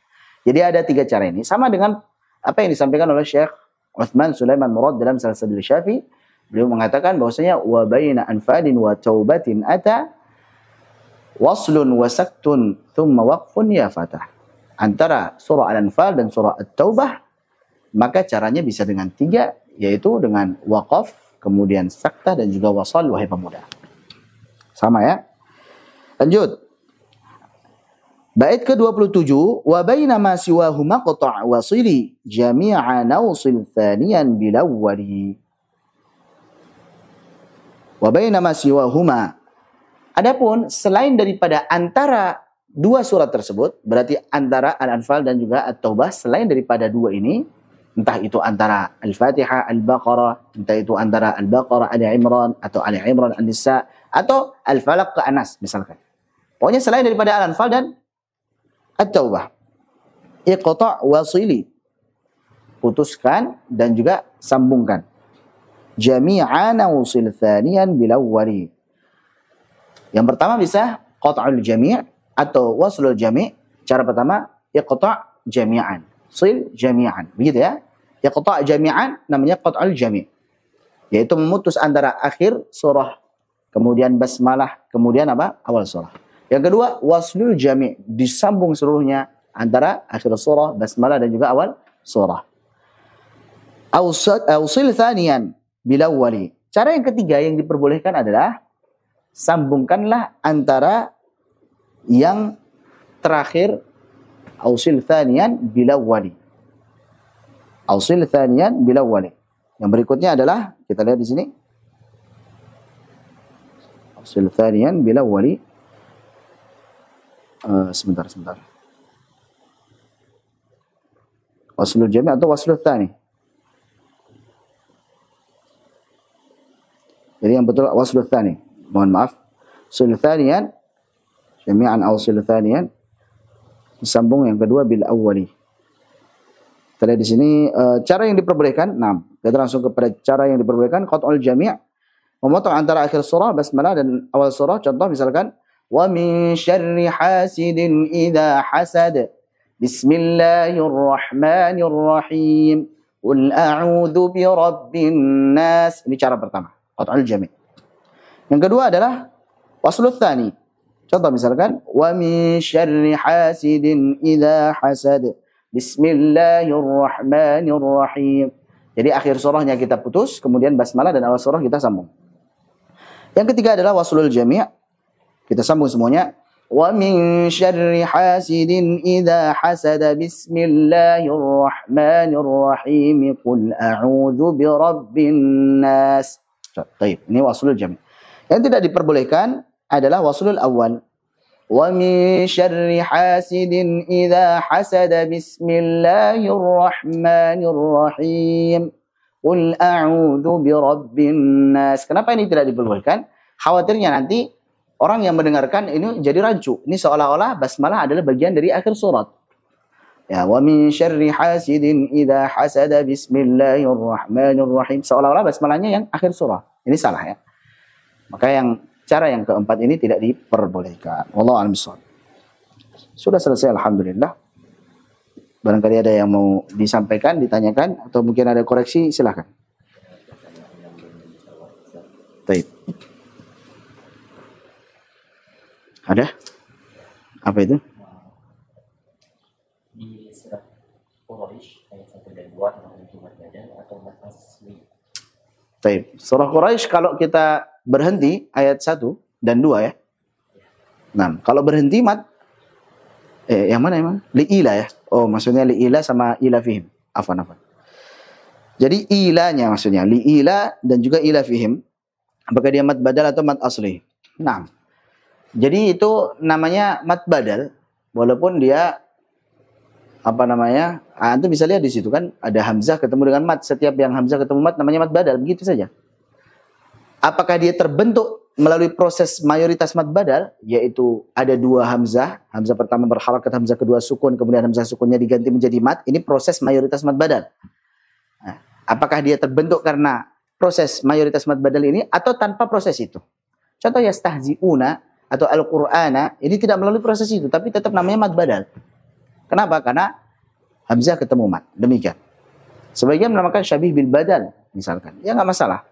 Jadi ada tiga cara ini. Sama dengan apa yang disampaikan oleh Syekh Utsman Sulaiman Murad dalam Salsabil Syafi. Beliau mengatakan bahwasanya wa baina anfalin wa taubatin ata waslun wa saktun thumma waqfun ya fatah. Antara surah Al-Anfal dan surah At-Taubah maka caranya bisa dengan 3, yaitu dengan waqaf, kemudian saktah dan juga wasal, wahai pemuda. Sama ya. Lanjut. Bait ke-27, wa baina ma siwahuma qata' wasili jami'a nawsil thaniyan bil awwali. Wa baina ma siwahuma. Adapun selain daripada antara dua surat tersebut, berarti antara Al-Anfal dan juga At-Taubah, selain daripada dua ini, entah itu antara Al-Fatihah, Al-Baqarah, entah itu antara Al-Baqarah, Ali Imran, atau Ali Imran, An-Nisa, atau Al-Falaq ke Anas misalkan. Pokoknya selain daripada Al-Anfal dan At-Taubah, iqta' wasili, putuskan dan juga sambungkan. Jami'a nawsil thaniyan bil awwali. Yang pertama bisa qat'ul jami' atau waslul jami'. Cara pertama iqta' jami'an, sil jami'an. Begitu ya. Iqta' jami'an namanya qat'ul jami', yaitu memutus antara akhir surah, kemudian basmalah, kemudian apa? Awal surah. Yang kedua, waslul jami', disambung seluruhnya antara akhir surah, basmalah dan juga awal surah. Ausil thaniyan bil awwali. Cara yang ketiga yang diperbolehkan adalah sambungkanlah antara yang terakhir, ausil thaniyan bil awwali. Ausil thaniyan bil awwali. Yang berikutnya adalah, kita lihat di sini. Ausil thaniyan bil awwali. Sebentar. Waslul jami' atau waslul tsani. Jadi yang betul waslul tsani. Mohon maaf. Waslul tsaniyan jami'an aw waslul tsaniyan disambung yang kedua bil awwali. Kita lihat di sini cara yang diperbolehkan. Nah, kita langsung kepada cara yang diperbolehkan. Qat'ul jami', memotong antara akhir surah, basmalah dan awal surah. Contoh misalkan وَمِن شَرِّ حَاسِدٍ إِذَا حَسَدَ بِسْمِ اللَّهِ الرَّحْمَنِ الرَّحِيمِ قُلْ أَعُوذُ بِرَبِّ النَّاسِ. Ini cara pertama, qat'ul jami'. Yang kedua adalah waslul tsani. Contoh misalkan وَمِن شَرِّ حَاسِدٍ إِذَا حَسَدَ بِسْمِ اللَّهِ الرَّحْمَنِ الرَّحِيمِ. Jadi akhir surahnya kita putus, kemudian basmalah dan awal surah kita sambung. Yang ketiga adalah waslul jami'. Kita sambung semuanya. Wa min syarri hasidin idza hasada bismillahirrahmanirrahim qul a'udzu birabbin nas. Baik, ini waslul jami'. Yang tidak diperbolehkan adalah waslul awal. Wa min syarri hasidin idza hasada bismillahirrahmanirrahim qul a'udzu birabbin nas. Kenapa ini tidak diperbolehkan? Khawatirnya nanti orang yang mendengarkan ini jadi rancu. Ini seolah-olah basmalah adalah bagian dari akhir surat. Ya, wa min syarri hasidin idza hasada bismillahirrahmanirrahim. Seolah-olah basmalahnya yang akhir surah. Ini salah ya. Maka cara yang keempat ini tidak diperbolehkan. Wallahu a'lam bishawab. Sudah selesai alhamdulillah. Barangkali ada yang mau disampaikan, ditanyakan atau mungkin ada koreksi, silakan. Baik. Ada? Apa itu? Di surat Quraisy ayat 1 dan 2 tentang hukuman badan atau mat asli. Baik. Surah Quraisy kalau kita berhenti ayat 1 dan 2 ya. Nah, kalau berhenti mat yang mana emang? Li'ila ya. Oh, maksudnya li'ila sama ila fihim. Afwan. Jadi ilanya maksudnya li'ila dan juga ila fihim. Apakah dia mat badal atau mat asli? Nah. Jadi itu namanya mat badal, walaupun dia antum bisa lihat di situ kan ada hamzah ketemu dengan mat. Setiap yang hamzah ketemu mat namanya mat badal, begitu saja. Apakah dia terbentuk melalui proses mayoritas mat badal, yaitu ada dua hamzah, hamzah pertama berharakat, hamzah kedua sukun, kemudian hamzah sukunnya diganti menjadi mat. Ini proses mayoritas mat badal. Nah, apakah dia terbentuk karena proses mayoritas mat badal ini atau tanpa proses itu? Contoh yastahzi'una atau Al-Qur'ana, ini tidak melalui proses itu, tapi tetap namanya mat badal. Kenapa? Karena hamzah ketemu mat. Demikian. Sebagian menamakan syabih bil badal misalkan. Ya nggak masalah.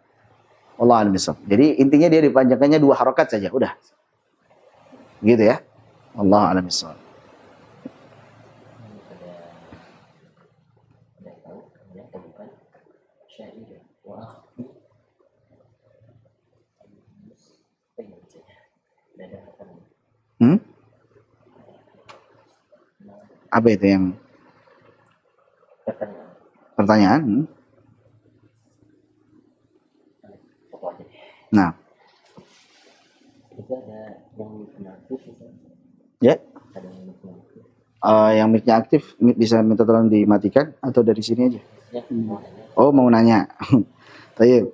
Allah a'lam bishawab. Jadi intinya dia dipanjangkannya 2 harokat saja, udah. Gitu ya. Allah a'lam bishawab. Ada yang tahu yang bukan syair wah Apa itu yang pertanyaan? Nah, itu ada yang aktif, ya. ada yang aktif. Yang mic-nya aktif bisa minta tolong dimatikan atau dari sini aja. Ya, Oh, mau nanya. Tayyib.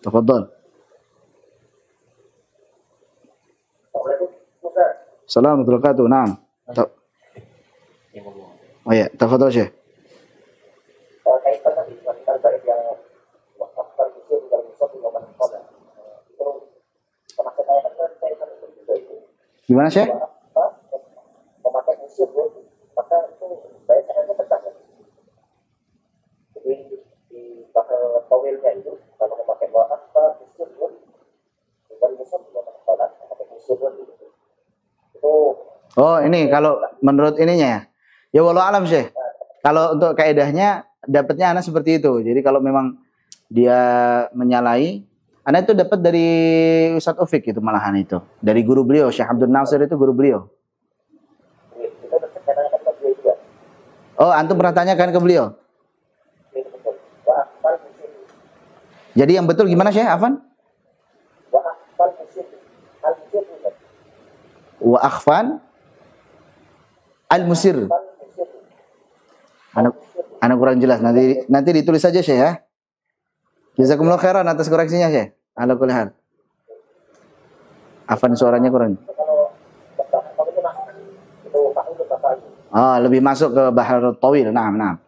Tafadhal. Assalamualaikum warahmatullahi wabarakatuh. Naam. yang ngomong. Oh ya, tafadhal Syekh. Kaitan tadi dengan baik yang wakafkan itu dengan musuh dengan manusia. Itu termasuk kaitan juga itu. Gimana Syekh? Memakai musuh, maka itu baik sangatnya pecah. Jadi di bahasa tawilnya itu kalau memakai wakafkan musuh dengan musuh dengan manusia, memakai musuh itu. Oh, ini kalau menurut ininya ya. Ya wallahu alam Syekh. Kalau untuk kaedahnya dapatnya anak seperti itu. Jadi kalau memang dia menyalahi, anak itu dapat dari Ustadz Ufik itu malahan itu. Dari guru beliau, Syekh Abdul Nasir itu guru beliau. Oh, antum pernah tanyakan ke beliau? Jadi yang betul gimana Syekh Afan? Wa akhfan al-musir. Anak kurang jelas. Nanti ditulis saja Syekh ya. Jazakumullah khairan atas koreksinya Syekh. Ala kulli hal. Afan suaranya kurang. Lebih masuk ke bahar tawil. Naam.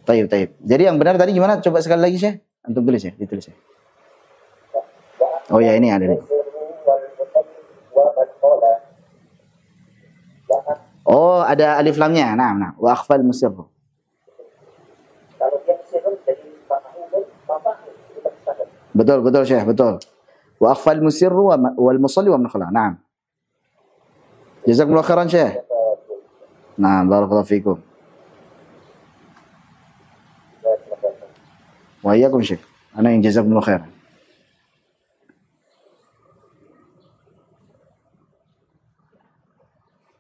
Tayyib. Jadi yang benar tadi gimana? Coba sekali lagi Syekh. Antum tulis ya, ditulis ya. Oh ya, ini ada nih. Oh, ada alif lamnya. Nah. Wa akhfal musir. Kalau dia musirun jadi bapak Betul Syekh, betul. Wa akhfal musir wal musalli wa man khala. Naam. Jazakumullah khairan Syekh. Nah, barakallahu fikum. Wa iyyakum Syekh. Ana yang jazakumullah khairan.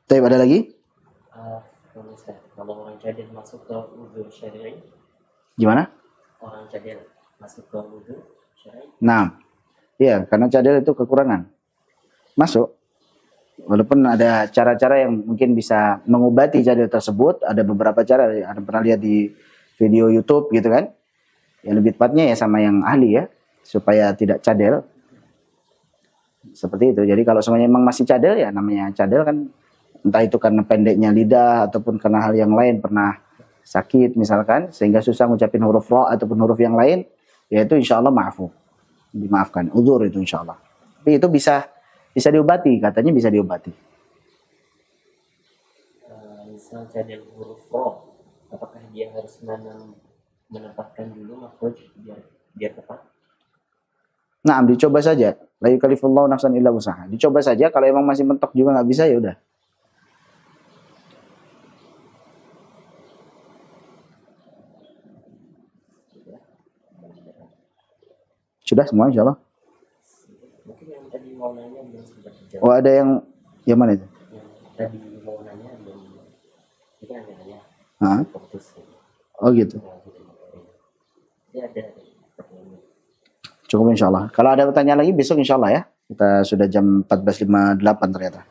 Baik, ada lagi? Kalau orang cadel masuk ke wudhu syar'i, Gimana? orang cadel masuk ke wudhu syar'i, Nah, iya, karena cadel itu kekurangan. Masuk. Walaupun ada cara-cara yang mungkin bisa mengobati cadel tersebut, ada beberapa cara. Ada pernah lihat di video YouTube gitu kan? Yang lebih tepatnya ya sama yang ahli ya, supaya tidak cadel. Seperti itu. Jadi kalau semuanya memang masih cadel ya, namanya cadel kan, entah itu karena pendeknya lidah ataupun karena hal yang lain, pernah sakit misalkan sehingga susah ngucapin huruf ra ataupun huruf yang lain, ya itu insya Allah dimaafkan, uzur itu insya Allah. Tapi itu bisa diobati, katanya bisa diobati. misal cadel huruf ro, apakah dia harus menempatkan dulu makhraj biar tepat? Nah, dicoba saja. La yukallifullahu nafsan illa wus'aha. Dicoba saja, kalau emang masih mentok juga nggak bisa ya udah. Sudah semua insya Allah. Mungkin yang tadi mau nanya belum sempat dijawab. Oh, ada yang mana itu? Yang tadi mau nanya belum, ini nanya Hah? fokus. Oh gitu. Ini ada pertanyaan. Cukup insya Allah. Kalau ada pertanyaan lagi besok insya Allah ya. Kita sudah jam 14.58 ternyata.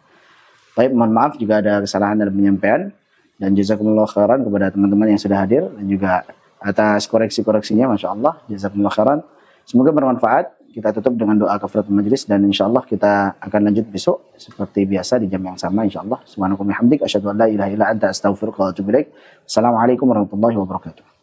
Baik, mohon maaf jika ada kesalahan dalam penyampaian. Dan jazakumullah khairan kepada teman-teman yang sudah hadir. Dan juga atas koreksi-koreksinya, Masya Allah. Jazakumullah khairan. Semoga bermanfaat. Kita tutup dengan doa kafaratul majelis. Dan insya Allah kita akan lanjut besok. Seperti biasa di jam yang sama insya Allah. Subhanallahi wa bihamdihi. Asyhadu an la ilaha illa anta astaghfiruka wa atubu ilaik. Assalamualaikum warahmatullahi wabarakatuh.